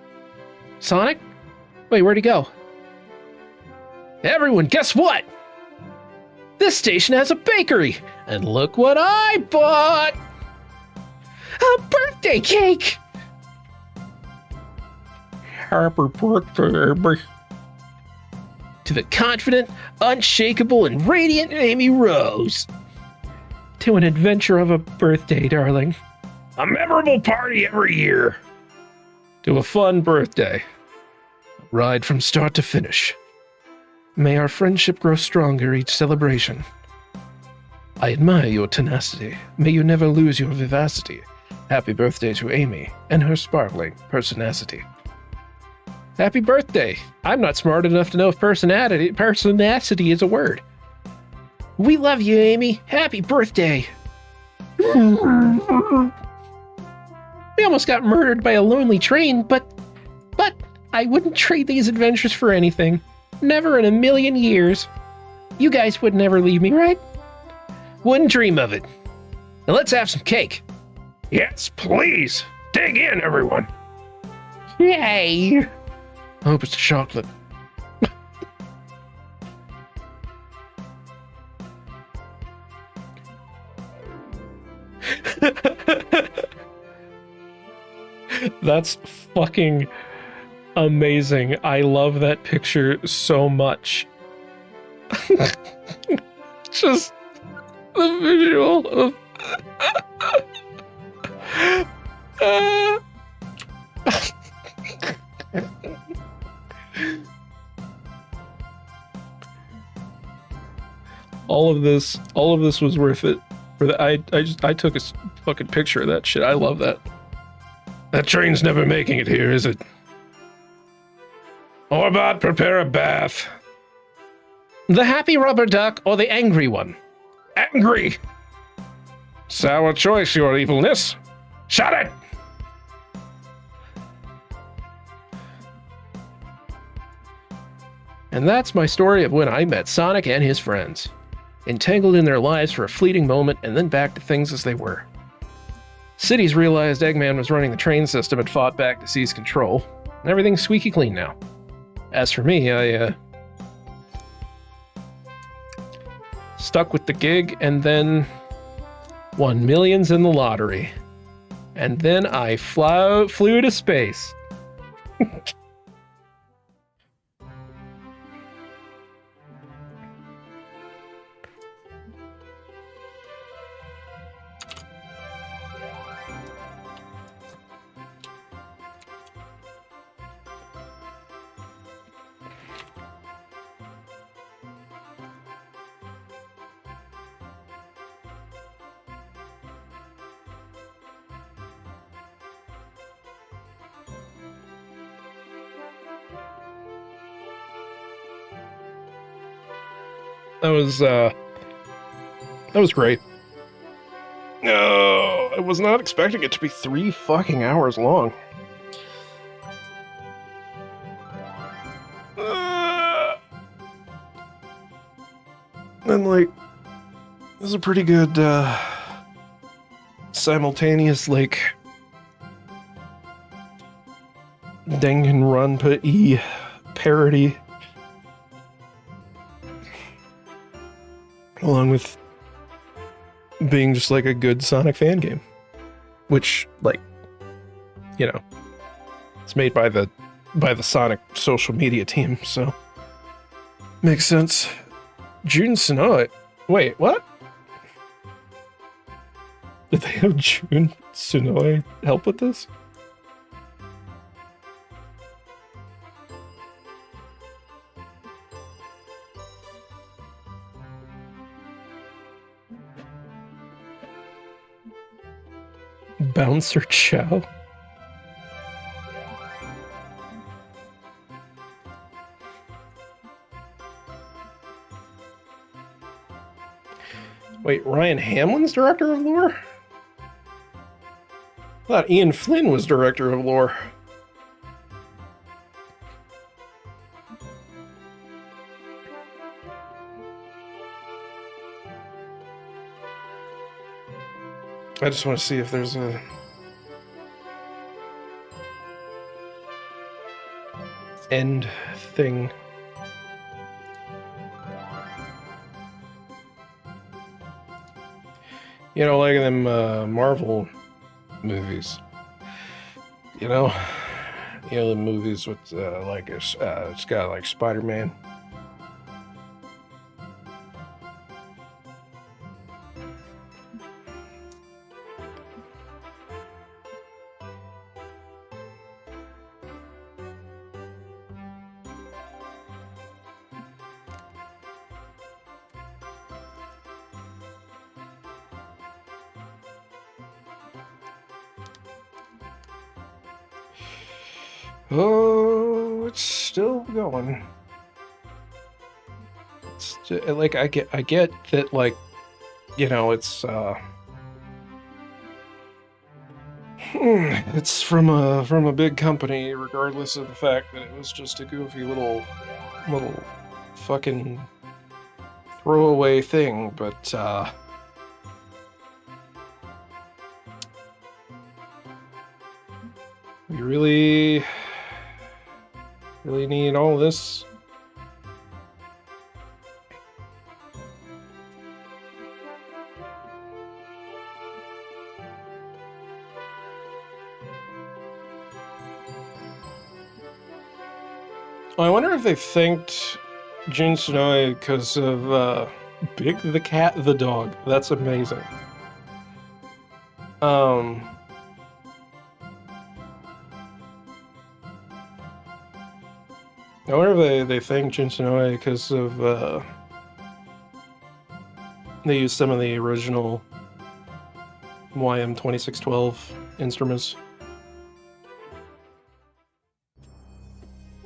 Sonic? Wait, where'd he go? Everyone, guess what? This station has a bakery, and look what I bought! A birthday cake! Happy birthday, baby. To the confident, unshakable, and radiant Amy Rose. To an adventure of a birthday, darling. A memorable party every year. To a fun birthday. A ride from start to finish. May our friendship grow stronger each celebration. I admire your tenacity. May you never lose your vivacity. Happy birthday to Amy and her sparkling personacity. Happy birthday! I'm not smart enough to know if personacity is a word. We love you, Amy. Happy birthday! We almost got murdered by a lonely train, but I wouldn't trade these adventures for anything. Never in a million years. You guys would never leave me, right? Wouldn't dream of it. Now let's have some cake. Yes, please. Dig in, everyone. Yay! I hope it's chocolate. That's fucking amazing. I love that picture so much. Just the visual of all of this was worth it. For the, I took a fucking picture of that shit. I love that. That train's never making it here, is it? Orbot, prepare a bath. The happy rubber duck or the angry one? Angry. Sour choice, your evilness. Shut it! And that's my story of when I met Sonic and his friends. Entangled in their lives for a fleeting moment and then back to things as they were. Cities realized Eggman was running the train system and fought back to seize control. And everything's squeaky clean now. As for me, I stuck with the gig and then won millions in the lottery. And then I flew to space. That was great. No, I was not expecting it to be 3 fucking hours long. And like, this is a pretty good simultaneous like Danganronpa-y parody. Along with being just like a good Sonic fan game. Which, like, you know, it's made by the Sonic social media team, so makes sense. Jun Tsunoe. Wait, what? Did they have Jun Tsunoe help with this? Bouncer Chow? Wait, Ryan Hamlin's director of lore? I thought Ian Flynn was director of lore. I just want to see if there's a end thing. You know, like them Marvel movies. You know the movies with like it's got like Spider-Man. Oh, it's still going. It's just, like I get that, like, you know, it's it's from a big company, regardless of the fact that it was just a goofy little fucking throwaway thing, but we really need all this. Oh, I wonder if they thanked Jun Tsunoe because of Big the Cat the Dog. That's amazing. I wonder if they thanked Jun Tsunoe because of they used some of the original YM2612 instruments.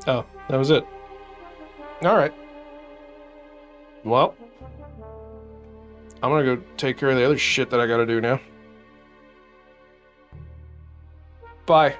Oh, that was it. Alright. Well, I'm gonna go take care of the other shit that I gotta do now. Bye.